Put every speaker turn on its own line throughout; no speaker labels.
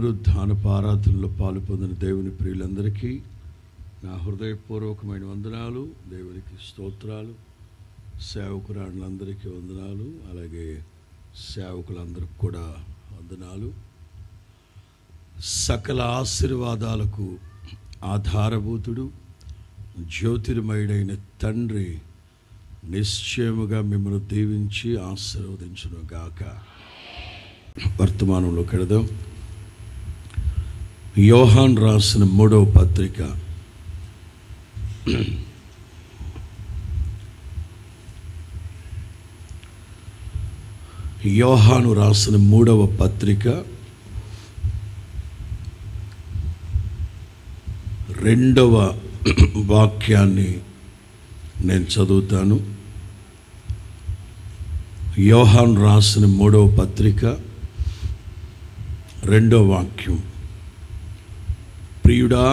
పునరుద్ధానపు ఆరాధనలో పాలు పొందిన దేవుని ప్రియులందరికీ నా హృదయపూర్వకమైన వందనాలు, దేవునికి స్తోత్రాలు. సేవకురాళ్ళందరికీ వందనాలు, అలాగే సేవకులందరికీ కూడా వందనాలు. సకల ఆశీర్వాదాలకు ఆధారభూతుడు జ్యోతిర్మయుడైన తండ్రి నిశ్చయముగా మిమ్మల్ని దీవించి ఆశీర్వదించును గాక. వర్తమానంలోకి వెళదాం. యోహాను రాసిన 3వ పత్రిక, యోహాను రాసిన 3వ పత్రిక 2వ వాక్యాన్ని నేను చదువుతాను. యోహాను రాసిన 3వ పత్రిక 2వ వాక్యం. ప్రియుడా,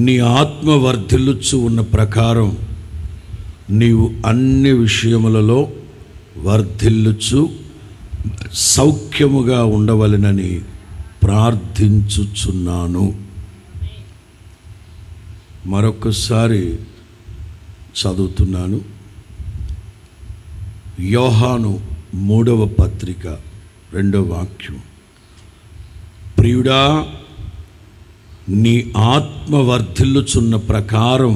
నీ ఆత్మ వర్ధిల్లుచు ఉన్న ప్రకారం నీవు అన్ని విషయములలో వర్ధిల్లుచు సౌఖ్యముగా ఉండవలెనని ప్రార్థించుచున్నాను. మరొకసారి చదువుతున్నాను. యోహాను 3వ పత్రిక 2వ వాక్యం. ప్రియుడా, నీ ఆత్మ వర్ధిల్లుచున్న ప్రకారం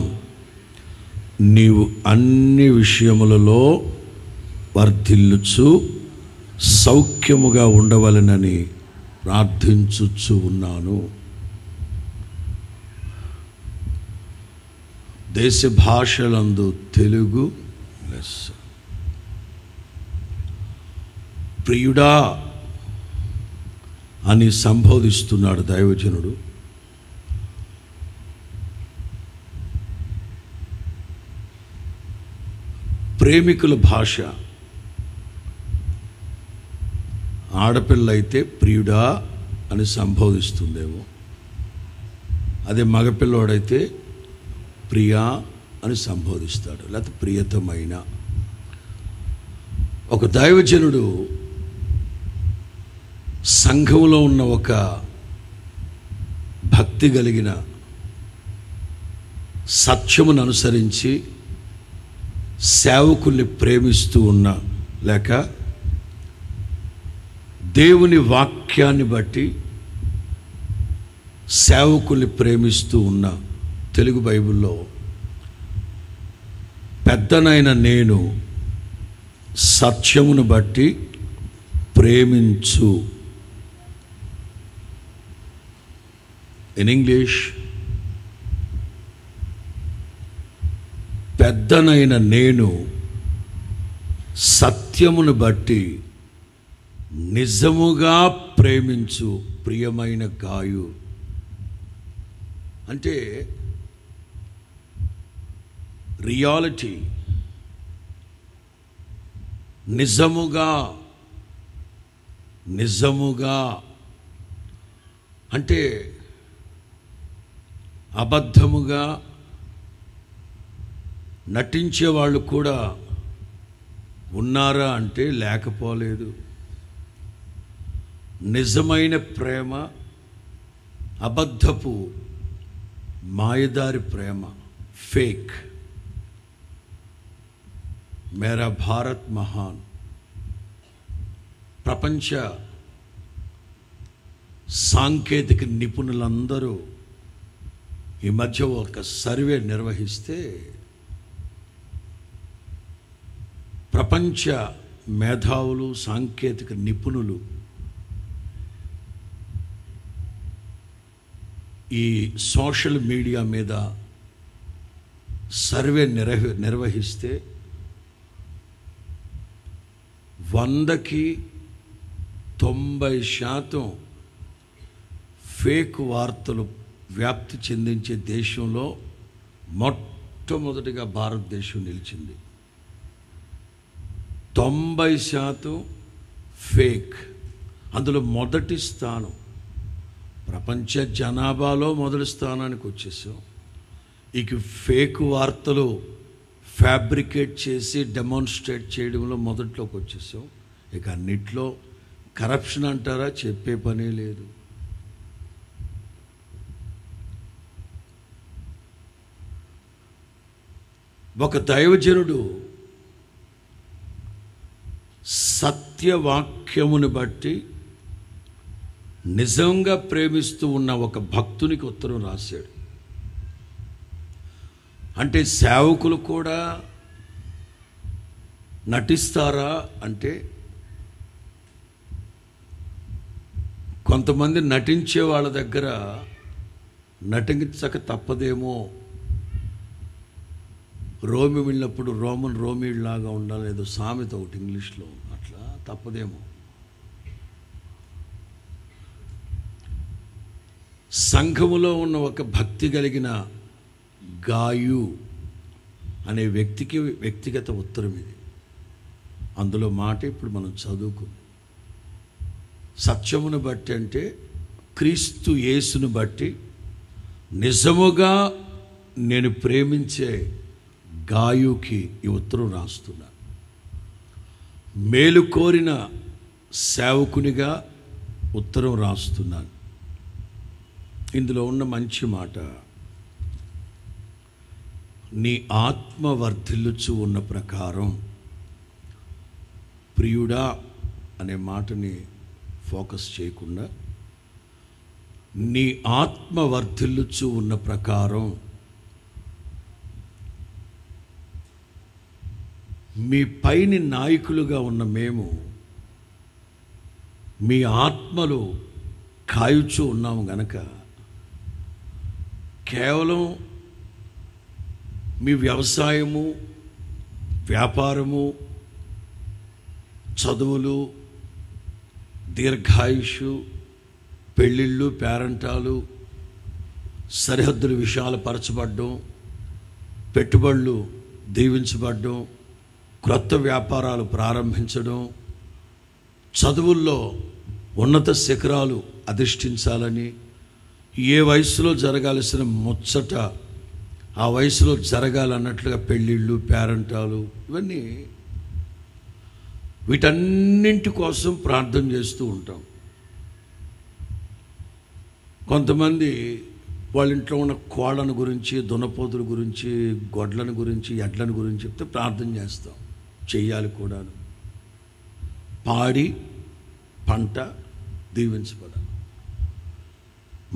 నీవు అన్ని విషయములలో వర్ధిల్లుచు సౌఖ్యముగా ఉండవలెనని ప్రార్థించుచు ఉన్నాను. దేశ భాషలందు తెలుగు లెస్స. ప్రియుడా అని సంబోధిస్తున్నాడు దైవజనుడు. ప్రేమికుల భాష. ఆడపిల్ల అయితే ప్రియుడా అని సంబోధిస్తుందేమో, అదే మగపిల్లోడైతే ప్రియా అని సంబోధిస్తాడు, లేకపోతే ప్రియతమైన. ఒక దైవజనుడు సంఘంలో ఉన్న ఒక భక్తి కలిగిన, సత్యమును అనుసరించి సేవకుల్ని ప్రేమిస్తూ ఉన్న, లేక దేవుని వాక్యాన్ని బట్టి సేవకుల్ని ప్రేమిస్తూ ఉన్న తెలుగు బైబిల్లో పెద్దనైన నేను సత్యమును బట్టి ప్రేమించు. ఇన్ ఇంగ్లీష్, పెద్దనైన నేను సత్యమును బట్టి నిజముగా ప్రేమించు ప్రియమైన గాయు. అంటే రియాలిటీ, నిజముగా. నిజముగా అంటే అబద్ధముగా నటించే వాళ్ళు కూడా ఉన్నారా అంటే లేకపోలేదు. నిజమైన ప్రేమ, అబద్ధపు మాయదారి ప్రేమ, ఫేక్. మేరా భారత్ మహాన్. ప్రపంచ సాంకేతిక నిపుణులందరూ ఈ మధ్య ఒక సర్వే నిర్వహిస్తే ప్రపంచ మేధావులు, సాంకేతిక నిపుణులు ఈ సోషల్ మీడియా మీద సర్వే నిర్వహిస్తే 100కి 90% ఫేక్ వార్తలు వ్యాప్తి చెందించే దేశంలో మొట్టమొదటిగా భారతదేశం నిలిచింది. 90% ఫేక్. అందులో మొదటి స్థానం. ప్రపంచ జనాభాలో మొదటి స్థానానికి వచ్చేసాం. ఇక ఫేక్ వార్తలు ఫ్యాబ్రికేట్ చేసి డెమాన్స్ట్రేట్ చేయడంలో మొదట్లోకి వచ్చేసాం. ఇక అన్నిట్లో కరప్షన్ అంటారా? చెప్పే పనే లేదు. ఒక దైవజనుడు సత్యవాక్యమును బట్టి నిజంగా ప్రేమిస్తూ ఉన్న ఒక భక్తునికి ఉత్తరం రాశాడు. అంటే సేవకులు కూడా నటిస్తారా అంటే, కొంతమంది నటించే వాళ్ళ దగ్గర నటించక తప్పదేమో. రోమి వెళ్ళినప్పుడు రోమిలాగా ఉండాలి, ఏదో సామెత ఒకటి ఇంగ్లీష్లో, అట్లా తప్పదేమో. సంఘములో ఉన్న ఒక భక్తి కలిగిన గాయు అనే వ్యక్తికి వ్యక్తిగత ఉత్తరం ఇది. అందులో మాట ఇప్పుడు మనం చదువుకుందాం. సత్యమును బట్టి అంటే క్రీస్తు యేసును బట్టి నిజముగా నేను ప్రేమించే గాయుకి ఈ ఉత్తరం రాస్తున్నా. మేలు కోరిన సేవకునిగా ఉత్తరం రాస్తున్నాను. ఇందులో ఉన్న మంచి మాట, నీ ఆత్మ వర్ధిల్లుచు ఉన్న ప్రకారం, ప్రియుడా అనే మాటని ఫోకస్ చేయకుండా, నీ ఆత్మ వర్ధిల్లుచు ఉన్న ప్రకారం మీ పైని నాయకులుగా ఉన్న మేము మీ ఆత్మలు కాయుచూ ఉన్నాము గనక, కేవలం మీ వ్యవసాయము, వ్యాపారము, చదువులు, దీర్ఘాయుషు, పెళ్ళిళ్ళు, పేరంటాలు, సరిహద్దుల విషయాలు పరచబడ్డం, పెట్టుబడులు దీవించబడ్డం, క్రొత్త వ్యాపారాలు ప్రారంభించడం, చదువుల్లో ఉన్నత శిఖరాలు అధిష్ఠించాలని, ఏ వయసులో జరగాల్సిన ముచ్చట ఆ వయసులో జరగాలన్నట్లుగా పెళ్ళిళ్ళు, పేరంటాలు, ఇవన్నీ వీటన్నింటి కోసం ప్రార్థన చేస్తూ ఉంటాం. కొంతమంది వాళ్ళ ఇంట్లో ఉన్న కోళ్ళను గురించి, దున్నపోతుల గురించి, గొడ్లను గురించి, ఎడ్లను గురించి చెప్తే ప్రార్థన చేస్తాం. చెయ్యాలి కూడాను. పాడి పంట దీవించబడాలి.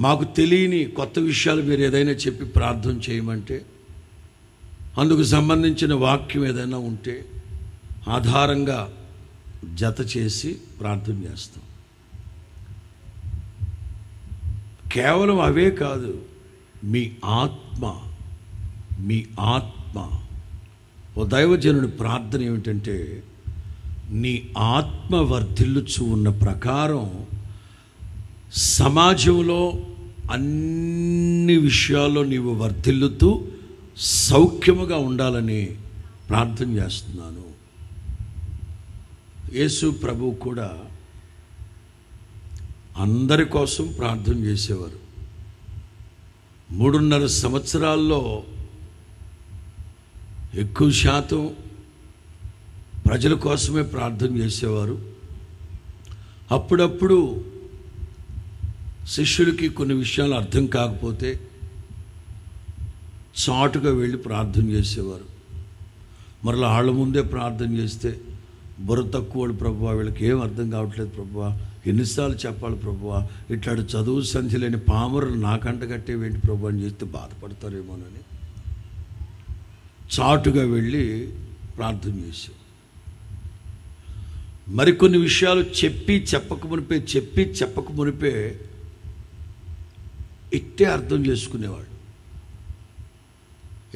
మాకు తెలియని కొత్త విషయాలు మీరు ఏదైనా చెప్పి ప్రార్థన చేయమంటే, అందుకు సంబంధించిన వాక్యం ఏదైనా ఉంటే ఆధారంగా జత చేసి ప్రార్థన చేస్తాం. కేవలం అవే కాదు, మీ ఆత్మ ఓ దైవజనుడి ప్రార్థన ఏమిటంటే, నీ ఆత్మ వర్ధిల్లుచు ఉన్న ప్రకారం సమాజంలో అన్ని విషయాల్లో నీవు వర్ధిల్లుతూ సౌఖ్యముగా ఉండాలని ప్రార్థన చేస్తున్నాను. యేసు ప్రభువు కూడా అందరి కోసం ప్రార్థన చేసేవారు. 3.5 సంవత్సరాల్లో ఎక్కువ శాతం ప్రజల కోసమే ప్రార్థన చేసేవారు. అప్పుడప్పుడు శిష్యులకి కొన్ని విషయాలు అర్థం కాకపోతే చాటుగా వెళ్ళి ప్రార్థన చేసేవారు. మరలా వాళ్ళ ముందే ప్రార్థన చేస్తే, బుర్ర తక్కువడు ప్రభువా, వీళ్ళకి ఏం అర్థం కావట్లేదు ప్రభువా, ఎన్నిసార్లు చెప్పాలి ప్రభువా, ఇట్లాంటి చదువు సంధి లేని పామరులు నాకంట కట్టేవేంటి ప్రభు అని చేస్తే బాధపడతారేమోనని చాటుగా వెళ్ళి ప్రార్థన చేశారు. మరికొన్ని విషయాలు చెప్పి చెప్పక మునిపే ఇట్టే అర్థం చేసుకునేవాడు.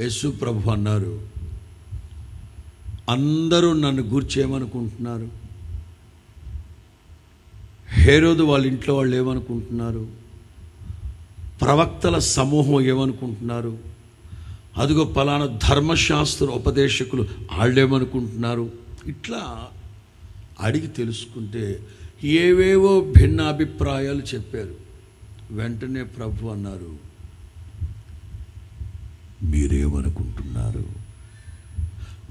యేసు ప్రభు అన్నారు, అందరూ నన్ను గూర్చి ఏమనుకుంటున్నారు, హేరోదు వాళ్ళ ఇంట్లో వాళ్ళు ఏమనుకుంటున్నారు, ప్రవక్తల సమూహం ఏమనుకుంటున్నారు, అదిగో పలానా ధర్మశాస్త్ర ఉపదేశకులు వాళ్ళేమనుకుంటున్నారు, ఇట్లా అడిగి తెలుసుకుంటే ఏవేవో భిన్న అభిప్రాయాలు చెప్పారు. వెంటనే ప్రభు అన్నారు, మీరేమనుకుంటున్నారు?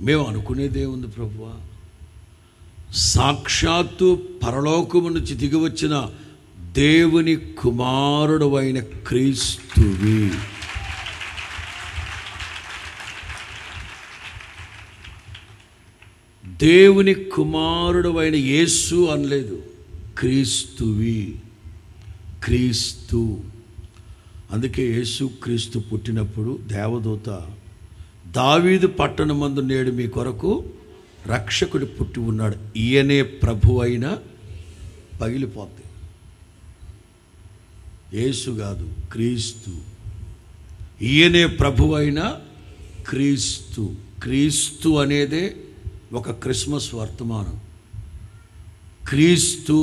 మేము అనుకునేదే ఉంది ప్రభువా, సాక్షాత్తు పరలోకము నుంచి దిగి వచ్చిన దేవుని కుమారుడు అయిన క్రీస్తువి. దేవుని కుమారుడు అయిన యేసు అనలేదు, క్రీస్తువి, క్రీస్తు. అందుకే యేసు క్రీస్తు పుట్టినప్పుడు దేవదూత, దావీదు పట్టణమందు నేడు మీ కొరకు రక్షకుడు పుట్టి ఉన్నాడు, ఈయనే ప్రభు అయిన, పగిలిపోద్ది. యేసు కాదు, క్రీస్తు. ఈయనే ప్రభు అయిన క్రీస్తు. క్రీస్తు అనేదే ఒక క్రిస్మస్ వర్తమానం. క్రీస్తు.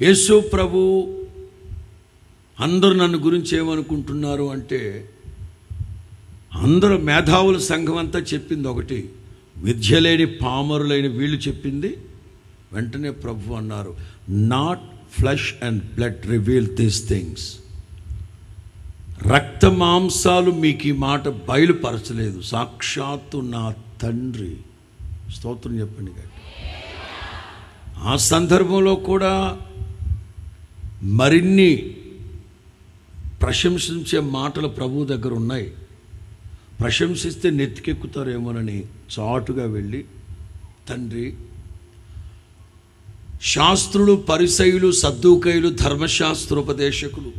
యేసు ప్రభు. అందరూ నన్ను గురించి ఏమనుకుంటున్నారు అంటే, అందరూ మేధావుల సంఘం అంతా చెప్పింది ఒకటి, విద్య లేని పామరులైన వీళ్ళు చెప్పింది. వెంటనే ప్రభు అన్నారు, not flesh and blood reveal these things. రక్త మాంసాలు మీకు ఈ మాట బయలుపరచలేదు, సాక్షాత్తు నా తండ్రి. స్తోత్రం చెప్పండి. ఆ సందర్భంలో కూడా మరిన్ని ప్రశంసించే మాటలు ప్రభు దగ్గర ఉన్నాయి. ప్రశంసిస్తే నెత్తికెక్కుతారేమోనని చాటుగా వెళ్ళి, తండ్రి, శాస్త్రులు, పరిసయ్యులు, సద్దూకయ్యులు, ధర్మశాస్త్రోపదేశకులు,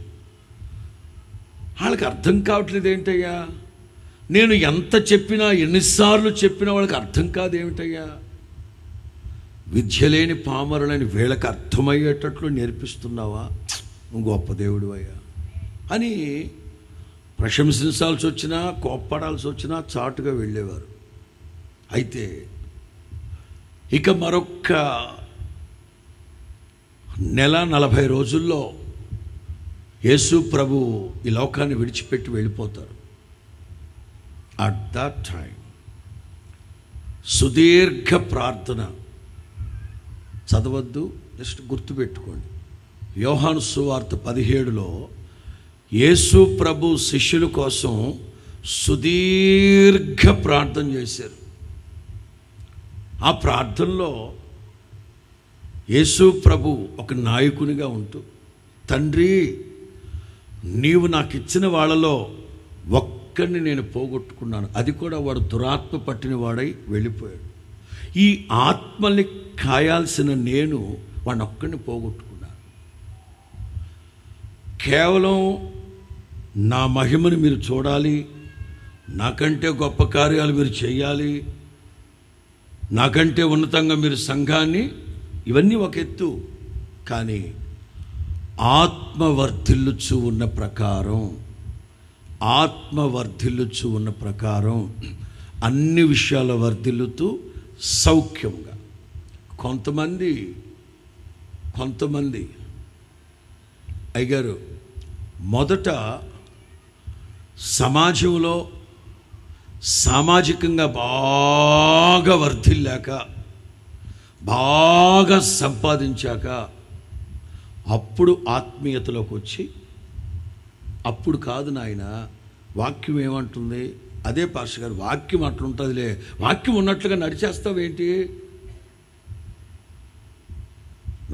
వాళ్ళకి అర్థం కావట్లేదు ఏంటయ్యా, నేను ఎంత చెప్పినా, ఎన్నిసార్లు చెప్పినా వాళ్ళకి అర్థం కాదేమిటయ్యా, విద్య లేని పామరులని వీళ్ళకి అర్థమయ్యేటట్లు నేర్పిస్తున్నావా, నువ్వు గొప్ప దేవుడు అయ్యా అని ప్రశంసించాల్సి వచ్చినా, కోప్పడాల్సి వచ్చినా చాటుగా వెళ్ళేవారు. అయితే ఇక మరొక్క నెల 40 రోజుల్లో యేసు ప్రభు ఈ లోకాన్ని విడిచిపెట్టి వెళ్ళిపోతారు. అట్ దట్ టైం సుదీర్ఘ ప్రార్థన చదవద్దు, జస్ట్ గుర్తుపెట్టుకోండి. యోహాను సువార్త 17లో యేసు ప్రభు శిష్యుల కోసం సుదీర్ఘ ప్రార్థన చేశారు. ఆ ప్రార్థనలో యేసు ప్రభు ఒక నాయకునిగా ఉంటూ, తండ్రి, నీవు నాకు ఇచ్చిన వాళ్ళలో ఒక్కడిని నేను పోగొట్టుకున్నాను, అది కూడా వాడు దురాత్మ పట్టిన వాడై వెళ్ళిపోయాడు. ఈ ఆత్మల్ని కాయాల్సిన నేను వాడిని ఒక్కడిని పోగొట్టుకున్నాను. కేవలం నా మహిమని మీరు చూడాలి, నాకంటే గొప్ప కార్యాలు మీరు చేయాలి, నాకంటే ఉన్నతంగా మీరు సంఘాన్ని, ఇవన్నీ ఒక ఎత్తు. కానీ ఆత్మ వర్ధిల్లుచు ఉన్న ప్రకారం, ఆత్మ వర్ధిల్లుచు ఉన్న ప్రకారం అన్ని విషయాల వర్ధిల్లుతూ సౌఖ్యంగా. కొంతమంది అయ్యారు మొదట సమాజంలో సామాజికంగా బాగా వర్ధిల్లాక, బాగా సంపాదించాక అప్పుడు ఆత్మీయతలోకి వచ్చి, అప్పుడు కాదు నాయన, వాక్యం ఏమంటుంది, అదే పాస్టర్ గారు వాక్యం అట్లుంటుందిలే, వాక్యం ఉన్నట్లుగా నడిచేస్తావేంటి,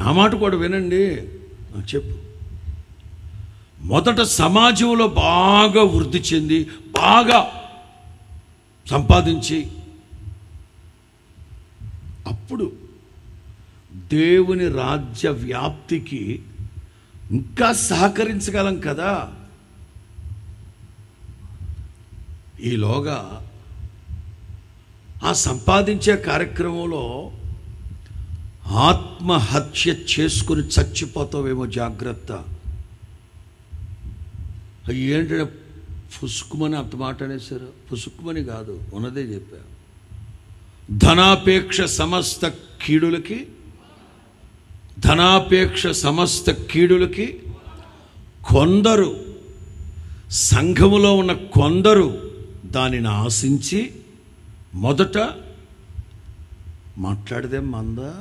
నా మాట కూడా వినండి, చెప్పు. మొదట సమాజంలో బాగా వృద్ధి చెంది, బాగా సంపాదించి, అప్పుడు దేవుని రాజ్య వ్యాప్తికి ఇంకా సహకరించగలం కదా. ఈలోగా ఆ సంపాదించే కార్యక్రమంలో ఆత్మహత్య చేసుకుని చచ్చిపోతావేమో, జాగ్రత్త. ఏంటంటే పుసుకుమని అంత మాట అనేసారు. పుసుకుమని కాదు, ఉన్నదే చెప్పారు. ధనాపేక్ష సమస్త కీడులకి కొందరు, సంఘములో ఉన్న కొందరు దానిని ఆశించి, మొదట మాట్లాడితే మందా,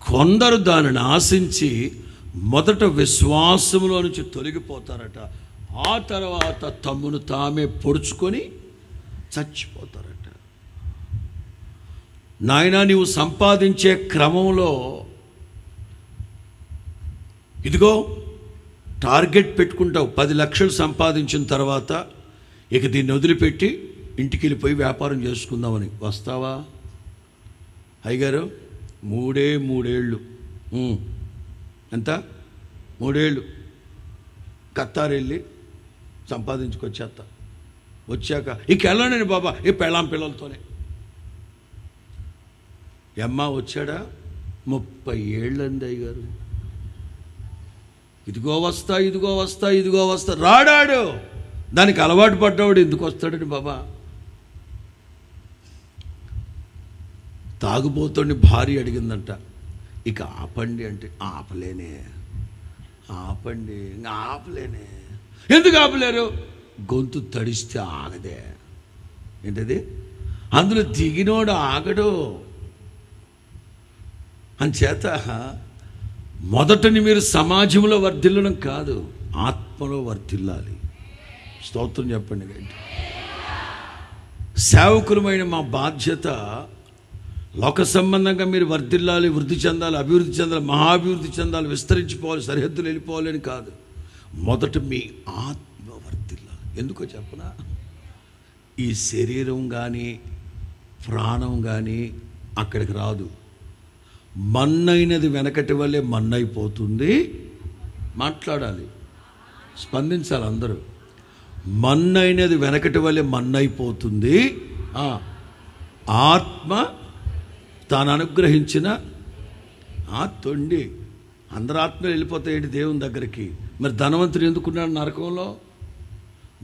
కొందరు దానిని ఆశించి మొదట విశ్వాసములో నుంచి తొలగిపోతారట. ఆ తర్వాత తమ్మును తామే పొడుచుకొని చచ్చిపోతారట. నాయనా, నీవు సంపాదించే క్రమంలో ఇదిగో టార్గెట్ పెట్టుకుంటావు. 10 లక్షలు సంపాదించిన తర్వాత ఇక దీన్ని వదిలిపెట్టి ఇంటికి వెళ్ళిపోయి వ్యాపారం చేసుకుందామని వస్తావా? అయ్యగారు 3 ఏళ్ళు ఎంత 3 ఏళ్ళు కత్తారు వెళ్ళి సంపాదించుకొచ్చేస్తా, వచ్చాక ఇక వెళ్ళానండి బాబా ఈ పెళ్ళాం పిల్లలతోనే. అమ్మ వచ్చాడా? 30 ఏళ్ళండి అయ్యగారు. ఇదిగో వస్తా ఇదిగో వస్తా ఇదిగో వస్తా రాడాడు. దానికి అలవాటు పడ్డవాడు ఎందుకు వస్తాడని బాబా? తాగుబోతుని భార్య అడిగిందంట, ఇక ఆపండి అంటే ఆపలేనే, ఆపండి ఇంకా ఆపలేనే. ఎందుకు ఆపలేరు? గొంతు తడిస్తే ఆగదే. ఏంటది? అందులో దిగినోడు ఆగడు. అంచేత మొదటని మీరు సమాజంలో వర్ధిల్లడం కాదు, ఆత్మలో వర్ధిల్లాలి. స్తోత్రం చెప్పండి. గండి సేవకులమైన మా బాధ్యత లోక సంబంధంగా మీరు వర్ధిల్లాలి, వృద్ధి చెందాలి, అభివృద్ధి చెందాలి, మహాభివృద్ధి చెందాలి, విస్తరించిపోవాలి, సరిహద్దులు వెళ్ళిపోవాలని కాదు. మొదట మీ ఆత్మ వర్ధిల్లాలి. ఎందుకో చెప్పనా? ఈ శరీరం కానీ ప్రాణం కానీ అక్కడికి రాదు. మన్నైనది వెనకటి వల్లే మన్నైపోతుంది. మాట్లాడాలి, స్పందించాలి అందరూ. మన్నైనది వెనకటి వల్లే మన్నైపోతుంది. ఆత్మ తాను అనుగ్రహించిన తొండి. అందరు ఆత్మలు వెళ్ళిపోతాయండి దేవుని దగ్గరికి. మరి ధనవంతుడు ఎందుకున్నాడు నరకంలో?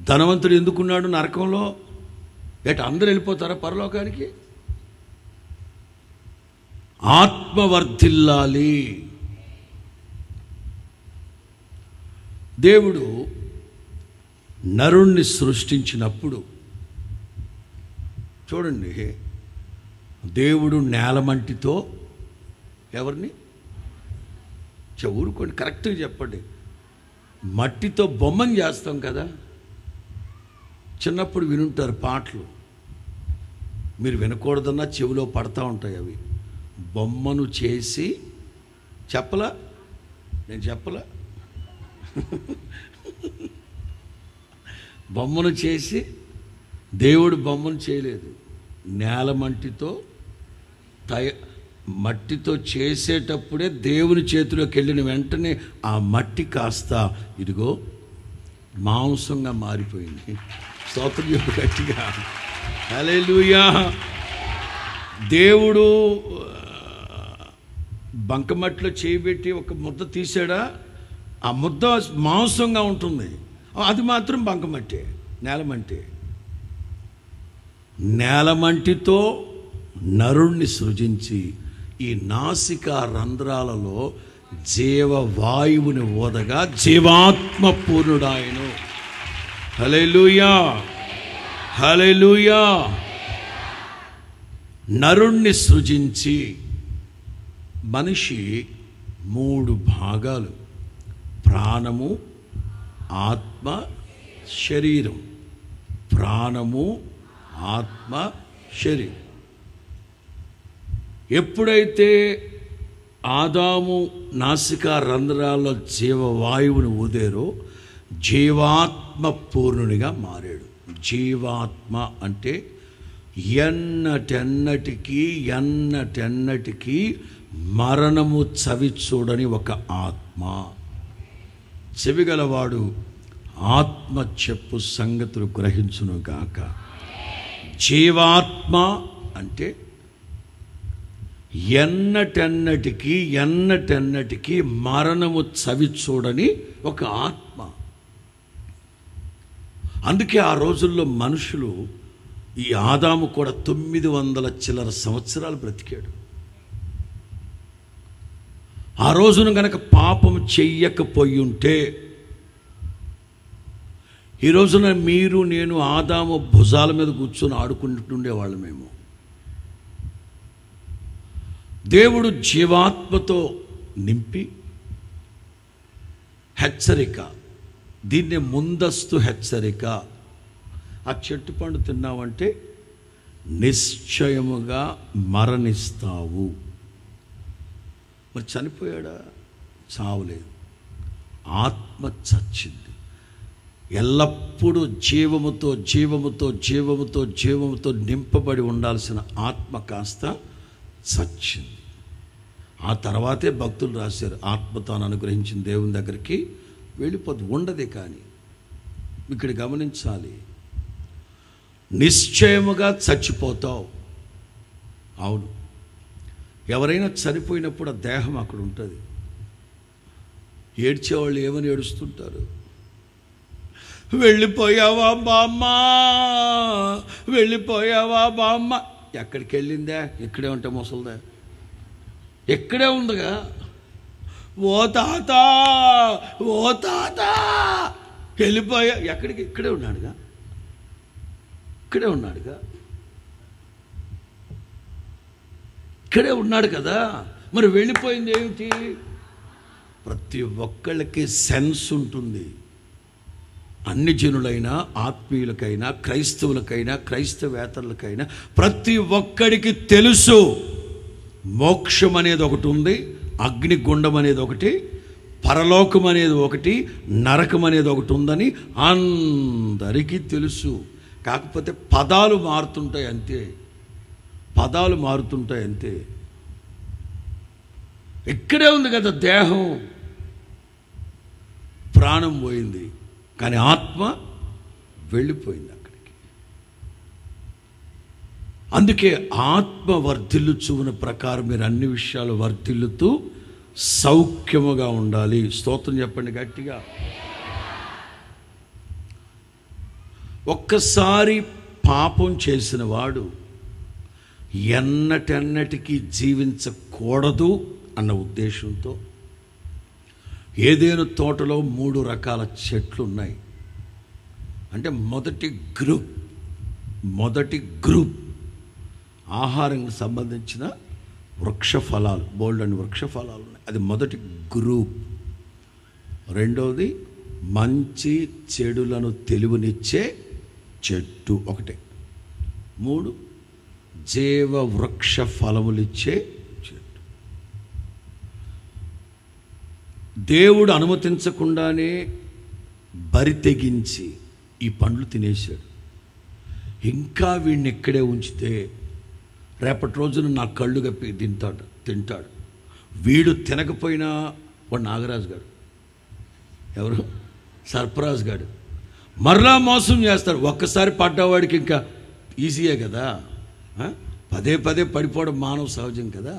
ధనవంతుడు ఎందుకున్నాడు నరకంలో? ఎటు అందరు వెళ్ళిపోతారా పరలోకానికి? ఆత్మ వర్ధిల్లాలి. దేవుడు నరుణ్ణి సృష్టించినప్పుడు చూడండి, దేవుడు నేలమంటితో ఎవరిని ఊరుకోండి, కరెక్ట్గా చెప్పండి. మట్టితో బొమ్మను చేస్తాం కదా. చిన్నప్పుడు వినుంటారు పాటలు, మీరు వినకూడదన్నా చెవిలో పడతా ఉంటాయి అవి. బొమ్మను చేసి చెప్పలా, నేను చెప్పలా, బొమ్మను చేసి దేవుడు బొమ్మను చేయలేదు. నేలమంటితో మట్టితో చేసేటప్పుడే దేవుని చేతిలోకి వెళ్ళిన వెంటనే ఆ మట్టి కాస్త ఇదిగో మాంసంగా మారిపోయింది. స్తోత్రం చెప్పు గట్టిగా. హల్లెలూయా. దేవుడు బంకమట్టిలో చేయబెట్టి ఒక ముద్ద తీసాడా, ఆ ముద్ద మాంసంగా ఉంటుంది. అది మాత్రం బంకమట్టే, నేలమంటే. నేలమంటితో నరుణ్ణి సృజించి ఈ నాసికా రంధ్రాలలో జీవవాయువుని ఓదగా జీవాత్మ పూర్ణుడాయను. హల్లెలూయా, హల్లెలూయా. నరుణ్ణి సృజించి మనిషి 3 భాగాలు: ప్రాణము, ఆత్మ, శరీరం. ప్రాణము, ఆత్మ, శరీరం. ఎప్పుడైతే ఆదాము నాసికా రంధ్రాల్లో జీవవాయువుని ఊదారో జీవాత్మ పూర్ణునిగా మారాడు. జీవాత్మ అంటే ఎన్నటెన్నటికీ మరణము చవి చూడని ఒక ఆత్మ. చెవిగలవాడు ఆత్మ చెప్పు సంగతులు గ్రహించునుగాక. జీవాత్మ అంటే ఎన్నటెన్నటికీ మరణము చవి చూడని ఒక ఆత్మ. అందుకే ఆ రోజుల్లో మనుషులు, ఈ ఆదాము కూడా 900 చిల్లర సంవత్సరాలు బ్రతికాడు. ఆ రోజున గనక పాపం చెయ్యకపోయి ఉంటే ఈ రోజున మీరు నేను ఆదాము భుజాల మీద కూర్చొని ఆడుకుంటుండేవాళ్ళమేమో. దేవుడు జీవాత్మతో నింపి హెచ్చరిక, దీన్నే ముందస్తు హెచ్చరిక ఆ చెట్టు పండు తిన్నావంటే నిశ్చయముగా మరణిస్తావు. మరి చనిపోయాడా? చావలేదు, ఆత్మ చచ్చింది. ఎల్లప్పుడూ జీవముతో జీవముతో జీవముతో జీవముతో నింపబడి ఉండాల్సిన ఆత్మ కాస్త చచ్చింది. ఆ తర్వాతే భక్తులు రాశారు, ఆత్మ తాను అనుగ్రహించిన దేవుని దగ్గరికి వెళ్ళిపోదు, ఉండదే. కానీ ఇక్కడ గమనించాలి, నిశ్చయముగా చచ్చిపోతావు. అవును, ఎవరైనా చనిపోయినప్పుడు ఆ దేహం అక్కడ ఉంటుంది. ఏడ్చేవాళ్ళు ఏమని ఏడుస్తుంటారు? వెళ్ళిపోయావా బామ్మ, వెళ్ళిపోయావా బామ్మ. ఎక్కడికి వెళ్ళిందా? ఇక్కడే ఉంటే ముసలిదా? ఇక్కడే ఉందిగా. ఓ తాత, ఓ తాత, వెళ్ళిపోయా. ఎక్కడికి? ఇక్కడే ఉన్నాడుగా, ఇక్కడే ఉన్నాడుగా, ఇక్కడే ఉన్నాడు కదా. మరి వెళ్ళిపోయింది ఏమిటి? ప్రతి ఒక్కళ్ళకి సెన్స్ ఉంటుంది. అన్ని జనులైనా, ఆత్మీయులకైనా, క్రైస్తవులకైనా, క్రైస్తవేతరులకైనా ప్రతి ఒక్కడికి తెలుసు, మోక్షం అనేది ఒకటి ఉంది, అగ్నిగుండం అనేది ఒకటి, పరలోకం అనేది ఒకటి, నరకం అనేది ఒకటి ఉందని అందరికీ తెలుసు. కాకపోతే పదాలు మారుతుంటాయి అంతే, పదాలు మారుతుంటాయి అంతే. ఇక్కడే ఉంది కదా దేహం, ప్రాణం పోయింది, కానీ ఆత్మ వెళ్ళిపోయింది అక్కడికి. అందుకే ఆత్మ వర్ధిల్లుచున్న ప్రకారం మీరు అన్ని విషయాలు వర్ధిల్లుతూ సౌఖ్యముగా ఉండాలి. స్తోత్రం చెప్పండి గట్టిగా. ఒక్కసారి పాపం చేసిన వాడు ఎన్నటెన్నటికీ జీవించకూడదు అన్న ఉద్దేశంతో ఏదైనా తోటలో 3 రకాల చెట్లు ఉన్నాయి. అంటే మొదటి గ్రూప్ ఆహారానికి సంబంధించిన వృక్ష ఫలాలు, బోల్డ్ అని వృక్ష ఫలాలు ఉన్నాయి. అది మొదటి గ్రూప్. రెండవది మంచి చెడులను తెలివినిచ్చే చెట్టు ఒకటే. 3 జీవ వృక్ష ఫలములిచ్చే చెట్టు. దేవుడు అనుమతించకుండానే బరి తెగించి ఈ పండ్లు తినేశాడు. ఇంకా వీడిని ఇక్కడే ఉంచితే రేపటి రోజున నా కళ్ళు కప్పి తింటాడు. వీడు తినకపోయినా వాడు నాగరాజు గారు, ఎవరు సర్పరాజు గారు మరలా మోసం చేస్తాడు. ఒక్కసారి పడ్డవాడికి ఇంకా ఈజీయే కదా, పదే పదే పడిపోవడం మానవ సహజం కదా.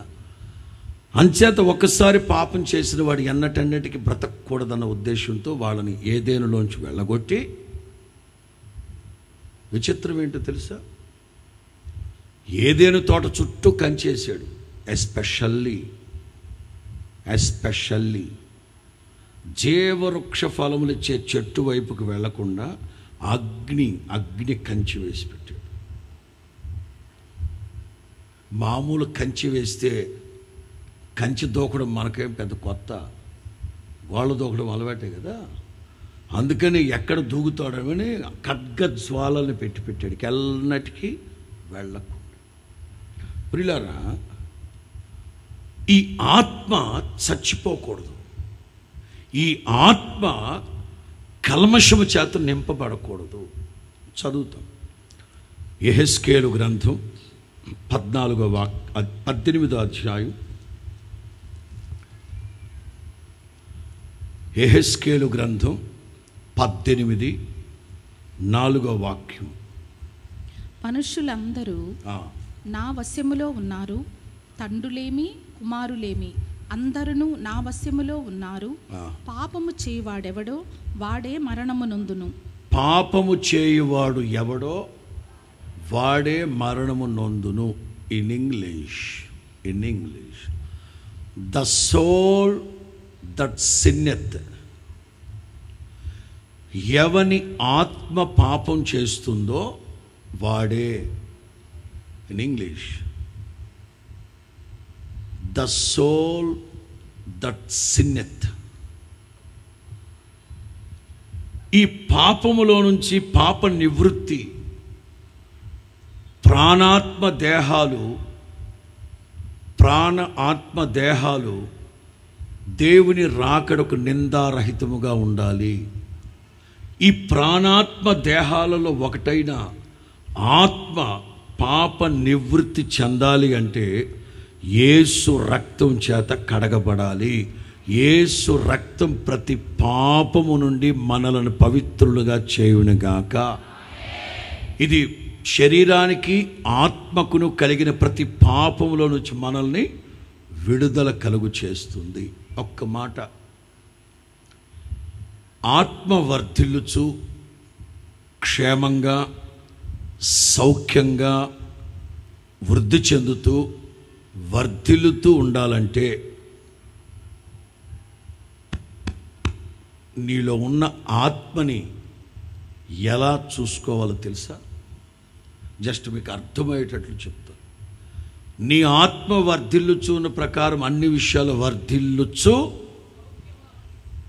అంచేత ఒక్కసారి పాపం చేసిన వాడు ఎన్నటన్నిటికీ బ్రతకూడదన్న ఉద్దేశంతో వాళ్ళని ఏదేనులోంచి వెళ్ళగొట్టి, విచిత్రం ఏంటో తెలుసా, ఏదేను తోట చుట్టూ కంచేశాడు. ఎస్పెషల్లీ జీవవృక్ష ఫలములు ఇచ్చే చెట్టు వైపుకు వెళ్లకుండా అగ్ని కంచి వేసి పెట్టాడు. మామూలు కంచి వేస్తే, కంచి దూకడం మనకేం పెద్ద కొత్త, గోళ్ళ దూకడం అలవాటే కదా. అందుకని ఎక్కడ దూకుతాడమని ఖడ్గ జ్వాలని పెట్టాడు, ఎల్లటికీ వెళ్ళకుండా. ప్రియులారా, ఈ ఆత్మ చచ్చిపోకూడదు. ఈ ఆత్మ కల్మషము చేత నింపబడకూడదు. చదువుతాం. యెహెజ్కేలు గ్రంథం 18వ అధ్యాయం. యెహెజ్కేలు గ్రంథం 18:4
మనుష్యులందరూ నా వశములో ఉన్నారు, తండ్రులేమి కుమారులేమి అందరూ నా వశములో ఉన్నారు. పాపము చేయువాడెవడో వాడే మరణము నొందును.
పాపము చేయువాడు ఎవడో వాడే మరణము నొందును. In English the soul that sinneth, ఎవని ఆత్మ పాపం చేస్తుందో వాడే. In English the soul that sinneth. ఈ పాపములో నుంచి పాప నివృత్తి ప్రాణ ఆత్మ దేహాలు దేవుని రాకడకు నిందారహితముగా ఉండాలి. ఈ ప్రాణాత్మ దేహాలలో ఒకటైన ఆత్మ పాప నివృత్తి చెందాలి అంటే యేసు రక్తం చేత కడగబడాలి. యేసు రక్తం ప్రతి పాపము నుండి మనలను పవిత్రులుగా చేయునుగాక. ఇది శరీరానికి ఆత్మకును కలిగిన ప్రతి పాపములో నుంచి మనల్ని విడుదల కలుగు చేస్తుంది. ఒక్క మాట, ఆత్మ వర్ధిల్లుచు క్షేమంగా సౌఖ్యంగా వృద్ధి చెందుతూ వర్ధిల్లుతూ ఉండాలంటే నీలో ఉన్న ఆత్మని ఎలా చూసుకోవాలో తెలుసా? జస్ట్ మీకు అర్థమయ్యేటట్లు చెప్తాను. నీ ఆత్మ వర్ధిల్లుచు ఉన్న ప్రకారం అన్ని విషయాలు వర్ధిల్లుచు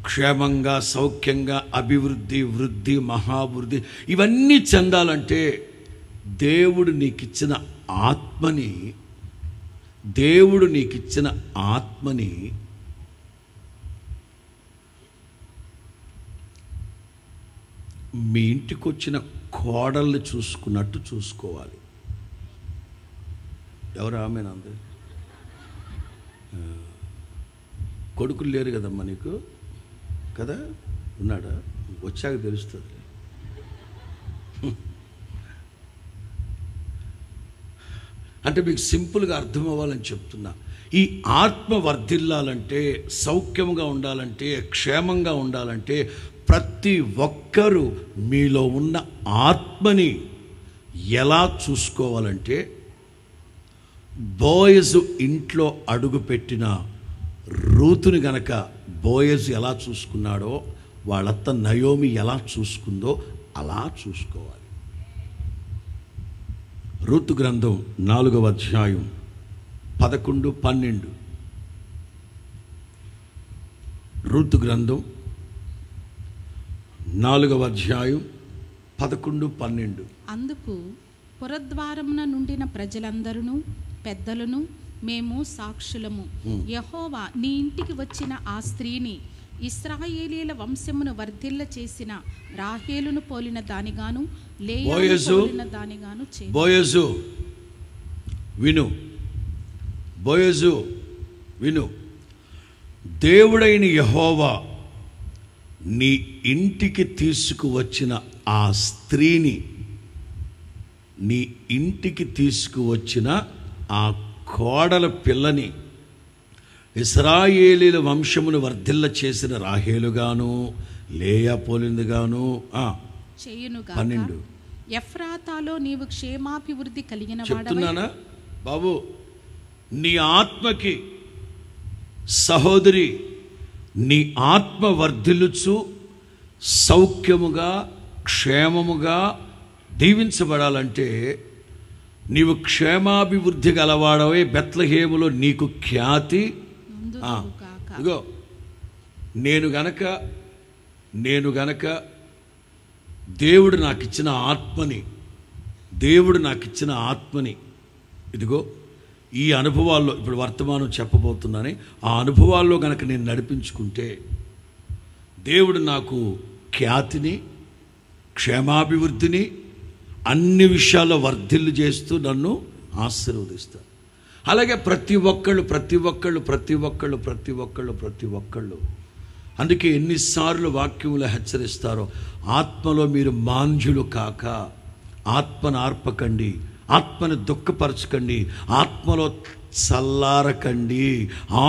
క్షేమంగా సౌఖ్యంగా అభివృద్ధి వృద్ధి మహావృద్ధి ఇవన్నీ చెందాలంటే దేవుడు నీకిచ్చిన ఆత్మని మీ ఇంటికి వచ్చిన కోడల్ని చూసుకున్నట్టు చూసుకోవాలి. ఎవరు ఆమెనంది? కొడుకులు లేరు కదమ్మా నీకు, కదా? ఉన్నాడా? వచ్చాక తెలుస్తుంది. అంటే మీకు సింపుల్గా అర్థం అవ్వాలని చెప్తున్నా. ఈ ఆత్మ వర్ధిల్లాలంటే, సౌఖ్యంగా ఉండాలంటే, క్షేమంగా ఉండాలంటే ప్రతి ఒక్కరూ మీలో ఉన్న ఆత్మని ఎలా చూసుకోవాలంటే, బోయజు ఇంట్లో అడుగుపెట్టిన రూతుని గనక బోయజు ఎలా చూసుకున్నాడో, వాళ్ళత్త నయోమి ఎలా చూసుకుందో అలా చూసుకోవాలి. రూతు గ్రంథం 4వ అధ్యాయం 11, 12. రూతు గ్రంథం 4వ అధ్యాయం 11, 12.
అందుకు పురద్వారమున నుండిన ప్రజలందరూ పెద్దలను మేము సాక్షులము. యెహోవా నీ ఇంటికి వచ్చిన ఆ స్త్రీని ఇశ్రాయేలీల వంశమును వర్ధిల్ల చేసిన రాహేలును పోలిన దానిగాను లేయాను పోలిన దానిగాను చేయి.
బోయజు విను, దేవుడైన యెహోవా నీ ఇంటికి తీసుకువచ్చిన ఆ స్త్రీని, నీ ఇంటికి తీసుకువచ్చిన ఆ కోడల పిల్లని ఇశ్రాయేలీల వంశమును వర్ధిల్ల చేసిన రాహేలుగాను లేయా పోలిందిగాను
చేయునుగా.
12.
ఎఫ్రాతాలో నీవు క్షేమాభివృద్ధి కలిగిన
చెప్తున్నానా బాబు? నీ ఆత్మకి సహోదరి, నీ ఆత్మ వర్ధిల్లుచు సౌఖ్యముగా క్షేమముగా దీవించబడాలంటే నీవు క్షేమాభివృద్ధి గలవాడవే బెత్లెహేములో నీకు ఖ్యాతి. ఇగో నేను గనక దేవుడు నాకు ఇచ్చిన ఆత్మని ఇదిగో ఈ అనుభవాల్లో ఇప్పుడు వర్తమానం చెప్పబోతున్నానే, ఆ అనుభవాల్లో గనక నేను నడిపించుకుంటే దేవుడు నాకు ఖ్యాతిని క్షేమాభివృద్ధిని అన్ని విషయాల్లో వర్ధిల్లు చేస్తూ నన్ను ఆశీర్వదిస్తాడు. అలాగే ప్రతి ఒక్కళ్ళు అందుకే ఎన్నిసార్లు వాక్యములు హెచ్చరిస్తారో, ఆత్మలో మీరు మాంద్యులు కాక ఆత్మను ఆర్పకండి, ఆత్మను దుఃఖపరచకండి, ఆత్మలో చల్లారకండి,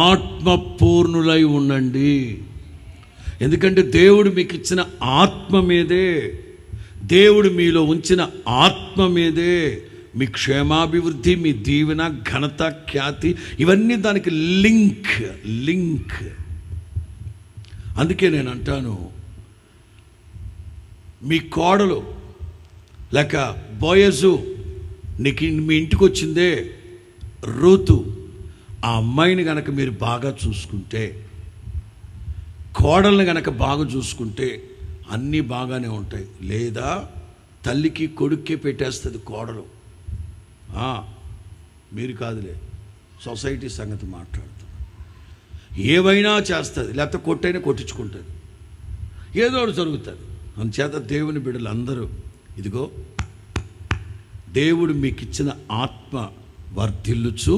ఆత్మపూర్ణులై ఉండండి. ఎందుకంటే దేవుడు మీకు ఇచ్చిన ఆత్మ మీదే, దేవుడు మీలో ఉంచిన ఆత్మ మీదే మీ క్షేమాభివృద్ధి, మీ దీవెన, ఘనత, ఖ్యాతి ఇవన్నీ దానికి లింక్. అందుకే నేను అంటాను, మీ కోడలు లేక బోయజు నీకు మీ ఇంటికి వచ్చిందే రూతు, ఆ అమ్మాయిని గనక మీరు బాగా చూసుకుంటే, కోడల్ని గనక బాగా చూసుకుంటే అన్నీ బాగానే ఉంటాయి. లేదా తల్లికి కొడుక్కే పెట్టేస్తుంది కోడలు. మీరు కాదులే, సొసైటీ సంగతి మాట్లాడుతున్నారు. ఏవైనా చేస్తుంది, లేకపోతే కొట్టైనా కొట్టించుకుంటుంది, ఏదో ఒకటి జరుగుతుంది. అందుచేత దేవుని బిడ్డలు అందరూ, ఇదిగో దేవుడు మీకు ఇచ్చిన ఆత్మ వర్ధిల్లుచు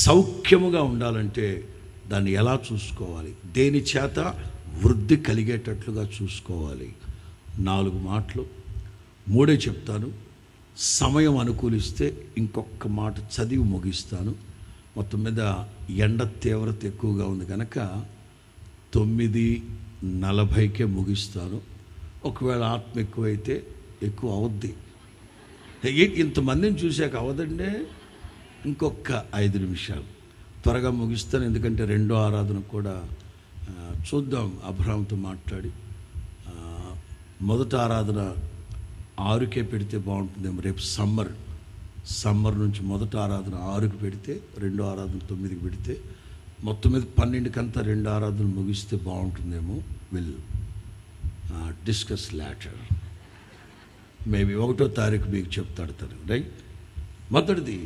సౌఖ్యముగా ఉండాలంటే దాన్ని ఎలా చూసుకోవాలి, దేని చేత వృద్ధి కలిగేటట్లుగా చూసుకోవాలి. 4 మాటలు, 3 చెప్తాను. సమయం అనుకూలిస్తే ఇంకొక మాట చదివి ముగిస్తాను. మొత్తం మీద ఎండ తీవ్రత ఎక్కువగా ఉంది కనుక 9:40కే ముగిస్తాను. ఒకవేళ ఆత్మ ఎక్కువైతే ఎక్కువ అవద్ది. ఇంతమందిని చూశాక అవదండి, ఇంకొక 5 నిమిషాలు త్వరగా ముగిస్తాను. ఎందుకంటే 2వ ఆరాధన కూడా చూద్దాం, అబ్రహాంతో మాట్లాడి. మొదటి ఆరాధన 6కే పెడితే బాగుంటుందేమో. రేపు సమ్మర్ నుంచి మొదటి ఆరాధన 6కి పెడితే 2వ ఆరాధన 9కి పెడితే మొత్తం మీద 12కంతా 2 ఆరాధనలు ముగిస్తే బాగుంటుందేమో. Will discuss later. మేబీ 1వ తారీఖు మీకు చెప్తాడు తను, రైట్? మొదటిది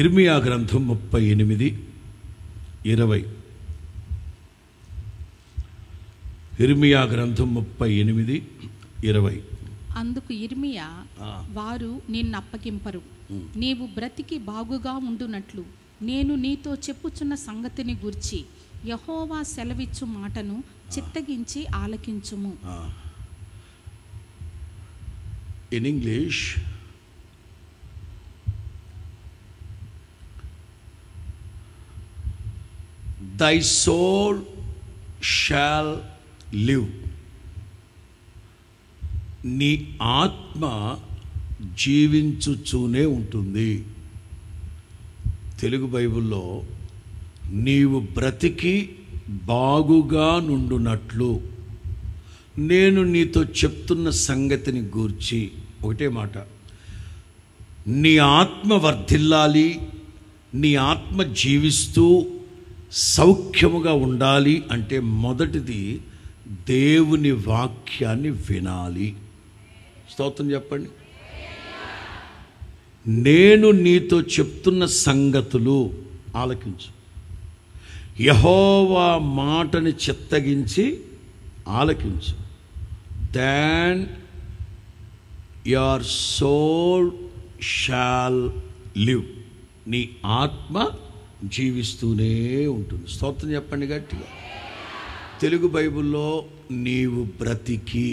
ఇర్మియా గ్రంథం 38:20. ఇర్మియా గ్రంథం 38:20.
అందుకు ఇర్మియా, వారు నిన్ను అప్పగింపరు, నీవు బ్రతికి బాగుగా ఉండునట్లు నేను నీతో చెప్పుచున్న సంగతిని గూర్చి యెహోవా సెలవిచ్చు మాటను చిత్తగించి ఆలకించుము.
In English, thy soul shall live. నీ ఆత్మ జీవించుచూనే ఉంటుంది. తెలుగు బైబిల్లో నీవు బ్రతికి బాగుగా నుండునట్లు నేను నీతో చెప్తున్న సంగతిని గూర్చి, ఒకటే మాట, నీ ఆత్మ వర్ధిల్లాలి, నీ ఆత్మ జీవిస్తూ సౌఖ్యముగా ఉండాలి అంటే మొదటిది దేవుని వాక్యాన్ని వినాలి. స్తోత్రం చెప్పండి. నేను నీతో చెప్తున్న సంగతులు ఆలకించు. యెహోవా మాటని చిత్తగించి ఆలకించు. Then your soul shall live. నీ ఆత్మ జీవిస్తూనే ఉంటుంది. స్తోత్రం చెప్పండి గట్టిగా. తెలుగు బైబిల్లో నీవు బ్రతికి,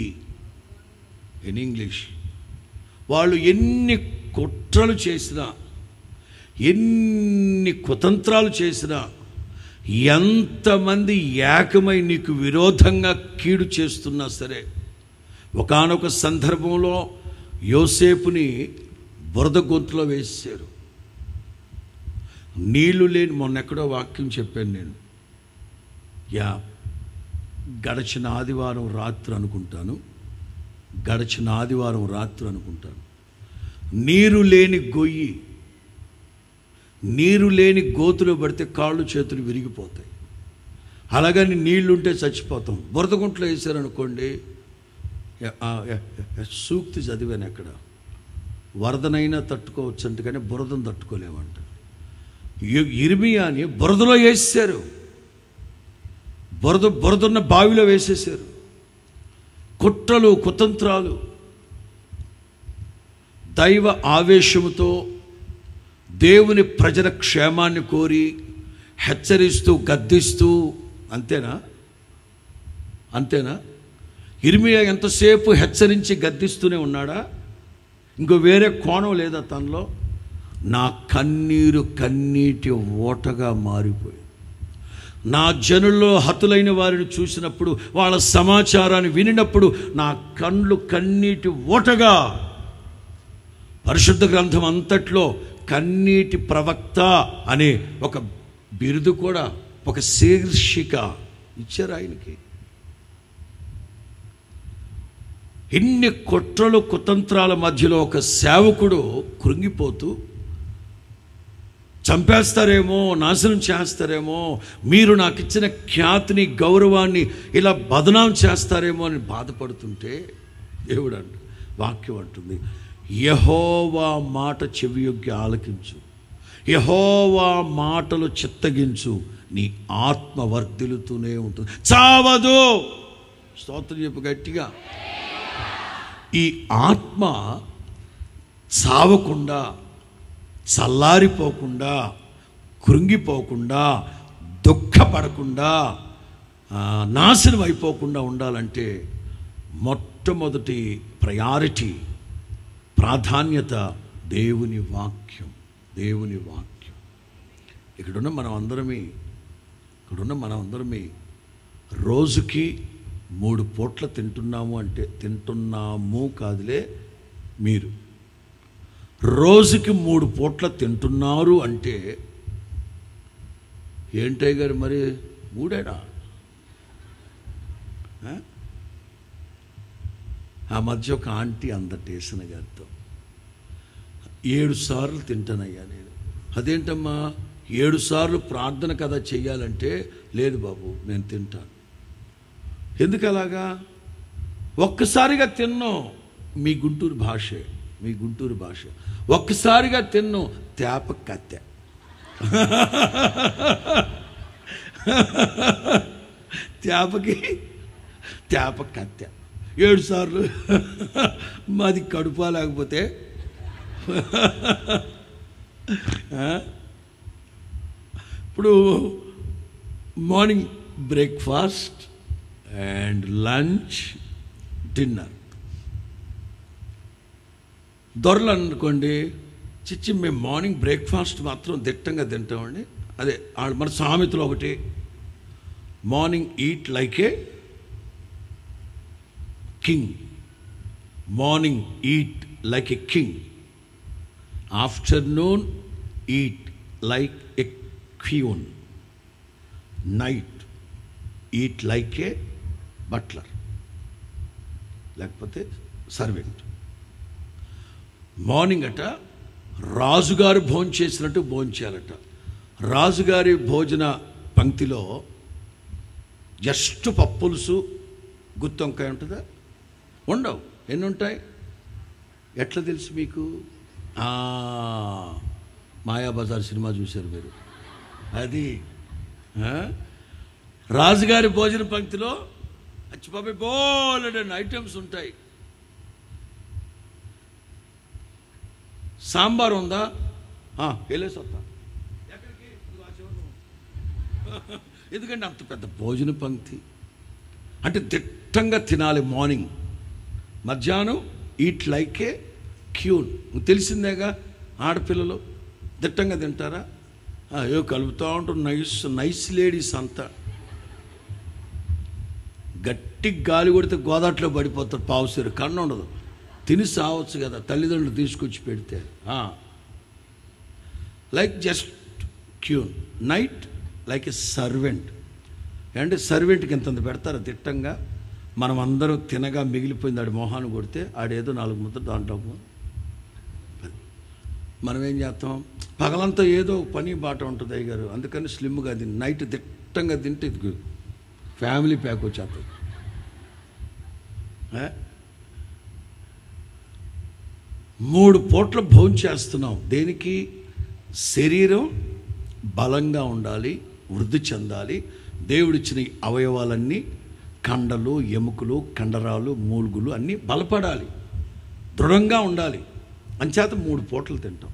ఇన్ ఇంగ్లీష్, వాళ్ళు ఎన్ని కుట్రలు చేసినా, ఎన్ని కుతంత్రాలు చేసినా, ఎంతమంది ఏకమై నీకు విరోధంగా కీడు చేస్తున్నా సరే, ఒకానొక సందర్భంలో యోసేపుని బురద గొంతులో వేశారు. నీళ్లు లేని, మొన్న ఎక్కడో వాక్యం చెప్పాను నేను, గడిచిన ఆదివారం రాత్రి అనుకుంటాను, నీరు లేని గొయ్యి, నీరు లేని గోతులో పడితే కాళ్ళు చేతులు విరిగిపోతాయి. అలాగని నీళ్లుంటే చచ్చిపోతాం. బురద గుంటలో వేసారనుకోండి, సూక్తి చదివాను అక్కడ, వరదనైనా తట్టుకోవచ్చు అంటే, కానీ బురదను తట్టుకోలేమంట. ఇర్మియాని బురదలో వేసేశారు, బురదున్న బావిలో వేసేశారు. కుట్రలు, కుతంత్రాలు, దైవ ఆవేశముతో దేవుని ప్రజల క్షేమాన్ని కోరి హెచ్చరిస్తూ, గద్దిస్తూ. అంతేనా? ఇర్మియా ఎంతసేపు హెచ్చరించి గద్దిస్తూనే ఉన్నాడా? ఇంకో వేరే కోణం లేదా తనలో? నా కన్నీరు కన్నీటి ఓటగా మారిపోయింది. నా జనుల్లో హతులైన వారిని చూసినప్పుడు, వాళ్ళ సమాచారాన్ని వినినప్పుడు నా కళ్ళు కన్నీటి ఓటగా. పరిశుద్ధ గ్రంథం అంతట్లో కన్నీటి ప్రవక్త అనే ఒక బిరుదు కూడా, ఒక శీర్షిక ఇచ్చారు ఆయనకి. ఇన్ని కుట్రలు, కుతంత్రాల మధ్యలో ఒక సేవకుడు కృంగిపోతూ, చంపేస్తారేమో, నాశనం చేస్తారేమో, మీరు నాకు ఇచ్చిన ఖ్యాతిని, గౌరవాన్ని ఇలా బదనాం చేస్తారేమో అని బాధపడుతుంటే, దేవుడు వాక్యం అంటుంది, యెహోవా మాట చెవియొగ్గి ఆలకించు, యెహోవా మాటలు చిత్తగించు, నీ ఆత్మ వర్ధిల్లుతూనే ఉంటుంది, చావదు. స్తోత్రం చెప్పు గట్టిగా. ఈ ఆత్మ చావకుండా, చల్లారిపోకుండా, కృంగిపోకుండా, దుఃఖపడకుండా, నాశనం అయిపోకుండా ఉండాలంటే మొట్టమొదటి ప్రయారిటీ, ప్రాధాన్యత దేవుని వాక్యం. దేవుని వాక్యం. ఇక్కడున్న మనం అందరమే రోజుకి 3 పూట్ల తింటున్నాము అంటే, తింటున్నాము కాదులే, మీరు రోజుకి 3 పూట్ల తింటున్నారు అంటే ఏంటయ్య గారు మరి 3ఏనా? ఆ మధ్య ఒక ఆంటీ అందటేసిన గారితో 7 సార్లు తింటానయ్యా నేను. అదేంటమ్మా 7 సార్లు ప్రార్థన కదా చెయ్యాలంటే, లేదు బాబు నేను తింటాను. ఎందుకు అలాగా? ఒక్కసారిగా తిన్ను, మీ గుంటూరు భాష, ఒక్కసారిగా తిన్ను తేప కత్తె, తేప కత్తె 7 సార్లు. మాది కడుపా లేకపోతే ఇప్పుడు morning breakfast and lunch, dinner. దొరలు అనుకోండి, చిచ్చి మేము మార్నింగ్ బ్రేక్ఫాస్ట్ మాత్రం దిట్టంగా తింటామండి. అదే మన సామెతలో ఒకటి, morning eat like A king, morning eat like a king, afternoon eat like a queen, night eat like a butler, లేకపోతే సర్వెంట్. మార్నింగ్ అట రాజుగారు భోంచేసినట్టు భోంచేయాలట. రాజుగారి భోజన పంక్తిలో జస్ట్ పప్పులుసు, గుత్తొంకాయ ఉంటుందా? ఉండవు. ఎన్ని ఉంటాయి? ఎట్లా తెలుసు మీకు? మాయాబజార్ సినిమా చూశారు మీరు. అది రాజుగారి భోజన పంక్తిలో అచ్చిబాబు బోలెడన్ని ఐటమ్స్ ఉంటాయి. సాంబార్ ఉందా? వెళ్ళేసి వస్తా. ఎందుకంటే అంత పెద్ద భోజన పంక్తి అంటే దిట్టంగా తినాలి. మార్నింగ్, మధ్యాహ్నం ఈట్ లైక్ ఏ క్యూన్. తెలిసిందేగా, ఆడపిల్లలు దిట్టంగా తింటారా? ఏవో కలుపుతూ ఉంటారు. నైస్ లేడీస్ అంతా గట్టి గాలి కొడితే గోదాట్లో పడిపోతారు. పావుసేరు కన్ను ఉండదు. తిని సావచ్చు కదా, తల్లిదండ్రులు తీసుకొచ్చి పెడితే. Like just క్యూన్. Night like a servant. అంటే సర్వెంట్కి ఇంతంత పెడతారు దిట్టంగా. మనం అందరం తినగా మిగిలిపోయింది ఆడి మొహాన్ని కొడితే ఆడేదో 4 ముద్దలు దాంట్లో. మనం ఏం చేస్తాం? పగలంతా ఏదో పని బాట ఉంటుంది అయ్యగారు, అందుకని స్లిమ్గా తిని నైట్ దిట్టంగా తింటే ఇది ఫ్యామిలీ ప్యాక్ వచ్చేస్తుంది. 3 పూట్ల భోజనం చేస్తున్నాం. దేనికి? శరీరం బలంగా ఉండాలి, వృద్ధి చెందాలి. దేవుడిచ్చిన అవయవాలన్నీ, కండలు, ఎముకలు, కండరాలు, మూలుగులు అన్నీ బలపడాలి, దృఢంగా ఉండాలి. అంచేత 3 పూటలు తింటాం.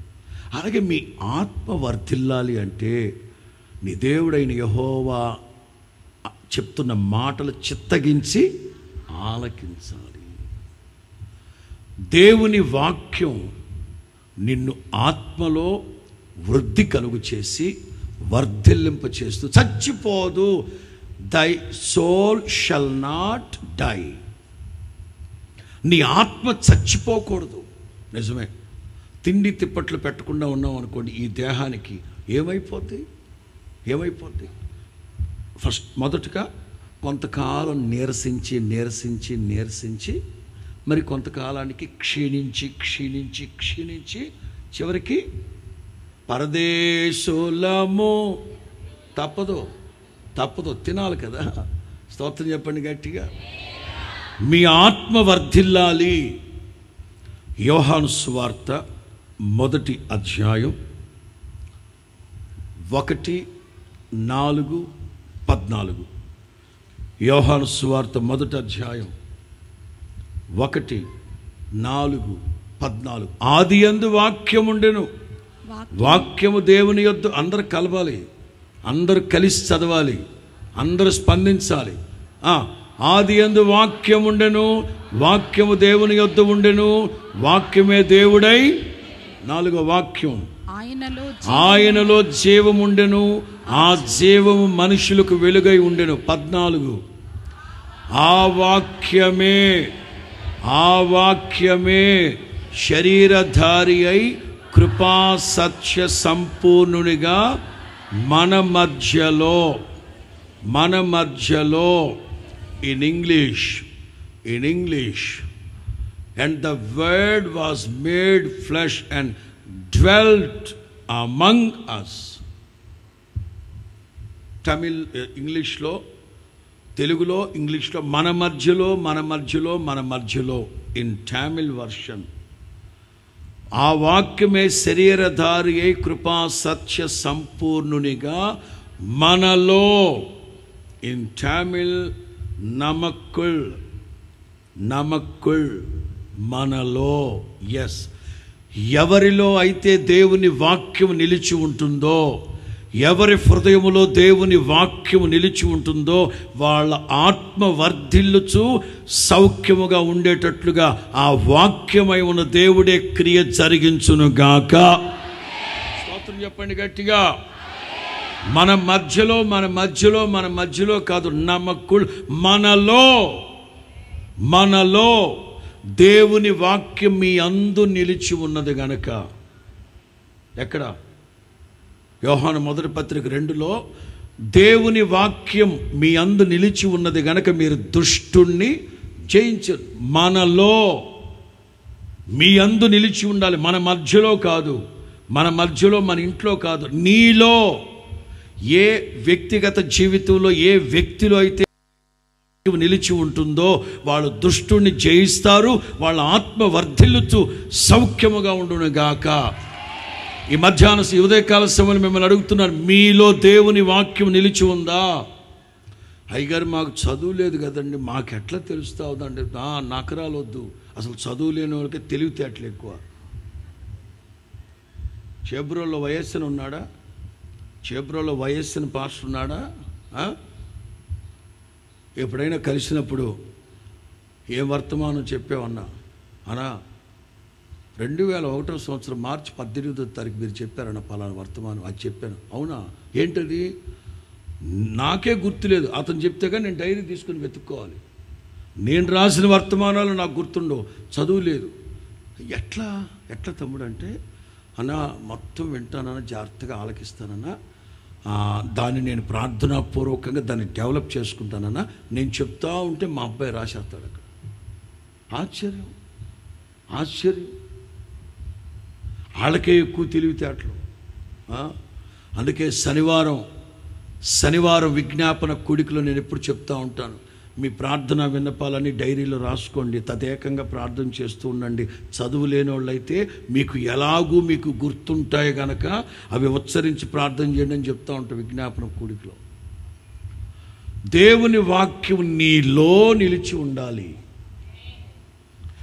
అలాగే మీ ఆత్మ వర్ధిల్లాలి అంటే నీ దేవుడైన యెహోవా చెప్తున్న మాటలు చిత్తగించి ఆలకించాలి. దేవుని వాక్యం నిన్ను ఆత్మలో వృద్ధి కలుగు చేసి వర్ధిల్లింప చేస్తూ, చచ్చిపోదు. దై సోల్ షల్ నాట్ డై. నీ ఆత్మ చచ్చిపోకూడదు. నిజమే. తిండి తిప్పట్లు పెట్టకుండా ఉన్నాం అనుకోండి, ఈ దేహానికి ఏమైపోద్ది? మొదటగా కొంతకాలం నీరసించి మరి కొంతకాలానికి క్షీణించి చివరికి పరదేశులము. తప్పదు, తినాలి కదా. స్తోత్రం చెప్పండి గట్టిగా. మీ ఆత్మ వర్ధిల్లాలి. యోహాను సువార్త 1వ అధ్యాయం 1:4-14. యోహాను సువార్త 1వ అధ్యాయం 1:4-14. ఆదియందు వాక్యముండెను, వాక్యము దేవుని యొద్ద. అందరు కలవాలి, అందరు కలిసి చదవాలి, అందరు స్పందించాలి. ఆదియందు వాక్యముండెను, వాక్యము దేవుని యొద్ద ఉండెను, వాక్యమే దేవుడై. 4వ వాక్యం, ఆయనలో జీవముండెను, ఆ జీవము మనుషులకు వెలుగై ఉండెను. 14, ఆ వాక్యమే శరీరధారి అయి కృపా సత్య సంపూర్ణునిగా మన మధ్యలో in English, and the word was made flesh and dwelt among us. Tamil, ఇంగ్లీష్లో, తెలుగులో, ఇంగ్లీష్లో మన మధ్యలో ఇన్ తమిళ్ వర్షన్. ఆ వాక్యమే శరీరధారి అయి కృపా సత్య సంపూర్ణునిగా మనలో. ఇన్ తమిళ్ నమక్కుల్ మనలో. ఎస్, ఎవరిలో అయితే దేవుని వాక్యం నిలిచి ఉంటుందో, ఎవరి హృదయములో దేవుని వాక్యము నిలిచి ఉంటుందో వాళ్ళ ఆత్మ వర్ధిల్లుచు సౌఖ్యముగా ఉండేటట్లుగా ఆ వాక్యమై ఉన్న దేవుడే క్రియ జరిగించునుగాక. స్తోత్రం చెప్పండి గట్టిగా. మన మధ్యలో కాదు, నమ్మకుల్ మనలో దేవుని వాక్యం మీ అందు నిలిచి ఉన్నది గనక. ఎక్కడ? యోహాను 1వ పత్రిక 2లో దేవుని వాక్యం మీ అందు నిలిచి ఉన్నది గనక మీరు దుష్టుణ్ణి జయించరు. మనలో, మీ అందు నిలిచి ఉండాలి. మన మధ్యలో కాదు, మన ఇంట్లో కాదు, నీలో. ఏ వ్యక్తిగత జీవితంలో ఏ వ్యక్తిలో అయితే నిలిచి ఉంటుందో వాళ్ళు దుష్టుణ్ణి జయిస్తారు, వాళ్ళ ఆత్మ వర్ధిల్లుతూ సౌఖ్యముగా ఉండునుగాక. ఈ మధ్యాహ్న ఉదయకాల సమయంలో మిమ్మల్ని అడుగుతున్నారు, మీలో దేవుని వాక్యం నిలిచి ఉందా? అయ్యగారు మాకు చదువు లేదు కదండి, మాకు ఎట్లా తెలుస్తా ఉందండి. నకరాలు వద్దు, అసలు చదువు లేని వాళ్ళకి తెలివితేటలు ఎక్కువ. చేబ్రోల్లో వయస్సును ఉన్నాడా? చేబ్రోలో వయస్సును పాస్టర్ ఉన్నాడా? ఎప్పుడైనా కలిసినప్పుడు ఏ వర్తమానం చెప్పావన్నా? 2001వ సంవత్సరం మార్చి 18వ తారీఖు మీరు చెప్పారన్న పలానా వర్తమానం. అది చెప్పాను. అవునా? ఏంటది? నాకే గుర్తులేదు. అతను చెప్తే కానీ నేను డైరీ తీసుకుని వెతుక్కోవాలి. నేను రాసిన వర్తమానాలు నాకు గుర్తుండవు, చదువు లేదు. ఎట్లా తమ్ముడు అంటే, మొత్తం వింటానన్నా, జాగ్రత్తగా ఆలకిస్తానన్నా, దాన్ని నేను ప్రార్థనాపూర్వకంగా దాన్ని డెవలప్ చేసుకుంటానన్నా, నేను చెప్తా ఉంటే మా అబ్బాయి రాసేస్తాడు అక్కడ. ఆశ్చర్యం. వాళ్ళకే ఎక్కువ తెలివితేటలు. అందుకే శనివారం విజ్ఞాపన కూడికలో నేను ఎప్పుడు చెప్తా ఉంటాను, మీ ప్రార్థన విన్నపాలని డైరీలో రాసుకోండి, తదేకంగా ప్రార్థన చేస్తూ ఉండండి. చదువు లేని వాళ్ళైతే మీకు గుర్తుంటాయి కనుక అవి ఉచ్చరించి ప్రార్థన చేయండి అని చెప్తా ఉంటాం విజ్ఞాపన కూడికలో. దేవుని వాక్యం నీలో నిలిచి ఉండాలి.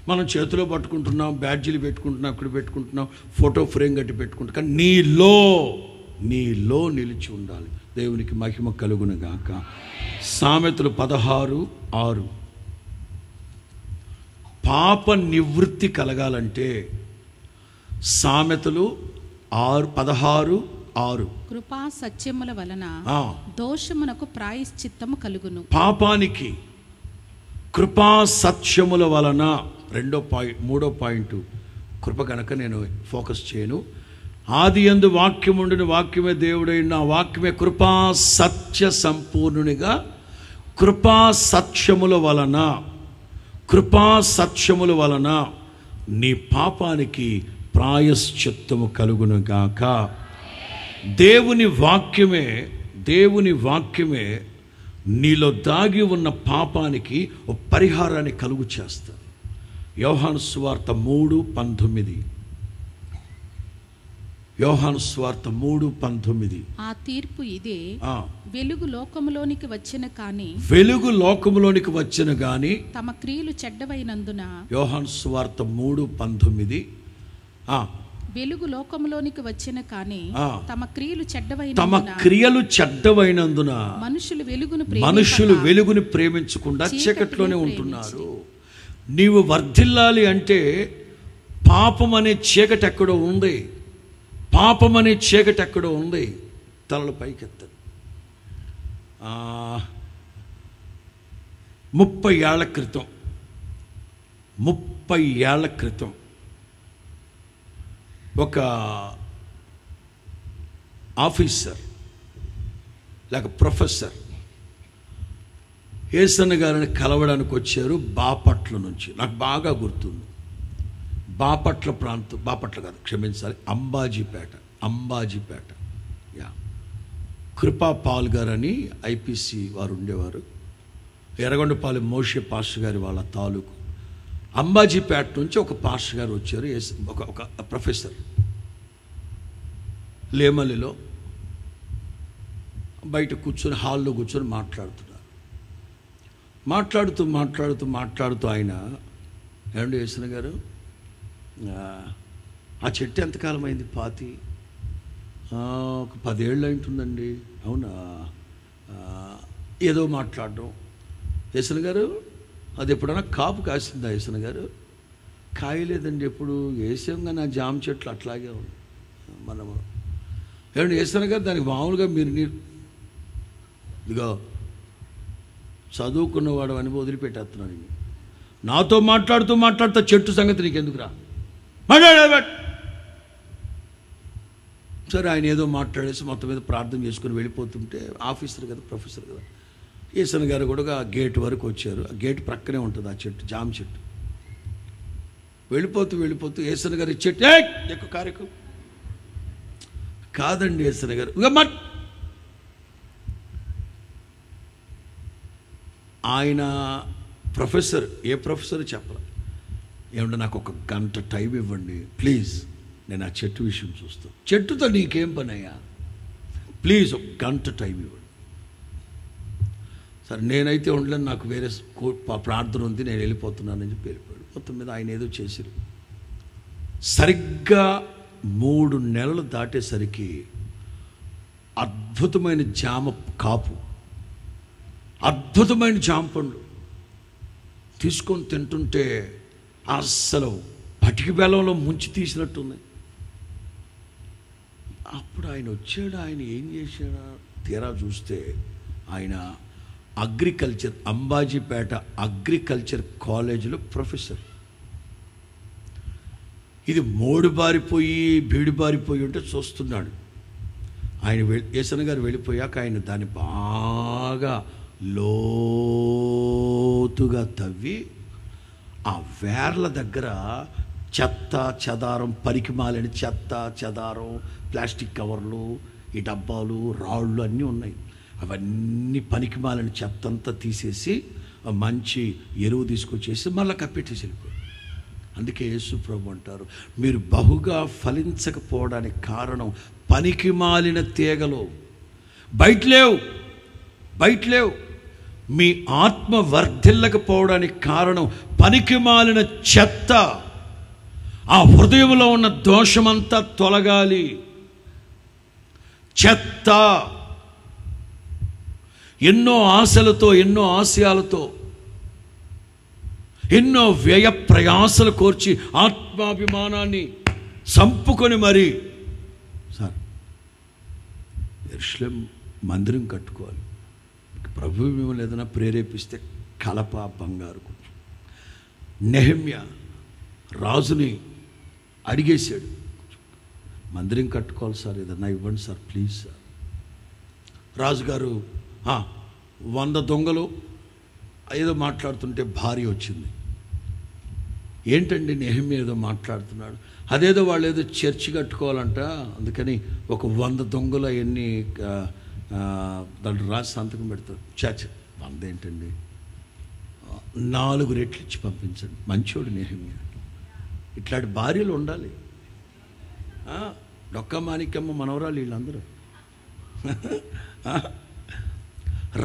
మనం చేతిలో పట్టుకుంటున్నాం, బ్యాడ్జీలు పెట్టుకుంటున్నాం, అక్కడ పెట్టుకుంటున్నాం, ఫోటో ఫ్రేమ్ కట్టి పెట్టుకుంటాం, కానీ నీలో నిలిచి ఉండాలి. దేవునికి మహిమ కలుగునుగాక. సామెతలు 16:6. పాప నివృత్తి కలగాలంటే సామెతలు 16:6.
కృపా సత్యముల వలన దోషమునకు ప్రాయశ్చిత్తము కలుగును. పాపానికి
కృపా సత్యముల వలన. 3వ పాయింట్ కృప కనుక నేను ఫోకస్ చేయను. ఆదియందు వాక్యముండును, వాక్యమే దేవుడైన, ఆ వాక్యమే కృపా సత్య సంపూర్ణునిగా. కృపా సత్యముల వలన నీ పాపానికి ప్రాయశ్చిత్తము కలుగునుగాక. దేవుని వాక్యమే నీలో దాగి ఉన్న పాపానికి ఒక పరిహారాన్ని కలుగు చేస్తుంది. యోహాను సువార్త 3:19. యోహాను సువార్త 3:19.
ఆ తీర్పు ఇదే, వెలుగు లోకములోనికి వచ్చిన గాని తమ క్రియలు చెడ్డవైనందున. యోహాను
సువార్త 3:19.
వెలుగు లోకములోనికి వచ్చిన కానీ తమ క్రియలు
చెడ్డవైనందున మనుషులు వెలుగును ప్రేమించకుండా చీకట్లోనే ఉంటున్నారు. నీవు వర్ధిల్లాలి అంటే పాపం అనే చీకటి ఎక్కడో ఉంది, పాపం అనే చీకటి ఎక్కడో ఉంది. తలలు పైకెత్తండి. 30 ఏళ్ల క్రితం ఒక ఆఫీసర్ లేక ప్రొఫెసర్ యేసన్న గారిని కలవడానికి వచ్చారు బాపట్ల నుంచి. నాకు బాగా గుర్తుంది. బాపట్ల ప్రాంతం, బాపట్ల కాదు క్షమించాలి, అంబాజీపేట. కృపా పాల్ గారు అని ఐపీసీ వారు ఉండేవారు. ఎర్రగొండపాలెం మోషే పాస్టర్ గారి వాళ్ళ తాలూకు. అంబాజీపేట నుంచి ఒక పాస్టర్ గారు వచ్చారు, ఒక ప్రొఫెసర్. లేమల్లిలో బయట కూర్చొని, హాల్లో కూర్చొని మాట్లాడుతూ ఆయన, ఏమండి యేసన్న గారు, ఆ చెట్టు ఎంతకాలం అయింది పాతి? ఒక 10 ఏళ్ళు అయింటుందండి. అవునా? ఏదో మాట్లాడడం. యేసన్న గారు, అది ఎప్పుడైనా కాపు కాసిందా యేసన్న గారు? కాయలేదండి, ఎప్పుడు వేసాంగా నా జామ చెట్లు అట్లాగే ఉంది. మనము ఏమండి యేసన్న గారు, దానికి మామూలుగా మీరు ఇదిగో చదువుకున్నవాడు అని వదిలిపెట్టేస్తున్నాను. నాతో మాట్లాడుతూ చెట్టు సంగతి నీకెందుకురా మాట్లాడేవాడు. సరే, ఆయన ఏదో మాట్లాడేసి మొత్తం మీద ప్రార్థన చేసుకుని వెళ్ళిపోతుంటే, ఆఫీసర్ కదా, ప్రొఫెసర్ కదా, యేసన్న గారు కూడా ఆ గేట్ వరకు వచ్చారు. ఆ గేట్ ప్రక్కనే ఉంటుంది ఆ చెట్టు, జామ చెట్టు. వెళ్ళిపోతూ యేసన్న గారు చెట్టు ఎక్కువ కారెక్కు కాదండి యేసన్న గారు. ఆయన ప్రొఫెసర్, ఏ ప్రొఫెసర్ చెప్పాలి, ఏమంటే నాకు 1 గంట టైం ఇవ్వండి ప్లీజ్, నేను ఆ చెట్టు విషయం చూస్తాను. చెట్టుతో నీకేం పని అయ్యా, ప్లీజ్ 1 గంట టైం ఇవ్వండి. సరే, నేనైతే ఉండలేను, నాకు వేరే ప్రార్థన ఉంది, నేను వెళ్ళిపోతున్నానని చెప్పి వెళ్ళిపోయాడు. మొత్తం మీద ఆయన ఏదో చేసిరు. సరిగ్గా 3 నెలలు దాటేసరికి అద్భుతమైన జామ కాపు, అద్భుతమైన జామ పండ్లు తీసుకొని తింటుంటే అస్సలు పటికి బెల్లంలో ముంచి తీసినట్టుంది. అప్పుడు ఆయన వచ్చాడు. ఆయన ఏం చేశాడా తీరా చూస్తే, ఆయన అగ్రికల్చర్, అంబాజీపేట అగ్రికల్చర్ కాలేజీలో ప్రొఫెసర్. ఇది మోడుబారిపోయి బీడుబారిపోయి ఉంటే చూస్తున్నాడు. ఆయన యేసన్న గారు వెళ్ళిపోయాక ఆయన దాన్ని బాగా లోతుగా తవ్వి ఆ వేర్ల దగ్గర చెత్త చెదారం, పనికిమాలిన చెత్త చెదారం, ప్లాస్టిక్ కవర్లు, ఈ డబ్బాలు, రాళ్ళు అన్నీ ఉన్నాయి. అవన్నీ పనికిమాలిన చెత్త అంతా తీసేసి మంచి ఎరువు తీసుకొచ్చేసి మళ్ళీ కప్పెట్టేసి వెళ్ళిపోయాడు. అందుకే యేసు ప్రభు అంటారు, మీరు బహుగా ఫలించకపోవడానికి కారణం పనికిమాలిన తీగలు బయట లేవు. మీ ఆత్మ వర్ధిల్లకపోవడానికి కారణం పనికిమాలిన చెత్త. ఆ హృదయంలో ఉన్న దోషమంతా తొలగాలి. చెత్త ఎన్నో ఆశలతో, ఎన్నో ఆశయాలతో, ఎన్నో వ్యయ ప్రయాసలు కోర్చి ఆత్మాభిమానాన్ని చంపుకొని మరి సార్ యెరూషలేము మందిరం కట్టుకోవాలి. ప్రభువు మిమ్మల్ని ఏదైనా ప్రేరేపిస్తే కలప, బంగారు. నెహెమ్యా రాజుని అడిగేశాడు, మందిరం కట్టుకోవాలి సార్, ఏదన్నా ఇవ్వండి సార్ ప్లీజ్ సార్. రాజుగారు 100 దొంగలు ఏదో మాట్లాడుతుంటే భార్య వచ్చింది. ఏంటండి నెహెమ్యా ఏదో మాట్లాడుతున్నాడు, అదేదో వాళ్ళు ఏదో చర్చి కట్టుకోవాలంట, అందుకని ఒక 100 దొంగలు అవన్నీ దాంట్లో రాసి సంతకం పెడతారు. 100 ఏంటండి, 4 రెట్లు ఇచ్చి పంపించండి. మంచోడు నెహెమ్యా. ఇట్లాంటి భార్యలు ఉండాలి. డొక్క మాణిక్యమ్మ మనవరాలు వీళ్ళందరూ.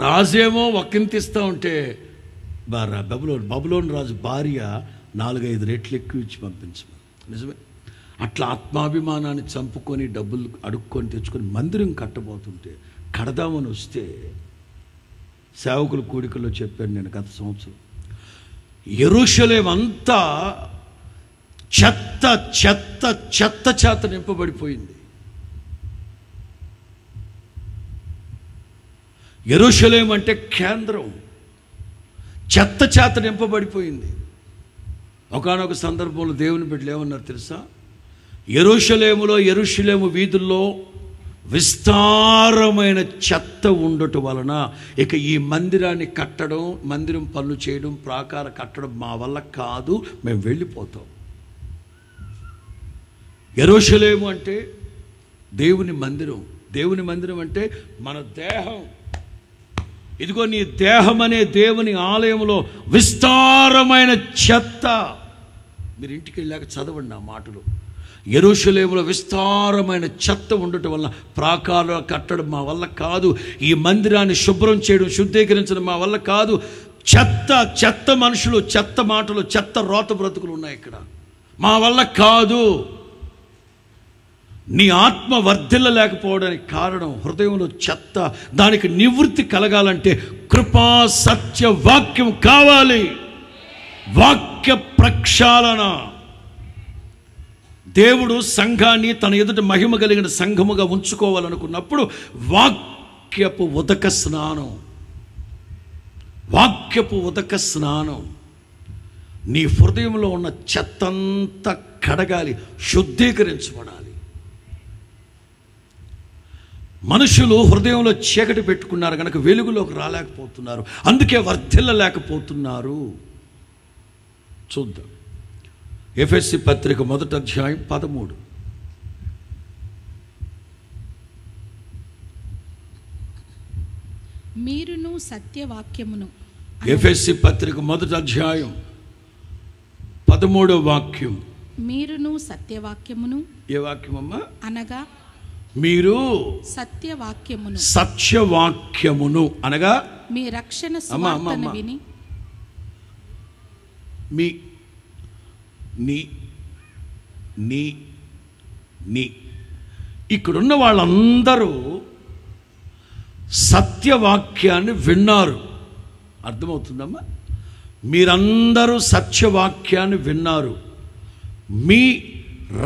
రాజేమో ఒక్కింతిస్తూ ఉంటే బబులోన్ రాజు భార్య 4-5 రెట్లు ఎక్కువ ఇచ్చి పంపించమని. నిజమే. అట్లా ఆత్మాభిమానాన్ని చంపుకొని డబ్బులు అడుక్కొని తెచ్చుకొని మందిరం కట్టబోతుంటే కడదామని వస్తే సేవకుల కూడికల్లో చెప్పాను నేను గత సంవత్సరం, యెరూషలేం అంతా చెత్త చెత్త చెత్త చేత నింపబడిపోయింది. యెరూషలేం అంటే కేంద్రం చెత్త చేత నింపబడిపోయింది. ఒకానొక సందర్భంలో దేవుని బిడ్డలు ఏమన్నారు తెలుసా? యెరూషలేము వీధుల్లో విస్తారమైన చెత్త ఉండటం వలన ఇక ఈ మందిరాన్ని కట్టడం, మందిరం పనులు చేయడం, ప్రాకార కట్టడం మా వల్ల కాదు, మేము వెళ్ళిపోతాం. యెరూషలేము అంటే దేవుని మందిరం. దేవుని మందిరం అంటే మన దేహం. ఇదిగో నీ దేహం అనే దేవుని ఆలయంలో విస్తారమైన చెత్త. మీరు ఇంటికి వెళ్ళాక చదవండి ఆ మాటలు. యెరూషలేములో విస్తారమైన చెత్త ఉండటం వల్ల ప్రాకారాలు కట్టడం మా వల్ల కాదు, ఈ మందిరాన్ని శుభ్రం చేయడం, శుద్ధీకరించడం మా వల్ల కాదు. చెత్త చెత్త మనుషులు, చెత్త మాటలు, చెత్త రోత బ్రతుకులు ఉన్నాయి ఇక్కడ, మా వల్ల కాదు. నీ ఆత్మ వర్ధిల్లలేకపోవడానికి కారణం హృదయంలో చెత్త. దానికి నివృత్తి కలగాలంటే కృపా సత్య వాక్యం కావాలి. వాక్య ప్రక్షాళన. దేవుడు సంఘాన్ని తన ఎదుట మహిమ కలిగిన సంఘముగా ఉంచుకోవాలనుకున్నప్పుడు వాక్యపు ఉదక స్నానం, వాక్యపు ఉదక స్నానం. నీ హృదయంలో ఉన్న చెత్తంతా కడగాలి, శుద్ధీకరించబడాలి. మనుషులు హృదయంలో చీకటి పెట్టుకున్నారు కనుక వెలుగులోకి రాలేకపోతున్నారు, అందుకే వర్ధిల్లలేకపోతున్నారు. చూద్దాం. ఎఫెసీ పత్రిక 1వ అధ్యాయం 13.
మీరును సత్యవాక్యమును.
ఎఫెసీ పత్రిక 1వ అధ్యాయం 13వ వాక్యం.
మీరును సత్యవాక్యమును. ఏ
వాక్యమమ్మా?
అనగా
మీరు
సత్యవాక్యమును.
సత్యవాక్యమును అనగా
మీ రక్షణ సువార్తను విని.
మీ నీ నీ నీ ఇక్కడున్న వాళ్ళందరూ సత్యవాక్యాన్ని విన్నారు. అర్థమవుతుందమ్మా? మీరందరూ సత్యవాక్యాన్ని విన్నారు, మీ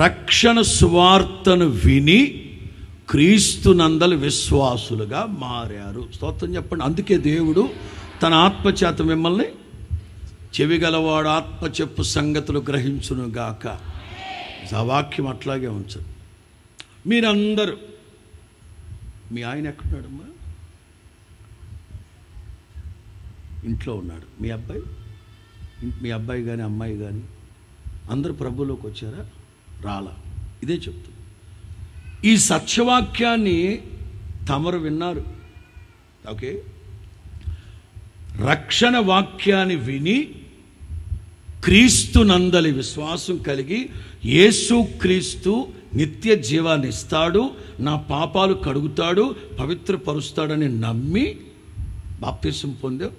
రక్షణ సువార్తను విని క్రీస్తునందలి విశ్వాసులుగా మారారు. స్తోత్రం చెప్పండి. అందుకే దేవుడు తన ఆత్మచేత మిమ్మల్ని చెవిగలవాడు ఆత్మ చెప్పు సంగతులు గ్రహించును గాక. ఆ వాక్యం అట్లాగే ఉంచదు. మీరందరూ, మీ ఆయన ఎక్కడున్నాడమ్మా? ఇంట్లో ఉన్నాడు. మీ అబ్బాయి కానీ అమ్మాయి కానీ అందరూ ప్రభువులోకి వచ్చారా? రాలా. ఇదే చెప్తుంది. ఈ సత్యవాక్యాన్ని తమరు విన్నారు. ఓకే, రక్షణ వాక్యాన్ని విని క్రీస్తునందలి విశ్వాసం కలిగి యేసు క్రీస్తు నిత్య జీవాన్ని ఇస్తాడు, నా పాపాలు కడుగుతాడు, పవిత్రపరుస్తాడని నమ్మి బాప్తిసం పొందావు.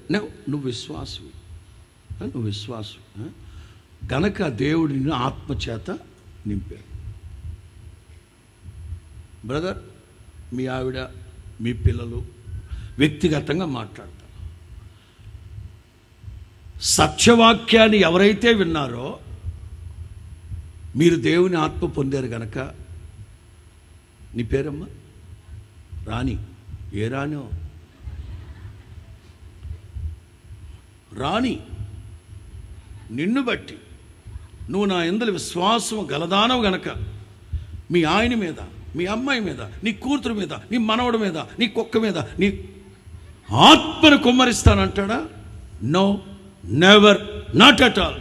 నువ్వు విశ్వాసం, నువ్వు విశ్వాసం గనక దేవుడిని ఆత్మచేత నింపాడు. బ్రదర్, మీ ఆవిడ, మీ పిల్లలు వ్యక్తిగతంగా మాట్లాడతారు. సత్యవాక్యాన్ని ఎవరైతే విన్నారో మీరు దేవుని ఆత్మ పొందారు గనక. నీ పేరమ్మా? రాణి. ఏ రాణో? రాణి. నిన్ను బట్టి నువ్వు నా యందు విశ్వాసం గలదానవు గనక మీ ఆయన మీద, మీ అమ్మాయి మీద, నీ కూతురు మీద, నీ మనవడి మీద, నీ కుక్క మీద నీ ఆత్మను కుమ్మరిస్తానంటాడా? No, never, not at all.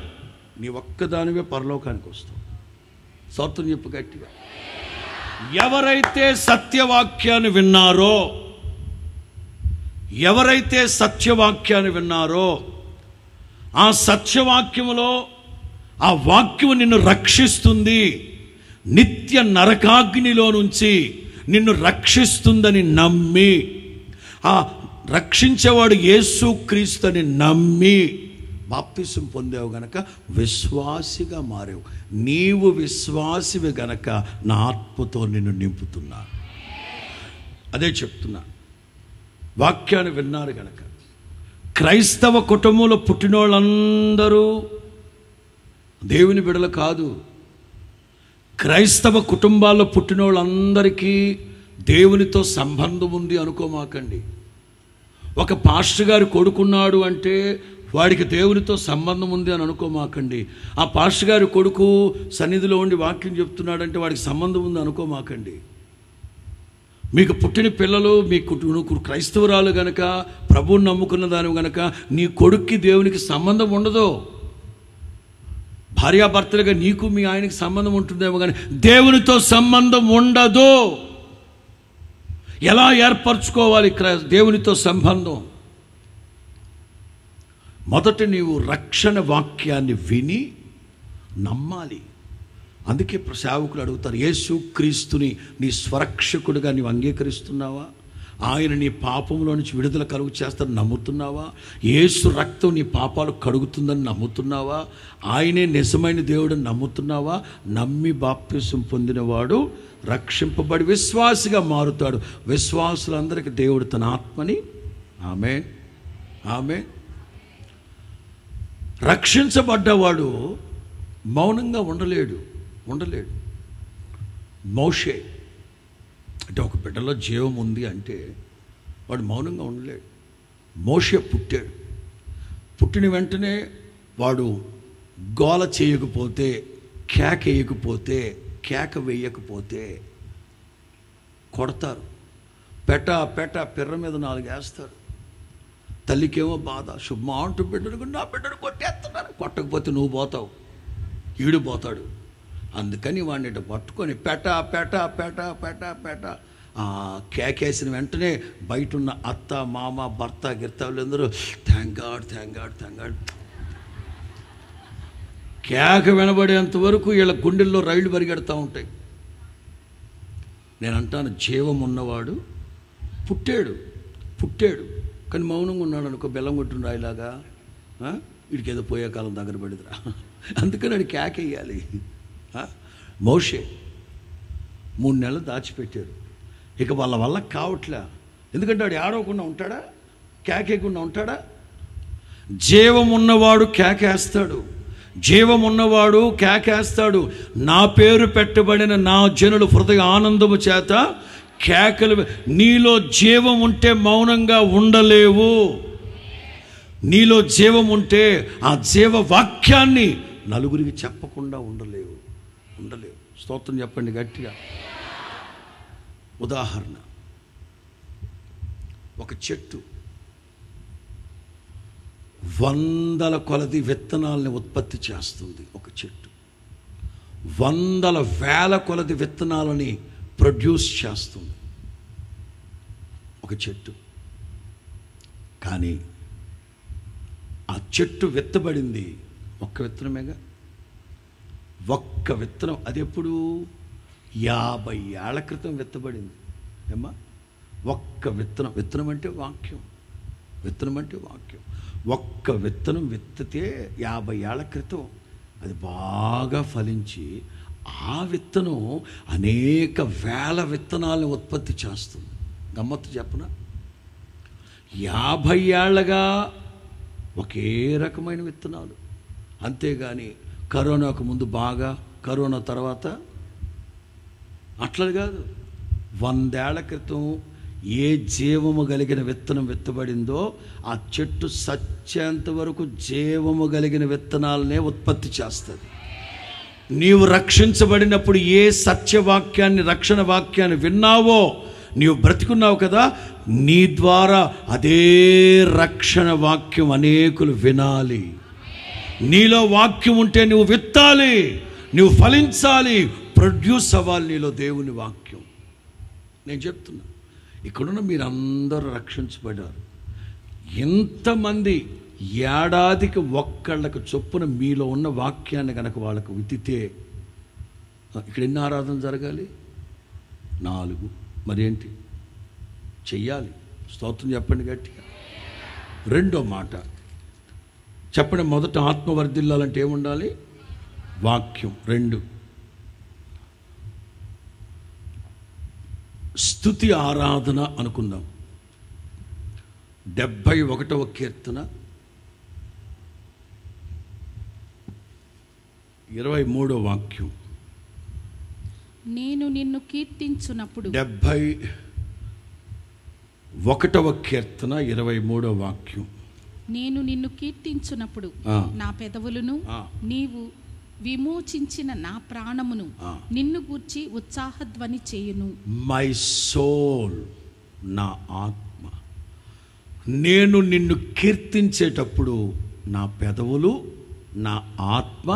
నీ ఒక్కదానివే పరలోకానికి వస్తావు. సత్యం చెప్పు గట్టిగా. ఎవరైతే సత్యవాక్యాన్ని విన్నారో, ఎవరైతే సత్యవాక్యాన్ని విన్నారో ఆ సత్యవాక్యములో ఆ వాక్యము నిన్ను రక్షిస్తుంది, నిత్య నరకాగ్నిలో నుంచి నిన్ను రక్షిస్తుందని నమ్మి, ఆ రక్షించేవాడు యేసుక్రీస్తు అని నమ్మి బాప్తిసం పొందావు గనక విశ్వాసిగా మారావు. నీవు విశ్వాసివి గనక నా ఆత్మతో నిన్ను నింపుతున్నా. అదే చెప్తున్నా. వాక్యాన్ని విన్నారు గనక క్రైస్తవ కుటుంబంలో పుట్టిన వాళ్ళందరూ దేవుని బిడ్డలు కాదు. క్రైస్తవ కుటుంబాల్లో పుట్టిన వాళ్ళందరికీ దేవునితో సంబంధం ఉంది అనుకోమాకండి. ఒక పాస్టర్ గారు కొడుకున్నాడు అంటే వాడికి దేవునితో సంబంధం ఉంది అని అనుకోమాకండి. ఆ పాస్టర్ గారి కొడుకు సన్నిధిలో ఉండి వాక్యం చెప్తున్నాడంటే వాడికి సంబంధం ఉంది అనుకోమాకండి. మీకు పుట్టిన పిల్లలు నువ్వు క్రైస్తవురాలు గనక, ప్రభువుని నమ్ముకున్న దాని గనక నీ కొడుక్కి దేవునికి సంబంధం ఉండదు. భార్యాభర్తలుగా నీకు మీ ఆయనకి సంబంధం ఉంటుందేమో కానీ దేవునితో సంబంధం ఉండదు. ఎలా ఏర్పరచుకోవాలి దేవునితో సంబంధం? మొదట నీవు రక్షణ వాక్యాన్ని విని నమ్మాలి. అందుకే సేవకులు అడుగుతారు, యేసుక్రీస్తుని నీ స్వరక్షకుడిగా నీవు అంగీకరిస్తున్నావా? ఆయన నీ పాపంలో నుంచి విడుదల కలుగు చేస్తారని నమ్ముతున్నావా? యేసు రక్తం నీ పాపాలు కడుగుతుందని నమ్ముతున్నావా? ఆయనే నిజమైన దేవుడని నమ్ముతున్నావా? నమ్మి బాప్తిసం పొందినవాడు రక్షింపబడి విశ్వాసిగా మారుతాడు. విశ్వాసులందరికీ దేవుడు తన ఆత్మని ఆమేన్ ఆమేన్. రక్షించబడ్డవాడు మౌనంగా ఉండలేడు. మోషే అంటే ఒక బిడ్డలో జీవం ఉంది అంటే వాడు మౌనంగా ఉండలేడు. మోషే పుట్టాడు. పుట్టిన వెంటనే వాడు గోల చేయకపోతే, కేక వేయకపోతే కొడతారు. పెట పిర్ర మీద 4 వేస్తారు. తల్లికేమో బాధ, శుభ్మా అంటూ బిడ్డను, నా బిడ్డను కొట్టేస్తున్నారు. కొట్టకపోతే నువ్వు పోతావు, ఈడు పోతాడు. అందుకని వాడిని ఇటు పట్టుకొని పెట కేకేసిన వెంటనే బయట ఉన్న అత్త, మామ, భర్త, గిర్తాళ్ళందరూ థ్యాంక్ గాడ్. కేక వినబడేంత వరకు వీళ్ళ గుండెల్లో రైళ్లు పరిగెడతా ఉంటాయి. నేను అంటాను, జీవం ఉన్నవాడు పుట్టాడు కానీ మౌనంగా ఉన్నాడు అనుకో, బెల్లం కొట్టిన రాయిలాగా. వీడికి ఏదో పోయే కాలం దగ్గర పడిదిరా, అందుకని వాడు కేకేయాలి. మోషే 3 నెలలు దాచిపెట్టారు. ఇక వాళ్ళ వల్ల కావట్లే. ఎందుకంటే వాడు ఏడవకుండా ఉంటాడా? కేకేయకుండా ఉంటాడా? జీవం ఉన్నవాడు కేకేస్తాడు. నా పేరు పెట్టబడిన నా జనులు హృదయ ఆనందము చేత కేకలు. నీలో జీవం ఉంటే మౌనంగా ఉండలేవు. నీలో జీవం ఉంటే ఆ జీవ వాక్యాన్ని నలుగురికి చెప్పకుండా ఉండలేవు. స్తోత్రం చెప్పండి గట్టిగా. ఉదాహరణ, ఒక చెట్టు 100 కొలది విత్తనాలని ఉత్పత్తి చేస్తుంది. ఒక చెట్టు 100,000 కొలది విత్తనాలని ప్రొడ్యూస్ చేస్తుంది ఒక చెట్టు. కానీ ఆ చెట్టు విత్తబడింది ఒక్క విత్తనమేగా. ఒక్క విత్తనం. అది ఎప్పుడు? 50 ఏళ్ల క్రితం విత్తబడింది. ఏమ్మా? ఒక్క విత్తనం అంటే వాక్యం. ఒక్క విత్తనం విత్తితే 50 ఏళ్ల క్రితం అది బాగా ఫలించి ఆ విత్తనం అనేక వేల విత్తనాలను ఉత్పత్తి చేస్తుంది. గమ్మత్తు చెప్పనా? 50 ఏళ్ళగా ఒకే రకమైన విత్తనాలు. అంతేగాని కరోనాకు ముందు బాగా, కరోనా తర్వాత అట్లా కాదు. 100 ఏళ్ల క్రితం ఏ జీవము కలిగిన విత్తనం విత్తబడిందో ఆ చెట్టు సచ్చేంత వరకు జీవము కలిగిన విత్తనాలనే ఉత్పత్తి చేస్తుంది. నీవు రక్షించబడినప్పుడు ఏ సత్యవాక్యాన్ని, రక్షణ వాక్యాన్ని విన్నావో, నీవు బ్రతికున్నావు కదా, నీ ద్వారా అదే రక్షణ వాక్యం అనేకులు వినాలి. నీలో వాక్యం ఉంటే నువ్వు విత్తాలి, నువ్వు ఫలించాలి, ప్రొడ్యూస్ అవ్వాలి నీలో దేవుని వాక్యం. నేను చెప్తున్నా, ఇక్కడున్న మీరందరూ రక్షించబడ్డారు. ఎంతమంది ఏడాదికి ఒక్కళ్ళకు చొప్పున మీలో ఉన్న వాక్యాన్ని కనుక వాళ్ళకు విత్తితే ఇక్కడ ఎన్ని ఆరాధన జరగాలి? 4. మరేంటి చెయ్యాలి? స్తోత్రం చెప్పండి గట్టిగా. రెండో మాట చెప్పండి. మొదట ఆత్మ వర్ధిల్లాలంటే ఏముండాలి? వాక్యం. 2 స్తుతి ఆరాధన అనుకుందాం. 71వ కీర్తన 23వ వాక్యం.
నేను నిన్ను కీర్తించునప్పుడు.
71వ కీర్తన 23వ వాక్యం.
నేను నిన్ను కీర్తించునప్పుడు నా పెదవులను నీవు విమోచించిన నా ప్రాణమును నిన్ను గూర్చి ఉత్సాహధ్వని చేయును.
మై సోల్, నా ఆత్మ, నేను నిన్ను కీర్తించేటప్పుడు నా పెదవులు, నా ఆత్మ,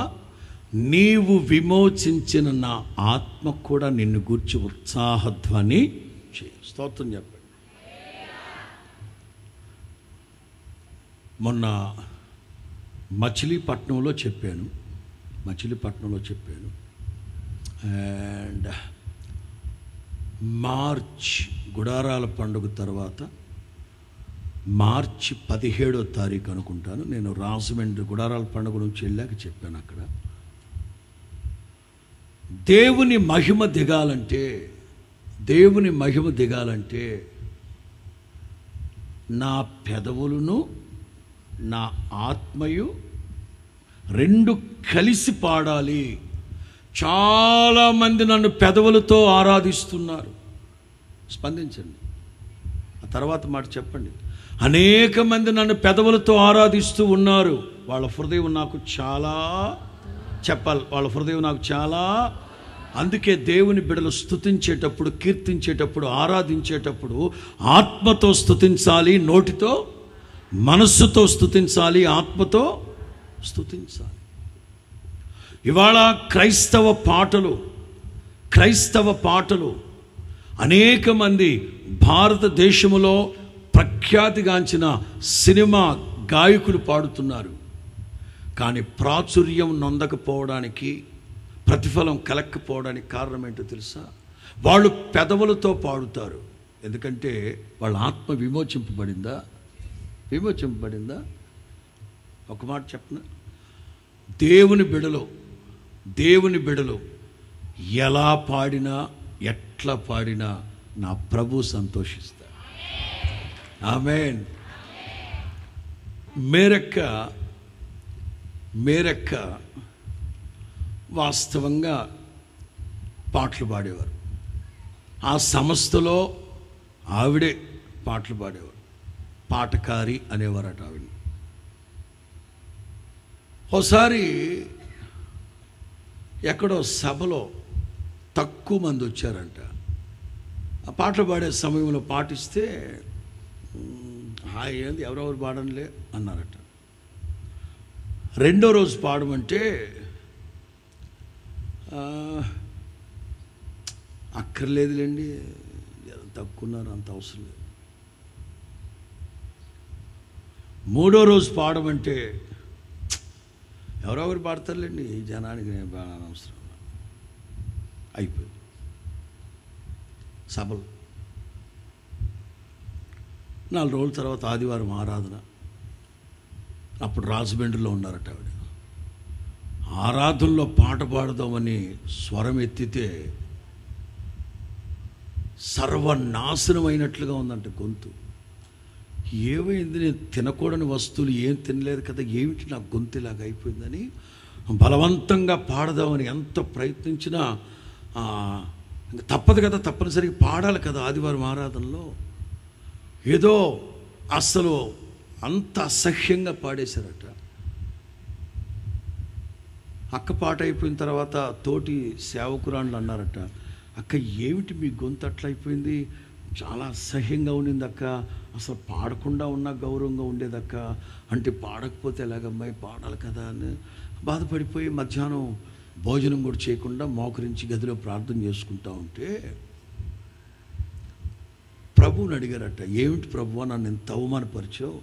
నీవు విమోచించిన నా ఆత్మ కూడా నిన్ను గూర్చి ఉత్సాహధ్వని చేయ. స్తోత్రం చెప్పండి. మొన్న మచిలీపట్నంలో చెప్పాను అండ్ మార్చ్ గుడారాల పండుగ తర్వాత మార్చి 17వ తారీఖు అనుకుంటాను, నేను రాజమండ్రి గుడారాల పండుగ నుంచి వెళ్ళాక చెప్పాను. అక్కడ దేవుని మహిమ దిగాలంటే నా పెదవులను నా ఆత్మయు 2 కలిసి పాడాలి. చాలామంది నన్ను పెదవులతో ఆరాధిస్తున్నారు. స్పందించండి. ఆ తర్వాత మాట చెప్పండి. అనేక మంది నన్ను పెదవులతో ఆరాధిస్తూ ఉన్నారు. వాళ్ళ హృదయం నాకు చాలా చెప్పాలి. వాళ్ళ హృదయం నాకు చాలా. అందుకే దేవుని బిడ్డలు స్తుతించేటప్పుడు, కీర్తించేటప్పుడు, ఆరాధించేటప్పుడు ఆత్మతో స్తుతించాలి. నోటితో, మనస్సుతో స్తుతించాలి, ఆత్మతో స్తుతించాలి. ఇవాళ క్రైస్తవ పాటలు అనేక మంది భారతదేశంలో ప్రఖ్యాతిగాంచిన సినిమా గాయకులు పాడుతున్నారు. కానీ ప్రాచుర్యం నొందకపోవడానికి, ప్రతిఫలం కలక్కపోవడానికి కారణం ఏంటో తెలుసా? వాళ్ళు పెదవులతో పాడుతారు. ఎందుకంటే వాళ్ళ ఆత్మ విమోచింపబడిందా? ఒక మాట చెప్పనా? దేవుని బిడలు ఎలా పాడినా, ఎట్లా పాడినా నా ప్రభు సంతోషిస్తాడు. ఆమేన్. మేరక్క వాస్తవంగా పాటలు పాడేవారు. ఆ సంస్థలో ఆవిడే పాటలు పాడేవారు. పాటకారి అనేవారట ఆవిడ. ఒకసారి ఎక్కడో సభలో తక్కువ మంది వచ్చారంట. ఆ పాటలు పాడే సమయంలో పాటిస్తే ఏంది ఎవరెవరు పాడనులే అన్నారట. రెండో రోజు పాడమంటే అక్కర్లేదులేండి, తక్కున్నారు, అంత అవసరం లేదు. మూడో రోజు పాడమంటే ఎవరెవరు పాడతారులేండి, ఈ జనానికి నేను బాగా అవసరం. అయిపోయింది సభలు. 4 రోజుల తర్వాత ఆదివారం ఆరాధన. అప్పుడు రాజమండ్రిలో ఉన్నారట ఆవిడ. ఆరాధనలో పాట పాడదామని స్వరం ఎత్తితే సర్వనాశనమైనట్లుగా ఉందంట గొంతు. ఏమైంది? నేను తినకూడని వస్తువులు ఏం తినలేదు కదా, ఏమిటి నా గొంతు ఇలాగ అయిపోయిందని బలవంతంగా పాడదామని ఎంత ప్రయత్నించినా తప్పదు కదా, తప్పనిసరిగా పాడాలి కదా ఆదివారం ఆరాధనలో. ఏదో అస్సలు అంత అసహ్యంగా పాడేశారట. అక్క పాట అయిపోయిన తర్వాత తోటి సేవకురాళ్ళు అన్నారట, అక్క ఏమిటి మీ గొంతు అట్లా అయిపోయింది, చాలా అసహ్యంగా ఉండింది అక్క, అసలు పాడకుండా ఉన్నా గౌరవంగా ఉండేదక్క, అంటే పాడకపోతే ఎలాగమ్మాయి, పాడాలి కదా అని బాధపడిపోయి మధ్యాహ్నం భోజనం కూడా చేయకుండా మోకరించి గదిలో ప్రార్థన చేసుకుంటా ఉంటే ప్రభువుని అడిగారట, ఏమిటి ప్రభువా నన్ను ఎంత అవమానపరిచావు,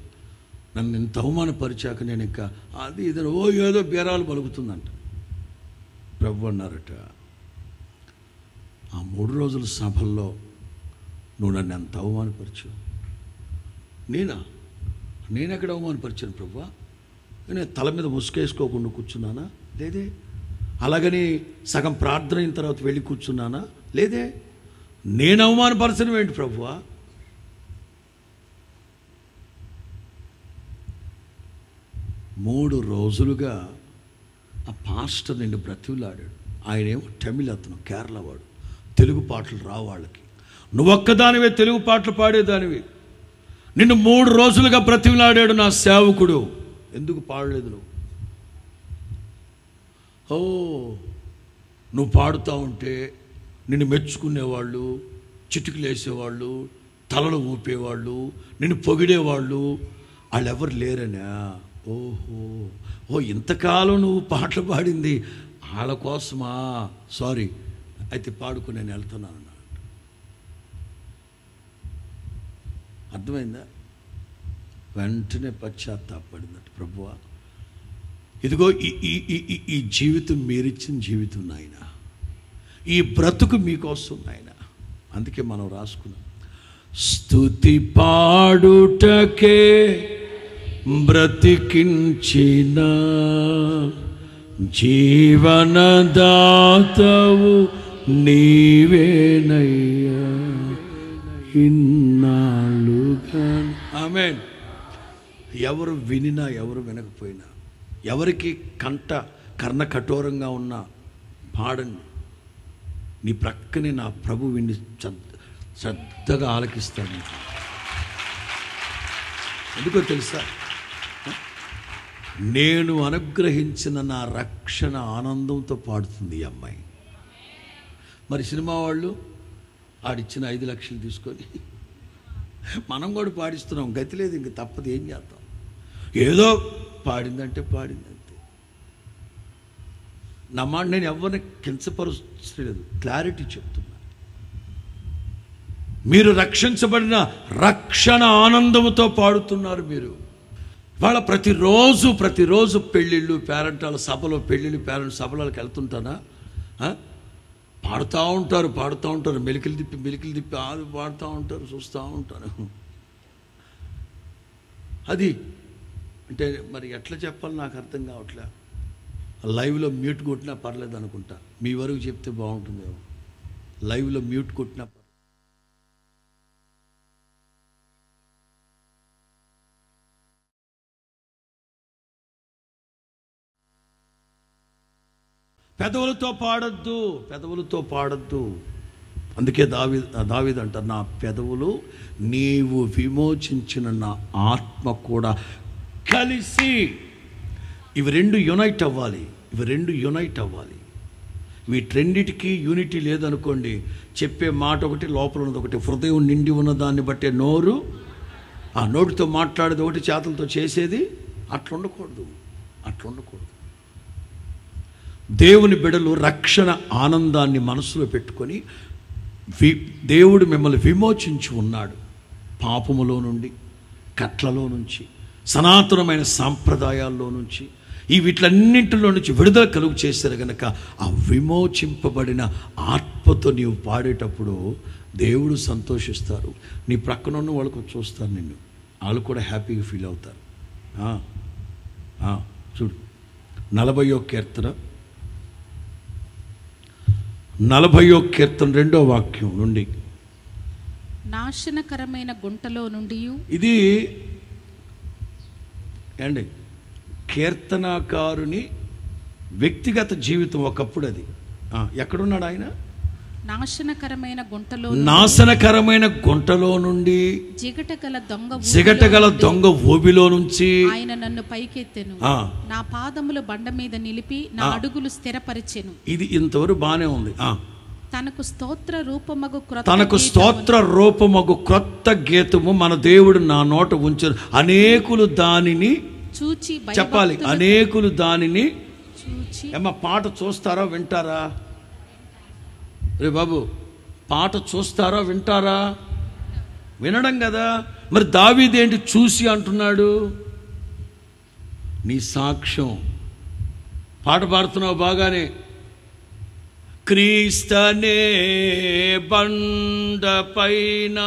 నన్ను ఇంత అవమానపరిచాక నేను ఇంకా అది ఇది ఏదో బేరాలు పలుకుతుందంట. ప్రభు అన్నారట, ఆ 3 రోజుల సభల్లో నువ్వు నన్ను ఎంత అవమానపరిచావు. నేనెక్కడ అవమానపరిచాను ప్రభువా? నేను తల మీద ముసుకేసుకోకుండా కూర్చున్నానా? లేదే. అలాగని సగం ప్రార్థన అయిన తర్వాత వెళ్ళి కూర్చున్నానా? లేదే. నేను అవమానపరచడం ఏంటి ప్రభువా? మూడు రోజులుగా ఆ పాస్టర్ నిన్ను బ్రతిలాడాడు. ఆయనేమో తమిళ, అతను కేరళ వాడు, తెలుగు పాటలు రావు వాళ్ళకి. నువ్వొక్కదానివే తెలుగు పాటలు పాడేదానివి. నిన్ను 3 రోజులుగా బ్రతిలాడాడు నా సేవకుడు. ఎందుకు పాడలేదు నువ్వు? నువ్వు పాడుతూ ఉంటే నిన్ను మెచ్చుకునేవాళ్ళు, చిటికలు వేసేవాళ్ళు, తలలు ఊపేవాళ్ళు, నిన్ను పొగిడేవాళ్ళు, వాళ్ళెవరు లేరనా? ఇంతకాలం నువ్వు పాటలు పాడింది వాళ్ళ కోసమా? సారీ, అయితే పాడుకు నేను వెళ్తున్నాను అన్నాడు. అర్థమైందా? వెంటనే పశ్చాత్తాపడిందట. ప్రభువా, ఇదిగో ఈ జీవితం మీరిచ్చిన జీవితం నాయన, ఈ బ్రతుకు మీకోసం నాయన. అందుకే మనం రాసుకున్నాం, స్తుతి పాడుటకే బ్రతికించిన జీవనదాతవు నీవేనయ్యా ఇన్నాళ్ళుగా. ఆమేన్. ఎవరు వినినా ఎవరు వినకపోయినా, ఎవరికి కర్ణ కఠోరంగా ఉన్నా పాడండి. నీ ప్రక్కనే నా ప్రభు విని శ్రద్ధగా ఆలకిస్తాడు. ఎందుకో తెలుసా? నేను అనుగ్రహించిన నా రక్షణ ఆనందంతో పాడుతుంది ఈ అమ్మాయి. మరి సినిమా వాళ్ళు ఆడిచ్చిన 5 లక్షలు తీసుకొని మనం కూడా పాడిస్తున్నాం. గతి లేదు, ఇంక తప్పదు, ఏం చేద్దాం. ఏదో పాడిందంటే పాడిందంతే. నా మాట నేను ఎవరిని కించపరుచలేదు, క్లారిటీ చెప్తున్నా. మీరు రక్షించబడిన రక్షణ ఆనందముతో పాడుతున్నారు. మీరు వాళ్ళ ప్రతిరోజు పెళ్ళిళ్ళు, పేరెంటాల సభలో, పెళ్ళిళ్ళు పేరెంట్ సభలకు వెళ్తుంటానా? పాడుతూ ఉంటారు, మెలికలు తిప్పి ఆది పాడుతూ ఉంటారు, చూస్తూ ఉంటారు. అది అంటే మరి ఎట్లా చెప్పాలి నాకు అర్థం కావట్లే. లైవ్లో మ్యూట్ కొట్టినా పర్లేదు అనుకుంటా. మీ వరకు చెప్తే బాగుంటుందేమో. లైవ్లో మ్యూట్ కొట్టినా పెదవులతో పాడద్దు. అందుకే దావీదు అంటారు, నా పెదవులు నీవు విమోచించిన నా ఆత్మ కూడా కలిసి ఇవి రెండు యునైట్ అవ్వాలి. వీటన్నిటికీ యూనిటీ లేదనుకోండి, చెప్పే మాట ఒకటి, లోపల ఉన్నది ఒకటి. హృదయం నిండి ఉన్న దాన్ని బట్టే నోరు, ఆ నోటితో మాట్లాడేది ఒకటి, చేతులతో చేసేది అట్లా ఉండకూడదు. దేవుని బిడ్డలు రక్షణ ఆనందాన్ని మనసులో పెట్టుకొని, దేవుడు మిమ్మల్ని విమోచించి ఉన్నాడు. పాపములో నుండి, కట్లలో నుంచి, సనాతనమైన సాంప్రదాయాల్లో నుంచి, వీటిలన్నింటిలో నుంచి విడుదల కలుగు చేశారు కనుక ఆ విమోచింపబడిన ఆత్మతో నీవు పాడేటప్పుడు దేవుడు సంతోషిస్తారు. నీ ప్రక్కన ఉన్న వాళ్ళకు చూస్తారు నిన్ను, వాళ్ళు కూడా హ్యాపీగా ఫీల్ అవుతారు. చూడు, 40వ కీర్తన 2వ వాక్యం నుండి,
నాశనకరమైన గుంటలో నుండి.
ఇది అండి కీర్తనాకారుని వ్యక్తిగత జీవితం. ఒకప్పుడు అది ఎక్కడున్నాడు ఆయన? నాశనకరమైన గుంటలో నుండి, జిగటగల దొంగ ఊబిలో నుంచి
ఆయన నన్ను పైకెత్తెను, నా పాదములు బండ మీద నిలిపి నా అడుగులు స్థిరపరిచెను.
ఇది ఇంతవరకు బానే ఉంది.
తనకు స్తోత్ర
రూపమగు క్రొత్త గీతము మన దేవుడు నా నోట ఉంచారు. అనేకులు దానిని
చూచి,
చెప్పాలి, అనేకులు దానిని చూచి. పాట చూస్తారా వింటారా? రే బాబు, పాట చూస్తారా వింటారా? వినడం కదా. మరి దావీదు ఏంటి చూసి అంటున్నాడు? నీ సాక్ష్యం. పాట పాడుతున్నావు బాగానే. క్రీస్తనే బండపైన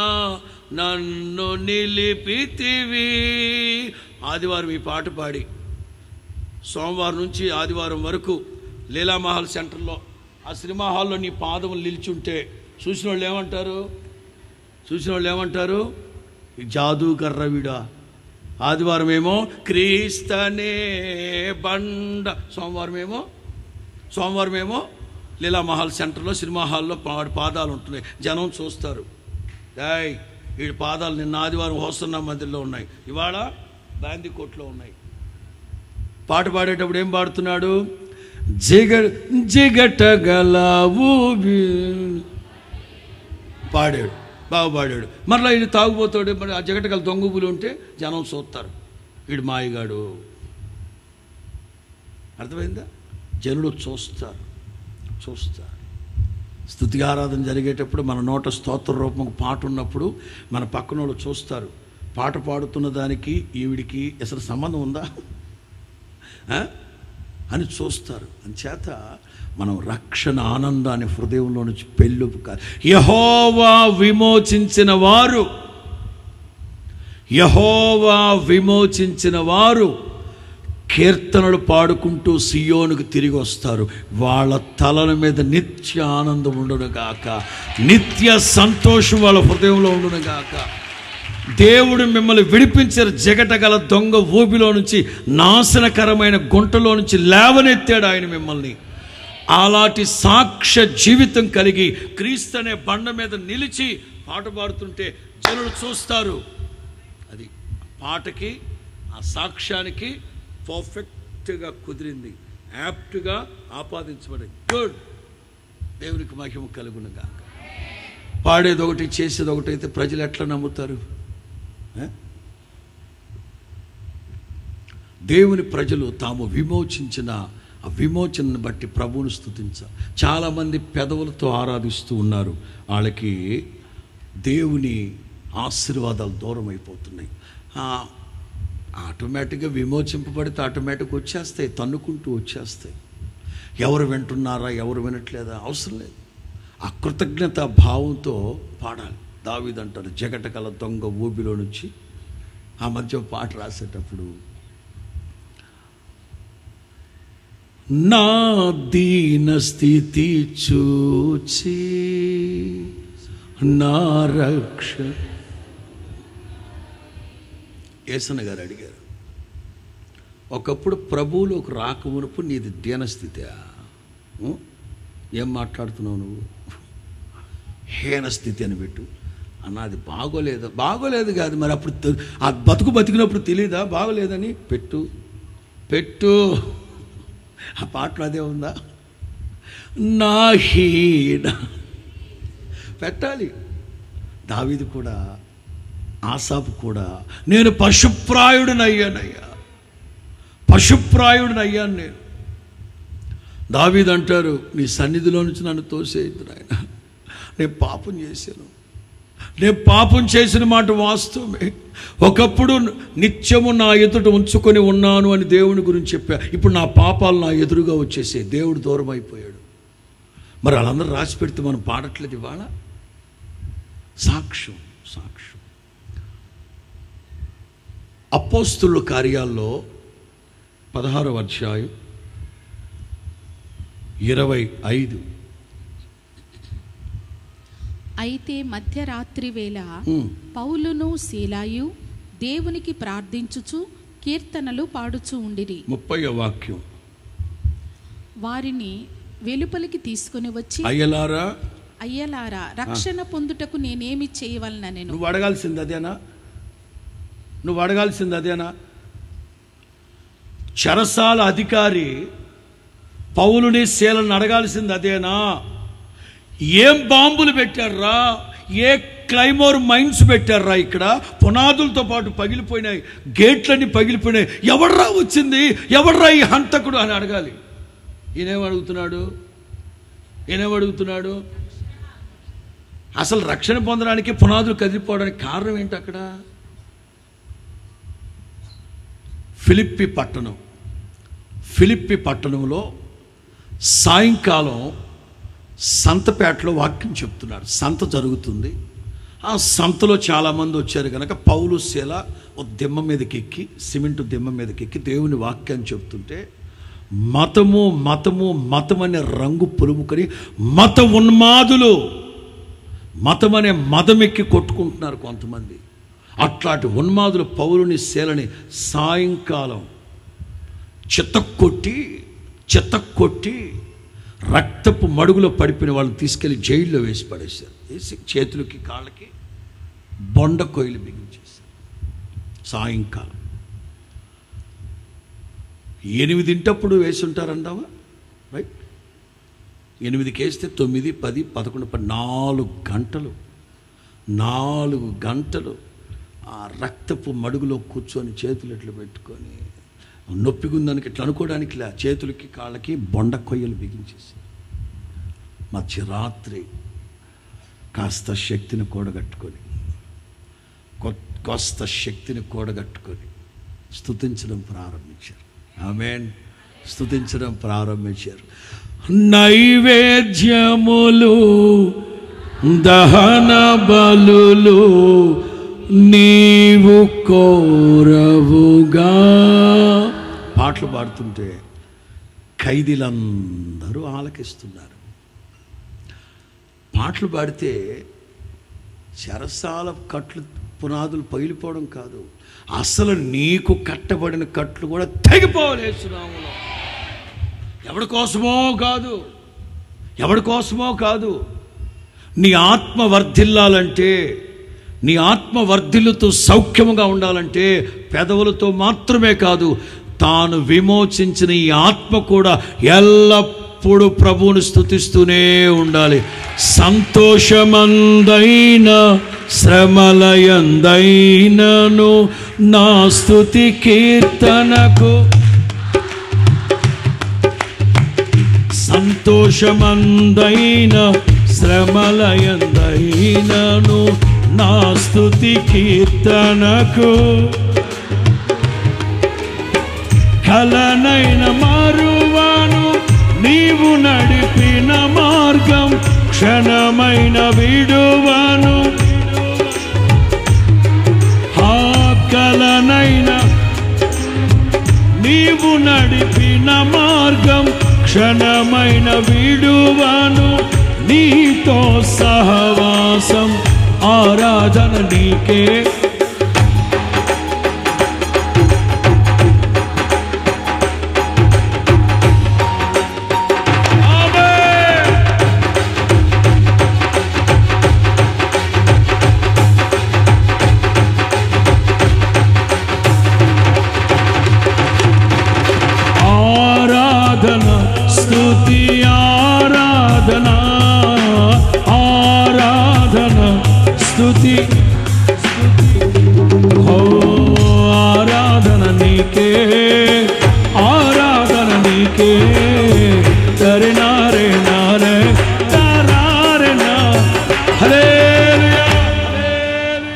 నన్ను నిలిపితివి. ఆదివారం ఈ పాట పాడి సోమవారం నుంచి ఆదివారం వరకు లీలామహల్ సెంటర్లో ఆ సినిమా హాల్లో నీ పాదములు నిల్చుంటే చూసిన వాళ్ళు ఏమంటారు? జాదూకర్ర వీడా. ఆదివారం ఏమో క్రీస్తనే బండ, సోమవారం ఏమో లీలామహల్ సెంటర్లో సినిమా హాల్లో పాదాలు ఉంటున్నాయి, జనం చూస్తారు. వీడి పాదాలు నిన్న ఆదివారం హోసన్న మందిర్లో ఉన్నాయి, ఇవాళ గాంధీ కోట్లో ఉన్నాయి. పాట పాడేటప్పుడు ఏం పాడుతున్నాడు? జిగటగల ఊబి పాడాడు, బాగా పాడాడు. మరలా వీడు తాగుపోతాడు, మరి ఆ జగటగల దొంగబులు ఉంటే జనం చూస్తారు, వీడు మాయగాడు. అర్థమైందా? జనులు చూస్తారు. స్తుతి ఆరాధన జరిగేటప్పుడు మన నోట స్తోత్ర రూపం పాట ఉన్నప్పుడు మన పక్కన వాళ్ళు చూస్తారు, పాట పాడుతున్న దానికి ఈవిడికి అసలు సంబంధం ఉందా అని చూస్తారు. అంచేత మనం రక్షణ ఆనందాన్ని హృదయంలో నుంచి పెళ్ళుపు కాదు. యెహోవా విమోచించిన వారు కీర్తనలు పాడుకుంటూ సియోనుకు తిరిగి వస్తారు. వాళ్ళ తలల మీద నిత్య ఆనందం ఉండును గాక, నిత్య సంతోషం వాళ్ళ హృదయంలో ఉండును గాక. దేవుడు మిమ్మల్ని విడిపించారు. జగటగల దొంగ ఊబిలో నుంచి, నాశనకరమైన గుంటలో నుంచి లేవనెత్తాడు ఆయన మిమ్మల్ని. అలాంటి సాక్ష్య జీవితం కలిగి క్రీస్తు అనే బండ మీద నిలిచి పాట పాడుతుంటే జనులు చూస్తారు. అది పాటకి ఆ సాక్ష్యానికి పర్ఫెక్ట్గా కుదిరింది, యాప్ట్గా ఆపాదించబడింది. గుడ్. దేవునికి మహిమ కలుగునుగా. పాడేది ఒకటి చేసేది ఒకటి అయితే ప్రజలు ఎట్లా నమ్ముతారు? దేవుని ప్రజలు తాము విమోచించిన ఆ విమోచనను బట్టి ప్రభువును స్తుతించాలి. చాలామంది పెదవులతో ఆరాధిస్తూ ఉన్నారు, వాళ్ళకి దేవుని ఆశీర్వాదాలు దూరం అయిపోతున్నాయి. ఆటోమేటిక్గా విమోచింపబడితే ఆటోమేటిక్గా వచ్చేస్తాయి, తన్నుకుంటూ వచ్చేస్తాయి. ఎవరు వింటున్నారా, ఎవరు వినట్లేదా అవసరం లేదు. ఆ కృతజ్ఞత భావంతో పాడాలి. దావీదు అంటారు, జగటగల దొంగ ఊబిలో నుంచి. ఆ మధ్య పాట రాసేటప్పుడు, నా దీన స్థితి చూచి నా రక్ష యేసన్న గారు అడిగారు, ఒకప్పుడు ప్రభువులోకి రాకమునుపు నీది దీనస్థితి, ఏం మాట్లాడుతున్నావు నువ్వు, హీనస్థితి అని పెట్టు అన్నది. బాగోలేదు కాదు, మరి అప్పుడు ఆ బతికినప్పుడు తెలియదా బాగోలేదని? పెట్టు ఆ పాటలో అదే ఉందా? నా హీన పెట్టాలి. దావీదు కూడా, ఆసాపు కూడా, నేను పశుప్రాయుడినయ్యాను నేను. దావీదు అంటారు, నీ సన్నిధిలో నుంచి నన్ను తోసేయద్దు నాయన, నేను పాపం చేసిన మాట వాస్తవమే. ఒకప్పుడు నిత్యము నా ఎదుట ఉంచుకొని ఉన్నాను అని దేవుని గురించి చెప్పా. ఇప్పుడు నా పాపాలు నా ఎదురుగా వచ్చేసాయి, దేవుడు దూరం అయిపోయాడు. మరి వాళ్ళందరూ రాసి పెడితే మనం పాడట్లేదు ఇవాళ. సాక్ష్యం. అపోస్తుల కార్యాల్లో 16వ అధ్యాయం 25.
అయితే మధ్యరాత్రి వేళ పౌలును శీలాయు దేవునికి ప్రార్థించుచు కీర్తనలు పాడుచు ఉండిరి.
30వ వాక్యం,
వారిని వెలుపలికి తీసుకుని వచ్చి, అయ్యలారా రక్షణ పొందుటకు నేనేమి చేయవలననెను.
నువ్వు అడగాల్సింది అదేనా? చెరసాల అధికారి పౌలుని శీలను అడగాల్సింది అదేనా? ఏం బాంబులు పెట్టారా, ఏ క్లైమోర్ మైన్స్ పెట్టారా, ఇక్కడ పునాదులతో పాటు పగిలిపోయినాయి, గేట్లన్నీ పగిలిపోయినాయి, ఎవడ్రా వచ్చింది, ఎవడ్రా ఈ హంతకుడు అని అడగాలి. ఈయనేమడుగుతున్నాడు? అసలు రక్షణ పొందడానికి పునాదులు కదిలిపోవడానికి కారణం ఏంటి? అక్కడ ఫిలిప్పి పట్టణం ఫిలిప్పి పట్టణంలో సాయంకాలం సంతపేటలో వాక్యం చెప్తున్నాడు. సంత జరుగుతుంది. ఆ సంతలో చాలామంది వచ్చారు కనుక పౌలు శీల ఒక దిమ్మ మీదకి ఎక్కి, సిమెంటు దిమ్మ మీదకి ఎక్కి దేవుని వాక్యాన్ని చెప్తుంటే మతము మతము మతం అనే రంగు పులుముకొని మత ఉన్మాదులు మతం అనే మదమెక్కి కొట్టుకుంటున్నారు కొంతమంది. అట్లాంటి ఉన్మాదులు పౌలుని శీలని సాయంకాలం చెత్తకొట్టి రక్తపు మడుగులో పడిపోయిన వాళ్ళని తీసుకెళ్లి జైల్లో వేసి పడేశారు. వేసి చేతులకి కాళ్ళకి బొండ కొయ్యలు బిగించేశారు. సాయంకాలం 8 వేసి ఉంటారంటావా? రైట్. 8కి వేస్తే 9, 10, 11, 4 గంటలు ఆ రక్తపు మడుగులో కూర్చొని చేతులు ఇట్లా పెట్టుకొని నొప్పిగుందానికి ఇట్లా అనుకోవడానికి చేతులకి కాళ్ళకి బొండ కొయ్యలు బిగించేశారు. మధ్యరాత్రి కాస్త శక్తిని కూడగట్టుకొని స్తుతించడం ప్రారంభించారు. ఆమేన్. స్తుతించడం ప్రారంభించారు. నైవేద్యములు దహన బలులు నీవు కోరవుగా. పాటలు పాడుతుంటే ఖైదీలందరూ ఆలకిస్తున్నారు. పాటలు పాడితే చెరసాల కట్లు పునాదులు పగిలిపోవడం కాదు, అసలు నీకు కట్టబడిన కట్లు కూడా తెగిపోలేస్తున్నాము. ఎవడి కోసమో కాదు. నీ ఆత్మ వర్ధిల్లాలంటే, నీ ఆత్మ వర్ధిల్లుతూ సౌఖ్యముగా ఉండాలంటే పెదవులతో మాత్రమే కాదు, తాను విమోచించిన ఈ ఆత్మ కూడా ఎల్లప్పుడూ ప్రభువుని స్తుతిస్తూనే ఉండాలి. సంతోషమందైన శ్రమలయందైనను నా స్తుతి కీర్తనకు, సంతోషమందైన శ్రమలయందైనను నా స్తుతి కీర్తనకు, కలనైన మరువను నీవు నడిపిన మార్గం, క్షణమైన విడువను. ఆ కలనైన నీవు నడిపిన మార్గం, క్షణమైన విడువను. నీతో సహవాసం ఆరాధన నీకే. ఆరాధన స్తుతి ఆరాధన ఆరాధన స్తుతి ఆరాధన నీకే, ఆరాధన నీకే. తరే నారే నారే తరారే నా. హల్లెలూయా హల్లెలూయా.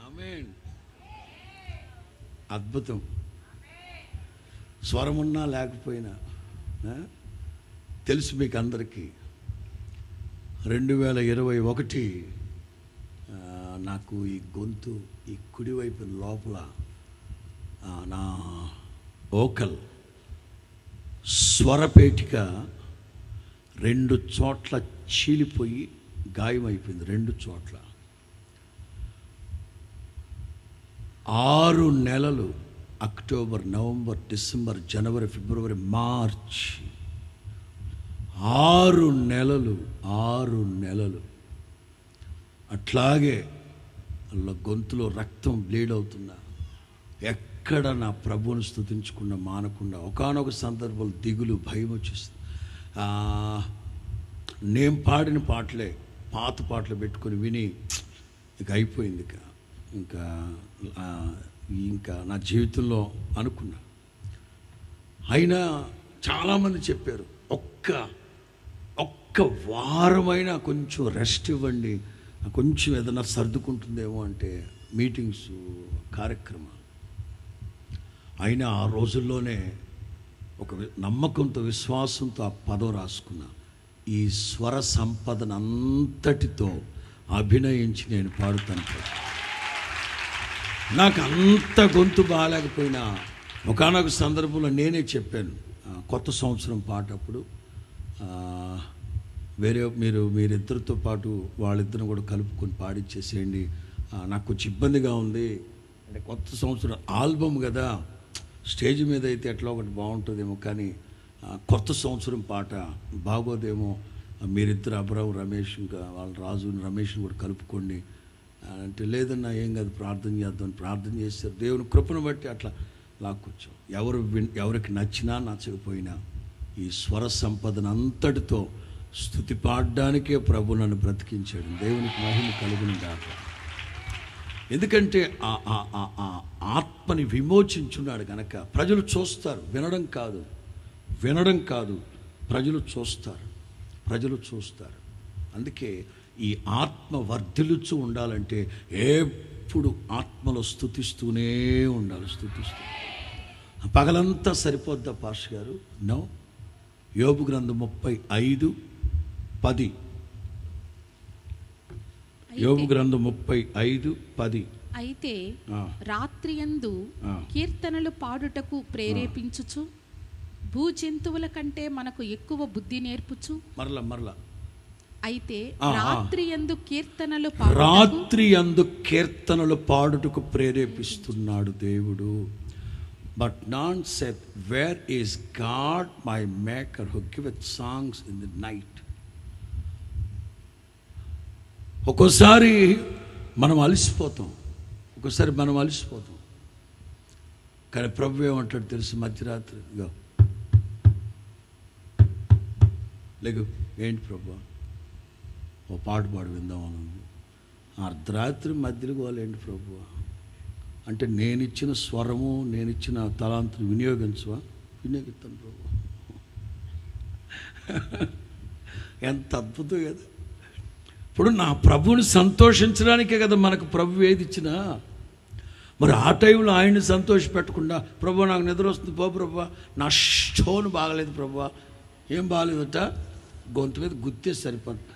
ఆమేన్. అద్భుతం. స్వరమున్నా లేకపోయినా తెలుసు మీకు అందరికీ. 2021 నాకు ఈ గొంతు, ఈ కుడివైపు లోపల నా ఓకల్ స్వరపేటిక 2 చోట్ల చీలిపోయి గాయమైపోయింది. 2 చోట్ల 6 నెలలు, అక్టోబర్, నవంబర్, డిసెంబర్, జనవరి, ఫిబ్రవరి, మార్చ్ 6 నెలలు అట్లాగే గొంతులో రక్తం బ్లీడ్ అవుతున్నా ఎక్కడ నా ప్రభువుని స్తుతించకుండా మానకుండా ఒకానొక సందర్భంలో దిగులు, భయం వచ్చేస్తుంది. నేను పాడిన పాటలే పాత పాటలు పెట్టుకొని విని ఇక అయిపోయింది. ఇంకా నా జీవితంలో అనుకున్నా. అయినా చాలామంది చెప్పారు, ఒక్క వారమైనా కొంచెం రెస్ట్ ఇవ్వండి, కొంచెం ఏదైనా సర్దుకుంటుందేమో అంటే మీటింగ్స్, కార్యక్రమాలు. అయినా ఆ రోజుల్లోనే ఒక నమ్మకంతో, విశ్వాసంతో ఆ పదం రాసుకున్నా. ఈ స్వర సంపదన అంతటితో అభినయించి నేను పాడుతాను. నాకు అంత గొంతు బాగాలేకపోయినా ఒకానొక సందర్భంలో నేనే చెప్పాను, కొత్త సంవత్సరం పాట అప్పుడు మీరిద్దరితో పాటు వాళ్ళిద్దరిని కూడా కలుపుకొని పాడిచ్చేసేయండి, నాకు కొంచెం ఇబ్బందిగా ఉంది అంటే కొత్త సంవత్సరం ఆల్బమ్ కదా, స్టేజ్ మీద అయితే ఎట్లా ఒకటి బాగుంటుందేమో, కానీ కొత్త సంవత్సరం పాట బాగోదేమో, మీరిద్దరు అబ్రావు రమేష్ ఇంకా వాళ్ళ రాజుని రమేష్ని కూడా కలుపుకోండి అంటే, లేదన్నా ఏం కాదు ప్రార్థన చేద్దాం, ప్రార్థన చేస్తారు. దేవుని కృపను బట్టి అట్లా లాక్కొచ్చాం. ఎవరికి నచ్చినా నచ్చకపోయినా ఈ స్వర సంపదన అంతటితో స్తుతి పాడడానికే ప్రభు నన్ను బ్రతికించాడు. దేవునికి మహిమ కలుగును గాక. ఎందుకంటే ఆ ఆత్మని విమోచించున్నాడు కనుక ప్రజలు చూస్తారు, వినడం కాదు, ప్రజలు చూస్తారు. అందుకే ఈ ఆత్మ వర్ధిల్లుచు ఉండాలంటే ఎప్పుడు ఆత్మలో స్తుతిస్తూనే ఉండాలి. పగలంతా సరిపోద్దా పాస్టర్ గారు? నో. యోబు గ్రంథం 35:10. యోబు గ్రంథం 35:10.
అయితే రాత్రియందు కీర్తనలు పాడుటకు ప్రేరేపించుచు, భూజంతువుల కంటే మనకు ఎక్కువ బుద్ధి నేర్పుచు. మరలా అయితే రాత్రియందు కీర్తనలు పాడుటకు ప్రేరేపిస్తున్నాడు దేవుడు. But non Seth, where is God my maker who giveth songs in the night. ఒక్కోసారి మనం అలసిపోతాం, కానీ ప్రభు ఏమంటాడు తెలుసు? మధ్యరాత్రి లేకు, ఏంటి ప్రభు ఓ పాట పాడు విందామని. అర్ధరాత్రి మధ్యలో పోలేంటి ప్రభు అంటే, నేనిచ్చిన స్వరము, నేనిచ్చిన తలాంతులు వినియోగిస్తాను ప్రభు. ఎంత అద్భుతం కదా! ఇప్పుడు నా ప్రభువుని సంతోషించడానికే కదా మనకు ప్రభు ఏది ఇచ్చినా. మరి ఆ టైంలో ఆయన్ని సంతోష పెట్టకుండా, ప్రభు నాకు నిద్ర వస్తుంది పో ప్రభు, నా స్టోన్ బాగలేదు ప్రభు, ఏం బాగలేదట, గొంతు మీద గుర్తే సరిపోతుంది.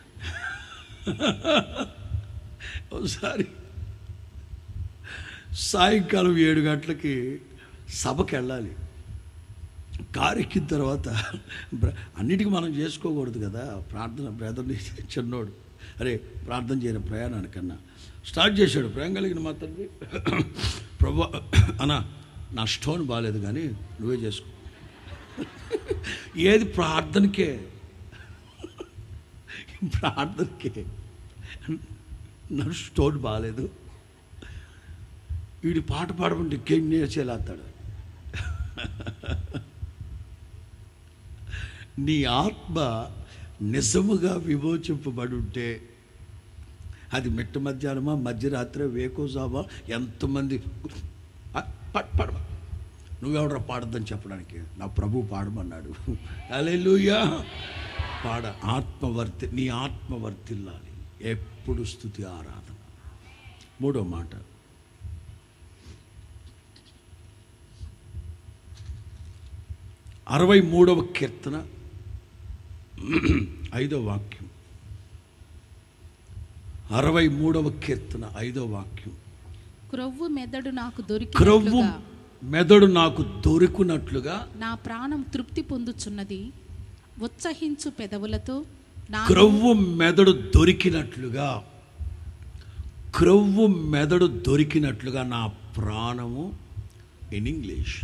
ఒకసారి సాయంకాలం 7 గంటలకి సభకి వెళ్ళాలి. కారు ఎక్కిన తర్వాత అన్నిటికీ మనం చేసుకోకూడదు కదా, ప్రార్థన బ్రదర్ని చిన్నోడు, అరే ప్రార్థన చేయని ప్రయాణానికన్నా స్టార్ట్ చేశాడు. ప్రేమ కలిగిన మా తండ్రి, ప్రభు అన్నా నా స్టోన్ బాగాలేదు కానీ నువ్వే చేసుకో. ఏది ప్రార్థనకే నా స్టోన్ బాగాలేదు, వీడి పాట పాడమంటే ఇంకేం నేర్చేలాస్తాడు. నీ ఆత్మ నిజముగా విమోచింపబడి ఉంటే అది మిట్ట మధ్యాహ్నమా, మధ్యరాత్రి, వేకోజామా, ఎంతమంది పడవ నువ్వెవడరా పాడద్దని చెప్పడానికి? నా ప్రభు పాడమన్నాడు. హల్లెలూయా. నీ ఆత్మ వర్తిల్లాలి ఎప్పుడు, స్తుతి ఆరాధన. 3వ మాట, కీర్తన 5వ వాక్యం. 63 5వ వాక్యం. క్రొవ్వు
మెదడు నాకు దొరికినట్లుగా
నా ప్రాణం తృప్తి పొందుచున్నది. ఉత్సహించు పెదవులతో
క్రొవ్వు మెదడు దొరికినట్లుగా నా ప్రాణము. In English,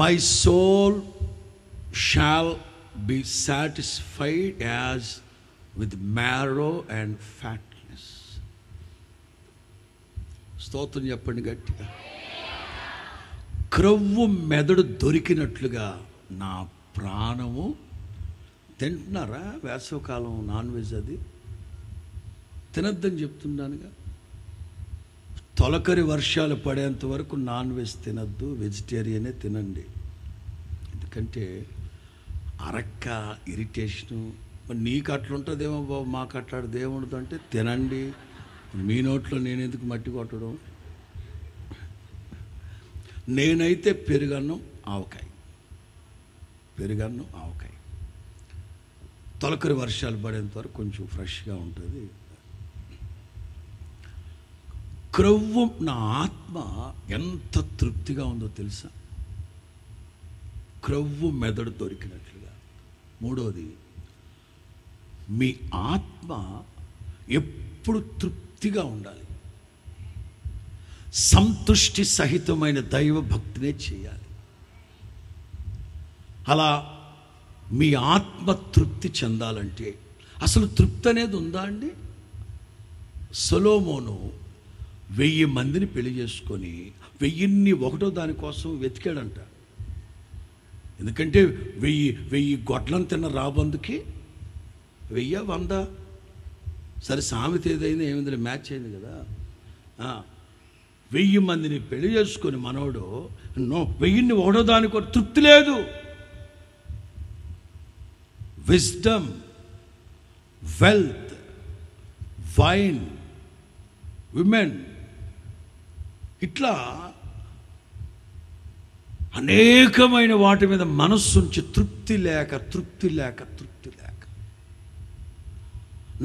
my soul shall be satisfied as with marrow and fatness. స్తోత్రం చెప్పండి గట్టిగా. క్రొవ్వు మెదడు దొరికినట్లుగా నా ప్రాణము. తింటున్నారా? వేసవకాలం నాన్ వెజ్ అది తినద్దని చెప్తున్నానుగా. తొలకరి వర్షాలు పడేంత వరకు నాన్ వెజ్ తినద్దు, వెజిటేరియనే తినండి. ఎందుకంటే అరక్క, ఇరిటేషను. మరి నీకు అట్లుంటుందేమో బాబు, మాకు అట్లాడు దేవుడితో అంటే తినండి. మీ నోట్లో నేను ఎందుకు మట్టి కొట్టడం?
నేనైతే పెరుగన్నం ఆవకాయ, తొలకరి వర్షాలు పడేంత వరకు కొంచెం ఫ్రెష్గా ఉంటుంది. క్రొవ్వు, నా ఆత్మ ఎంత తృప్తిగా ఉందో తెలుసా? క్రొవ్వు మెదడు దొరికినట్లుగా. మూడోది, మీ ఆత్మ ఎప్పుడు తృప్తిగా ఉండాలి. సంతుష్టి సహితమైన దైవ భక్తినే చేయాలి. అలా మీ ఆత్మ తృప్తి చెందాలంటే అసలు తృప్తి అనేది ఉందా అండి? సొలొమోను 1000 మందిని పెళ్లి చేసుకొని 1001 దానికోసం వెతికాడంట. ఎందుకంటే 1000 గొడ్లను తిన్న రాబందుకి 1000 100 సరే, సామెత ఏదైనా ఏమైంది, మ్యాచ్ అయింది కదా. 1000 మందిని పెళ్లి చేసుకొని మనోడు 1001 దానికో తృప్తి లేదు. విజ్డమ్, వెల్త్, వైన్, విమెన్, ఇట్లా అనేకమైన వాటి మీద మనస్సుంచి తృప్తి లేక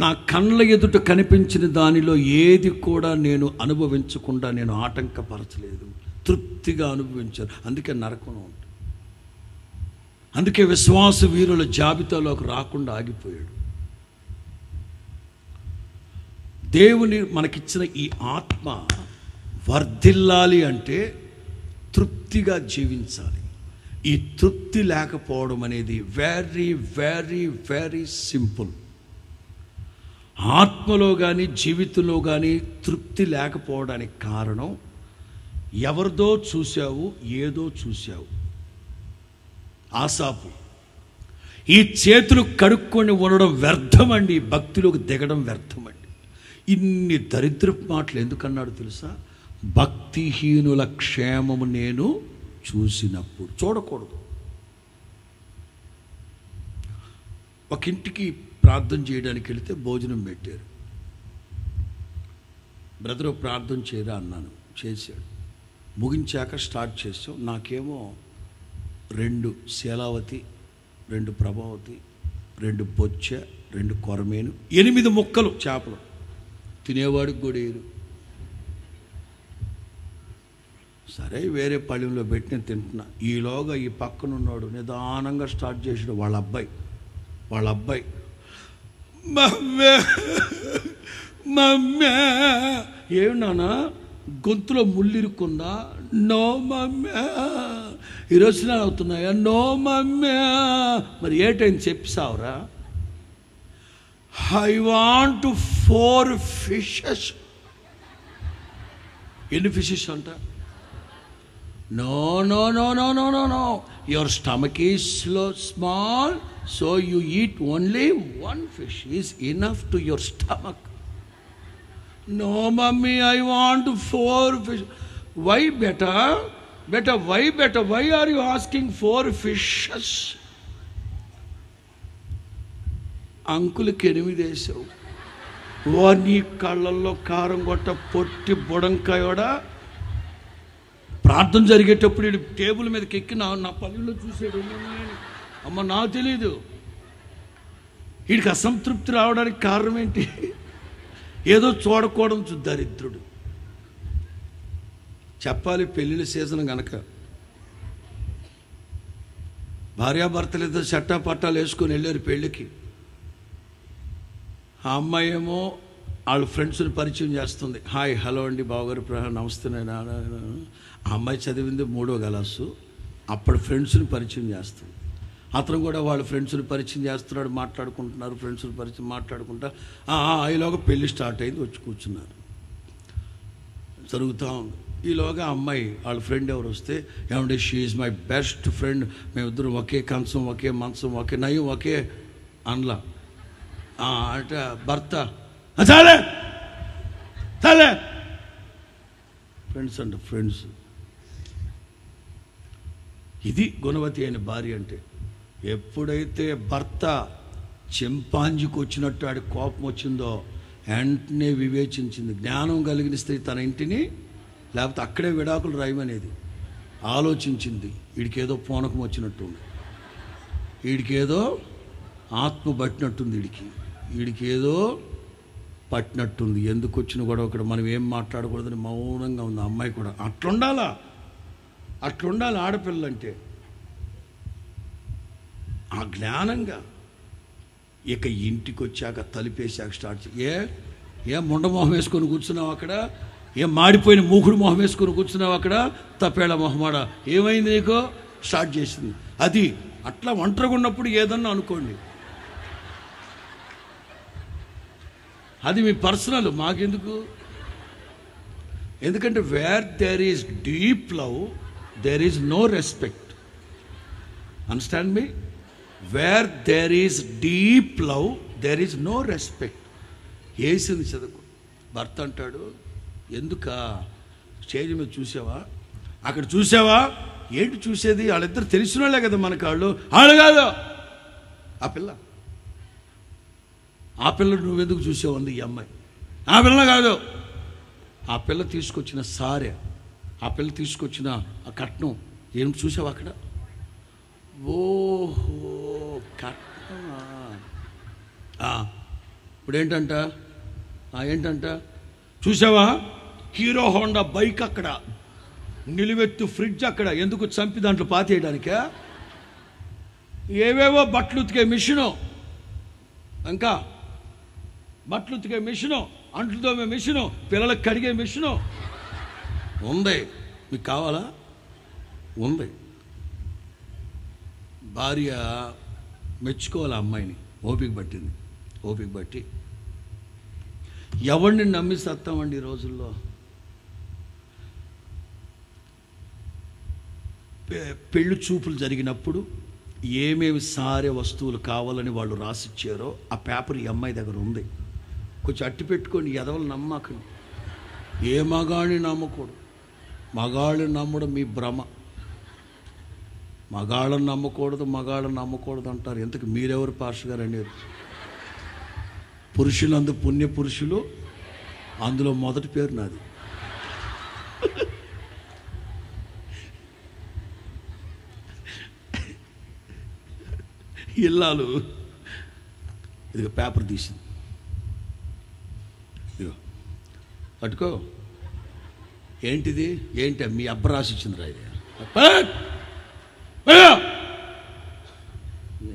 నా కళ్ళ ఎదుట కనిపించిన దానిలో ఏది కూడా నేను అనుభవించకుండా నేను ఆటంకపరచలేదు, తృప్తిగా అనుభవించాను. అందుకే నరకంలో ఉంటుంది. అందుకే విశ్వాస వీరుల జాబితాలోకి రాకుండా ఆగిపోయాడు. దేవుని మనకిచ్చిన ఈ ఆత్మ వర్ధిల్లాలి అంటే తృప్తిగా జీవించాలి. ఈ తృప్తి లేకపోవడం అనేది వెరీ వెరీ వెరీ సింపుల్. ఆత్మలో కానీ జీవితంలో కానీ తృప్తి లేకపోవడానికి కారణం ఎవరిదో చూశావు, ఏదో చూశావు. ఆసాపు ఈ చేతులు కడుక్కొని ఉండడం వ్యర్థమండి, భక్తిలోకి దిగడం వ్యర్థమండి. ఇన్ని దరిద్రపు మాటలు ఎందుకన్నాడు తెలుసా? భక్తిహీనుల క్షేమము నేను చూసినప్పుడు. చూడకూడదు. ఒక ఇంటికి ప్రార్థన చేయడానికి వెళితే భోజనం పెట్టారు. బ్రదరు ప్రార్థన చేయరా అన్నాను, చేశాడు. ముగించాక స్టార్ట్ చేసాం. నాకేమో 2 శీలావతి, 2 ప్రభావతి, 2 బొచ్చ, 2 కొరమేను, 8 ముక్కలు చేపలు. తినేవాడికి కూడా ఏరు. సరే, వేరే పళ్ళెంలో పెట్టి నేను తింటున్నా. ఈలోగా ఈ పక్కన ఉన్నాడు నిదానంగా స్టార్ట్ చేసాడు. వాళ్ళ అబ్బాయి మమ్మే ఏమి నాన్న గొంతులో ముళ్ళిరుకుందా? నో మమ్మే. ఈరోజు అవుతున్నాయా? నో మమ్మే. మరి ఏటైంది చెప్పిసావురా? I want 4 fishes. ఎన్ని ఫిషెస్ అంట? No no no no no no no your stomach is small, so you eat only 1 fish is enough to your stomach. No mummy, I want 4 fish. Why beta? Why are you asking 4 fishes? అంకుల్కి 8 వేసావు. నీ కళ్ళల్లో కారం కొట్ట పొట్టి బుడంకాయోడా. ప్రార్థన జరిగేటప్పుడు వీడు table మీదకి ఎక్కి నా పల్లెల్లో చూసాడు. అమ్మ నాకు తెలీదు. వీడికి అసంతృప్తి రావడానికి కారణం ఏంటి? ఏదో చూడకూడదు దరిద్రుడు. చెప్పాలి, పెళ్ళిళ్ళ సీజన్ కనుక భార్యాభర్తలు ఇద్దరు చట్టా పట్టాలు వేసుకొని వెళ్ళారు పెళ్ళికి. ఆ అమ్మాయి ఏమో వాళ్ళ ఫ్రెండ్స్ని పరిచయం చేస్తుంది. హాయ్, హలో అండి, బావగారు, నమస్తే. ఆ అమ్మాయి చదివింది 3వ క్లాసు. అప్పుడు ఫ్రెండ్స్ని పరిచయం చేస్తుంది. అతను కూడా వాళ్ళ ఫ్రెండ్స్ని పరిచయం చేస్తున్నాడు. మాట్లాడుకుంటున్నారు, ఫ్రెండ్స్ని పరిచయం మాట్లాడుకుంటా ఈలోగా పెళ్ళి స్టార్ట్ అయింది. వచ్చి కూర్చున్నారు, జరుగుతూ ఉంది. ఈలోగా అమ్మాయి వాళ్ళ ఫ్రెండ్ ఎవరు వస్తే, ఏమంటే she is my best friend, మేమిద్దరం ఒకే కంచం, ఒకే మంచం, ఒకే నయం, ఒకే అండ్ల అంటే భర్త చాలే ఫ్రెండ్స్ అంట, ఫ్రెండ్స్. ఇది గుణవతి అయిన భార్య అంటే. ఎప్పుడైతే భర్త చింపాంజీకి వచ్చినట్టు ఆడి కోపం వచ్చిందో వెంటనే వివేచించింది. జ్ఞానం కలిగిన స్త్రీ తన ఇంటిని, లేకపోతే అక్కడే విడాకులు రాయమనేది. ఆలోచించింది, వీడికేదో పూనకం వచ్చినట్టుంది, వీడికేదో ఆత్మ పట్టినట్టుంది, వీడికేదో పట్టినట్టుంది. ఎందుకు వచ్చిన గొడవ ఇక్కడ మనం ఏం మాట్లాడకూడదని మౌనంగా ఉంది. అమ్మాయి కూడా అట్లుండాలి ఆడపిల్లంటే. ఆ జ్ఞానంగా ఇక ఇంటికి వచ్చాక తలిపేసాక స్టార్ట్ ఏ ముండమొహం వేసుకొని కూర్చున్నావు అక్కడ, ఏం మాడిపోయిన మూకుడు మొహం వేసుకొని కూర్చున్నావు అక్కడ, తప్పేళ మొహమాడ, ఏమైంది నీకు, స్టార్ట్ చేసింది. అది అట్లా ఒంటరిగా ఉన్నప్పుడు ఏదన్నా అనుకోండి, అది మీ పర్సనల్, మాకెందుకు. ఎందుకంటే where there is deep love there is no respect. Understand me? Where there is deep love there is no respect. వేసింది చదువు. భర్త అంటాడు, ఎందుక స్టేజ్ మీద చూసావా, అక్కడ చూసావా, ఏంటి చూసేది, వాళ్ళిద్దరు తెలిసిన వాళ్ళే కదా మనకు, వాళ్ళు కాదు ఆ పిల్ల నువ్వెందుకు చూసావు అంది ఈ అమ్మాయి. ఆ పిల్ల కాదు, ఆ పిల్ల తీసుకొచ్చిన సారె, ఆ పిల్ల తీసుకొచ్చిన ఆ కట్నం ఏం చూసావు అక్కడ. ఓహో కట్నమా, ఇప్పుడు ఏంటంట చూసావా, హీరో హోండా బైక్ అక్కడ, నిలువెత్తు ఫ్రిడ్జ్ అక్కడ, ఎందుకు చంపి దాంట్లో పాతేయడానికా, ఏవేవో బట్టలు ఉతికే మిషను, ఇంకా బట్టలు ఉతికే మిషను, అంట్లు తోమే మిషను, పిల్లలకు కడిగే మిషను ఉంది. మీకు కావాలా? ఉంది. భార్య మెచ్చుకోవాలి అమ్మాయిని, ఓపిక బట్టి. ఎవరిని నమ్మి సత్తామండి ఈ రోజుల్లో. పెళ్లి చూపులు జరిగినప్పుడు ఏమేమి సారే వస్తువులు కావాలని వాళ్ళు రాసిచ్చారో ఆ పేపర్ ఈ అమ్మాయి దగ్గర ఉంది. కొంచెం అట్టి పెట్టుకొని ఎదవలు నమ్మకండి. ఏ మగాడిని నమ్మకూడదు. మగాళ్ళని నమ్మడం మీ భ్రమ. మగాళ్ళని నమ్మకూడదు అంటారు. ఎందుకు మీరెవరు పాస్టర్ గారు అనేది? పురుషులందు పుణ్య పురుషులు, అందులో మొదటి పేరు నాది. ఇల్లాలు ఇది పేపర్ తీసింది, ఇదిగో పట్టుకో. ఏంటిది? ఏంటి మీ అబ్బ రాసిచ్చింది రా ఇది.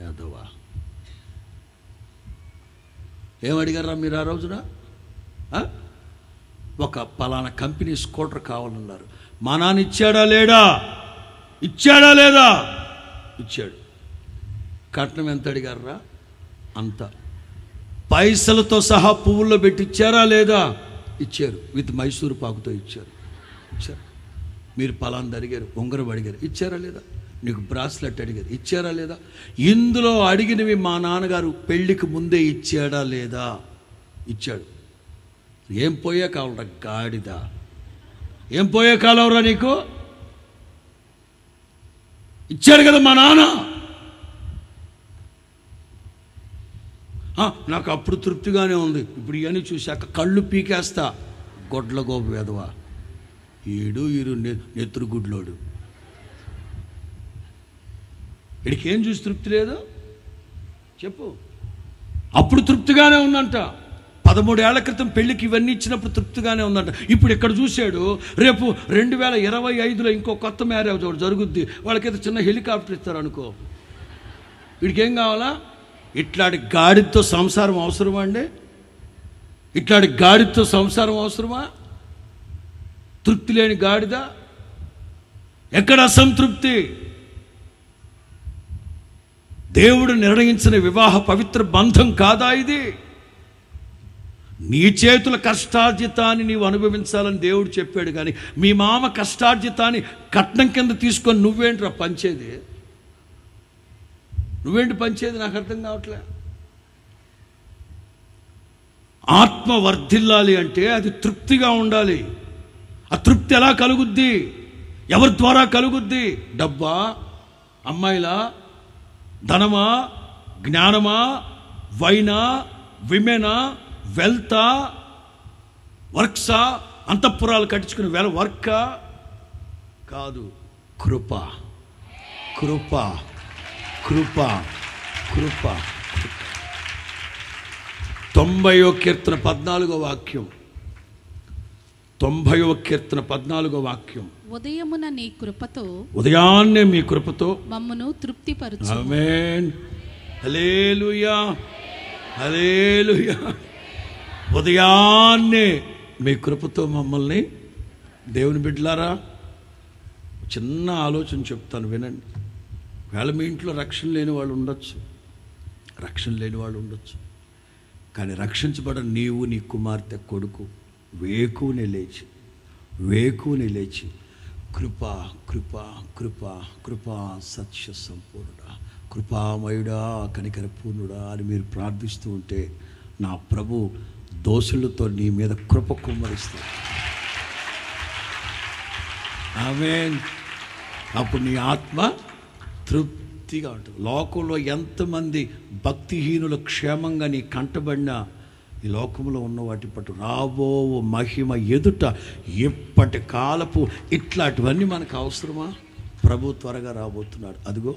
యాదవా ఏమడిగారా మీరు ఆ రోజున? ఒక పలానా కంపెనీ స్కూటర్ కావాలన్నారు. మా నాన్న ఇచ్చాడా లేదా? ఇచ్చాడు. కట్నం ఎంత అడిగారా? అంత. పైసలతో సహా పువ్వుల్లో పెట్టి ఇచ్చారా లేదా? ఇచ్చారు. విత్ మైసూరు పాకుతో ఇచ్చారు. మీరు పలానా అడిగారు, ఉంగరం అడిగారు, ఇచ్చారా లేదా? నీకు బ్రాస్లెట్ అడిగారు, ఇచ్చారా లేదా? ఇందులో అడిగినవి మా నాన్నగారు పెళ్లికి ముందే ఇచ్చాడా లేదా? ఇచ్చాడు. ఏం పోయే కావాలరా గాడిద, ఏం పోయే కాలవరా నీకు? ఇచ్చాడు కదా మా నాన్న. నాకు అప్పుడు తృప్తిగానే ఉంది, ఇప్పుడు ఇవన్నీ చూశాక కళ్ళు పీకేస్తా. గొడ్ల గోపు వెధవా, ఈడు నెత్తురు గుడ్లోడు. వీడికేం చూసి తృప్తి లేదు చెప్పు. అప్పుడు తృప్తిగానే ఉందంట. 13 ఏళ్ల క్రితం పెళ్లికి ఇవన్నీ ఇచ్చినప్పుడు తృప్తిగానే ఉందంట. ఇప్పుడు ఇక్కడ చూశాడు, రేపు 2025లో ఇంకో కొత్త మ్యారేజ్ ఒకటి జరుగుద్ది, వాళ్ళకైతే చిన్న హెలికాప్టర్ ఇస్తారు అనుకో. వీడికేం కావాలా? ఇట్లాంటి గాడితో సంసారం అవసరమా అండి? ఇట్లాంటి గాడితో సంసారం అవసరమా? తృప్తి లేని గాడిద. ఎక్కడ అసంతృప్తి? దేవుడు నిర్ణయించిన వివాహ పవిత్ర బంధం కాదా ఇది? నీ చేతుల కష్టార్జితాన్ని నీవు అనుభవించాలని దేవుడు చెప్పాడు. కానీ మీ మామ కష్టార్జితాన్ని కట్నం కింద తీసుకొని నువ్వేంట్రా పంచేది? నాకు అర్థం కావట్లే. ఆత్మ వర్ధిల్లాలి అంటే అది తృప్తిగా ఉండాలి. ఆ తృప్తి ఎలా కలుగుద్ది? ఎవరి ద్వారా కలుగుద్ది? డబ్బా, అమ్మాయిలా, ధనమా, జ్ఞానమా, వైనా, విమెనా, వెల్తా, వర్క్సా, అంతఃపురాలు కట్టించుకుని వర్కా? కాదు. కృప కృప కృప కృప. 90వ కీర్తన 14వ వాక్యం. 90వ కీర్తన 14వ వాక్యం.
ఉదయమున నీ కృపతో,
ఉదయాన్నే మీ కృపతో
మమ్మను తృప్తిపరచు.
ఆమేన్. హల్లెలూయా హల్లెలూయా. ఉదయాన్నే మీ కృపతో మమ్మల్ని. దేవుని బిడ్డలారా, చిన్న ఆలోచన చెప్తాను వినండి. వేళ మీ ఇంట్లో రక్షణ లేని వాళ్ళు ఉండొచ్చు, రక్షణ లేని వాళ్ళు ఉండొచ్చు. కానీ రక్షించబడిన నీవు, నీ కుమార్తె, కొడుకు వేకునే లేచి కృపా కృపా కృపా కృపా సత్య సంపూర్ణుడా, కృపామయుడా, కనికర పూర్ణుడా అని మీరు ప్రార్థిస్తూ ఉంటే నా ప్రభు దోషులతో నీ మీద కృప కుమ్మరిస్తాడు. ఆమేన్. అప్పుడు నీ ఆత్మ తృప్తిగా ఉంటుంది. లోకంలో ఎంతమంది భక్తిహీనులు క్షేమంగా నీ కంటబడినా ఈ లోకంలో ఉన్న వాటి పట్టు రాబో మహిమ ఎదుట ఇప్పటి కాలపు ఇట్లాంటివన్నీ మనకు అవసరమా? ప్రభు త్వరగా రాబోతున్నాడు. అదిగో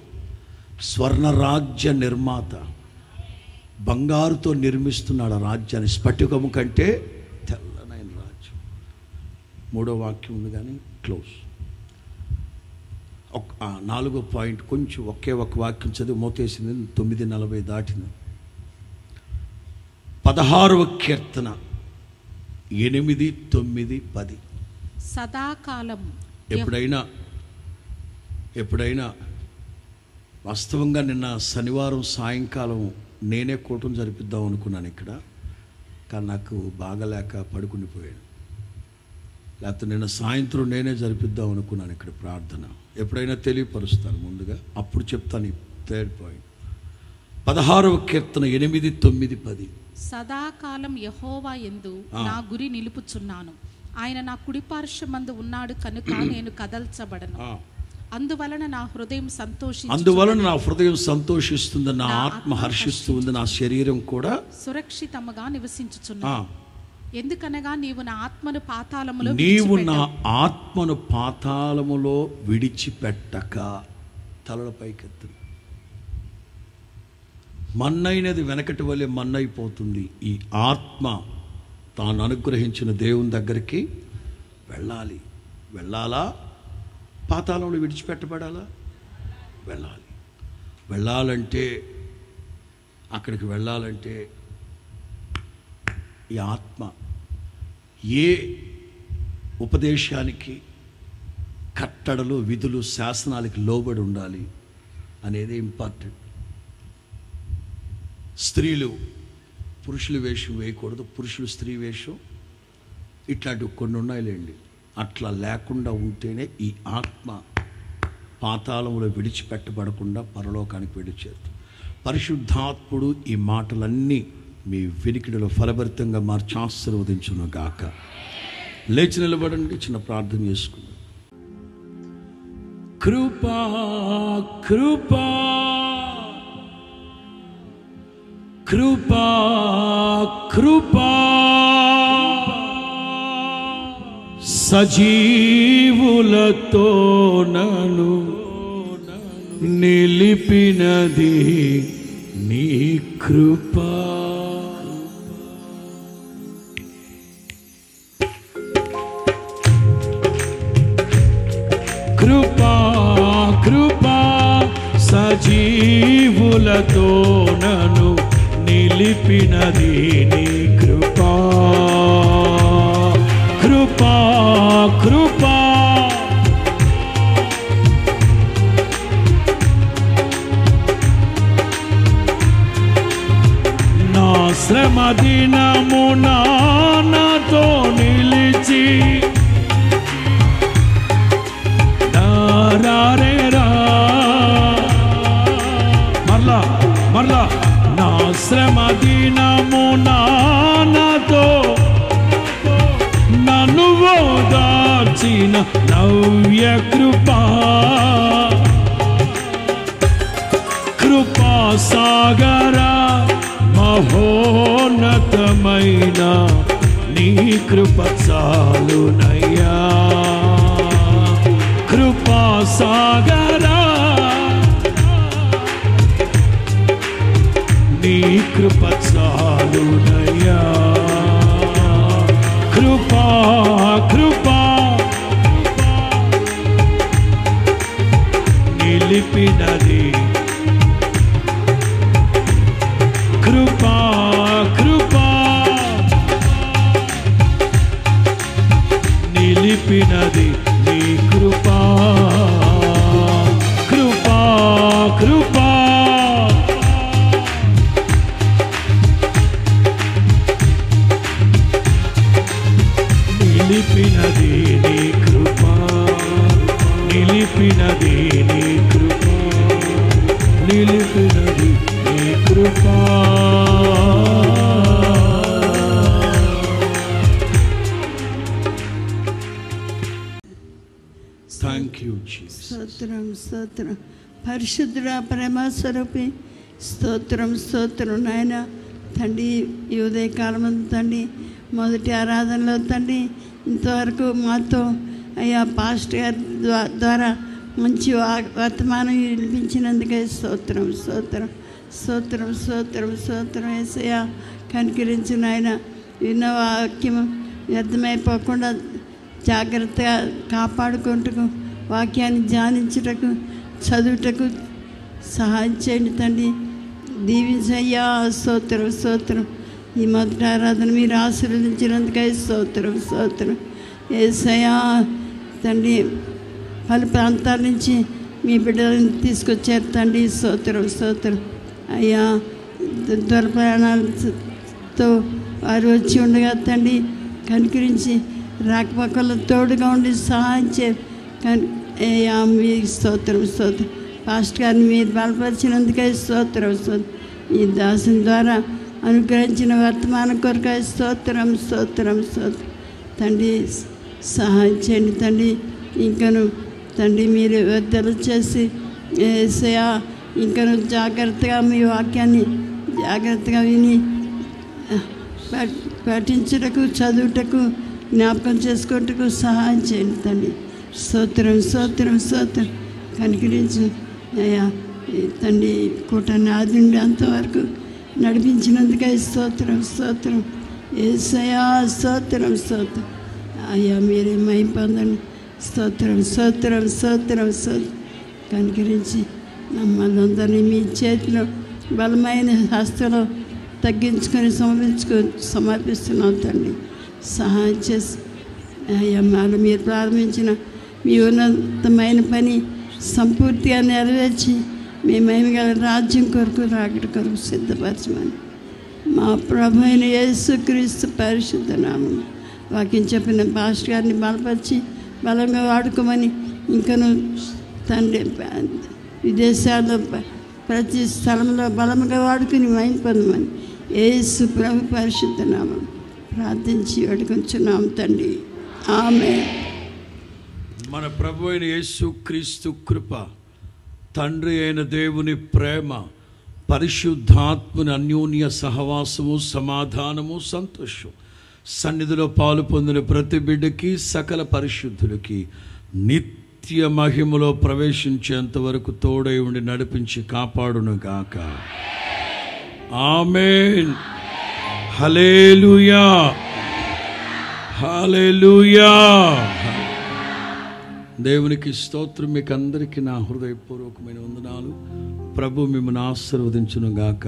స్వర్ణరాజ్య నిర్మాత బంగారుతో నిర్మిస్తున్నాడు ఆ రాజ్యాన్ని. స్ఫటికము కంటే తెల్లనైన రాజ్యం. 3వ వాక్యం ఉంది కానీ క్లోజ్. 4వ పాయింట్ కొంచెం ఒకే ఒక వాక్యం చదివి మోతేసింది. 9:40 దాటింది. 16వ కీర్తన 8, 9, 10.
సదాకాలం.
ఎప్పుడైనా వాస్తవంగా నిన్న శనివారం సాయంకాలం నేనే కూటం జరిపిద్దాం అనుకున్నాను ఇక్కడ. కానీ నాకు బాగలేక పడుకునిపోయాను. లేకపోతే నిన్న సాయంత్రం నేనే జరిపిద్దాం అనుకున్నాను ఇక్కడ ప్రార్థన. ఎప్పుడైనా తెలియపరుస్తాను ముందుగా, అప్పుడు చెప్తాను. ఈ 3rd పాయింట్ 16వ కీర్తన 8, 9, 10.
సదాకాలం యెహోవా యందు నా గురి నిలుపుచున్నాను. ఆయన నా కుడిపార్శ్వమందు ఉన్నాడు కనుక నేను కదల్చబడను. అందువలన నా హృదయం సంతోషిస్తుంది, నా ఆత్మ హర్షిస్తుంది, నా శరీరం కూడా సురక్షితముగా నివసించుచున్నాను. ఎందుకనగా నీవు నా ఆత్మను పాతాళములో విడిచిపెట్టక. తలల పైకెత్తు. మన్నైనది వెనకటి వలె మన్నైపోతుంది. ఈ ఆత్మ తాను అనుగ్రహించిన దేవుని దగ్గరికి వెళ్ళాలా? పాతాళంలో విడిచిపెట్టబడాలా? అక్కడికి వెళ్ళాలంటే ఈ ఆత్మ ఏ ఉపదేశానికి, కట్టడలు, విధులు, శాసనాలకి లోబడి ఉండాలి అనేది ఇంపార్టెంట్. స్త్రీలు పురుషుల వేషం వేయకూడదు, పురుషులు స్త్రీ వేషం, ఇట్లాంటివి కొన్ని ఉన్నాయిలేండి. అట్లా లేకుండా ఉంటేనే ఈ ఆత్మ పాతాళంలో విడిచిపెట్టబడకుండా పరలోకానికి వెళ్ళి చేరుతుంది. పరిశుద్ధాత్ముడు ఈ మాటలన్నీ మీ వినికిడిలో ఫలభరితంగా మార్చి ఆశీర్వదించును గాక. లేచి నిలబడండి, చిన్న ప్రార్థన చేసుకుందాం. కృపా కృపా కృపా కృపా సజీవులతో నన్ను నిలిపినది నీ కృపా. కృపా కృపా సజీవులతో నన్ను నిలిపినది నీ కృపా. కృపా కృపా నా శ్రమ దినమున నాతో నిలిచి మరలా నా శ్రమ దినమున నాతో నన్ను ఓదార్చిన నవ్య కృపా. కృపా సాగర మహోన్నతమైన నీ కృప చాలునయ్యా. కృపా
సాగరా నీ కృప చాలునయ్యా కృపా కృపా నిలిపినది కృపా కృపా నిలిపినది నీ కృపా కృపా కృపా నిలిపినది నీ కృపా నిలిపినది నీ కృపా నిలిపినది నీ కృపా థ్యాంక్ యూ జీసస్.
స్తోత్రం స్తోత్రం పరిశుద్ధుడా ప్రేమ స్వరూపి స్తోత్రం స్తోత్రం నాయన తండ్రి ఈ ఉదయకాలం తండ్రి మొదటి ఆరాధనలో తండ్రి ఇంతవరకు మాతో అయ్యా పాస్టర్ గారి ద్వారా మంచి వర్తమానం వినిపించినందుకే స్తోత్రం స్తోత్రం స్తోత్రం స్తోత్రం స్తోత్రం యేసయ్యా కనికరించిన ఆయన విన్న వాక్యం వ్యర్థమైపోకుండా జాగ్రత్తగా కాపాడుకుంటూ వాక్యాన్ని ధ్యానించుటకు చదువుటకు సహాయం చేయండి తండ్రి దీవించయ్యా స్తోత్రం స్తోత్రం ఈ మొదటి ఆరాధన మీరు ఆశీర్వదించినందుకై స్తోత్రం స్తోత్రం యేసయ్యా తండ్రి పలు ప్రాంతాల నుంచి మీ బిడ్డలను తీసుకొచ్చారు తండ్రి స్తోత్రం స్తోత్రం అయ్యా దూర ప్రయాణాలతో వారు వచ్చి ఉండగా తండ్రి కనికరించి రాకపోకల్లో తోడుగా ఉండి సహాయం అయ్యా మీ స్తోత్రం స్తోత్రం పాస్టర్ గారిని మీరు బలపరిచినందుకే స్తోత్రం స్తోత్రం ఈ దాసుని ద్వారా అనుగ్రహించిన వర్తమానం కొరకై స్తోత్రం స్తోత్రం స్తోత్రం తండ్రి సహాయం చేయండి తండ్రి ఇంకను తండ్రి మీరు విడుదల చేసి యేసయ్యా ఇంకను జాగ్రత్తగా మీ వాక్యాన్ని జాగ్రత్తగా విని పఠించుటకు చదువుటకు జ్ఞాపకం చేసుకుంటకు సహాయం చేయండి తండ్రి స్తోత్రం స్తోత్రం స్తోత్రం కనికరించి అయ్యా తండ్రి కూటాన్ని ఆది నుండి అంతవరకు నడిపించినందుకై స్తోత్రం స్తోత్రం యేసయ్యా స్తోత్రం స్తోత్రం అయ్యా మీరే మహిమ పొందండి స్తోత్రం స్తోత్రం స్తోత్రం స్తోత్రం కనికరించి మమ్మల్ని అందరినీ మీ చేతిలో బలమైన హస్తలో తగ్గించుకొని సమర్పిస్తున్నాం తండ్రి సహాయం చేసి అయ్యా మాలో మీరు ప్రారంభించిన మీ ఉన్నతమైన పని సంపూర్తిగా నెరవేర్చి మీ మహిమగల రాజ్యం కొరకు రాకడ కొరకు సిద్ధపరచమని మా ప్రభు అయిన యేసుక్రీస్తు పరిశుద్ధ నామం వాక్యం చెప్పిన పాస్టర్ గారిని బలపరిచి బలంగా వాడుకోమని ఇంకను తండ్రి విదేశాల్లో ప్రతి స్థలంలో బలంగా వాడుకుని మహిమ పొందమని యేసు ప్రభు పరిశుద్ధ నామం ప్రార్థించి వేడుకొంచున్నాం తండ్రి ఆమేన్.
మన ప్రభు అయిన యేసు క్రీస్తు కృప తండ్రి అయిన దేవుని ప్రేమ పరిశుద్ధాత్మని అన్యోన్య సహవాసము సమాధానము సంతోషం సన్నిధిలో పాలు పొందిన ప్రతి బిడ్డకి సకల పరిశుద్ధులకి నిత్య మహిమలో ప్రవేశించేంత వరకు తోడై ఉండి నడిపించి కాపాడును గాక. ఆమేన్. హల్లెలూయా హల్లెలూయా. దేవునికి స్తోత్రం. మీకు అందరికీ నా హృదయపూర్వకమైన వందనాలు. ప్రభు మిమ్మల్ని ఆశీర్వదించును గాక.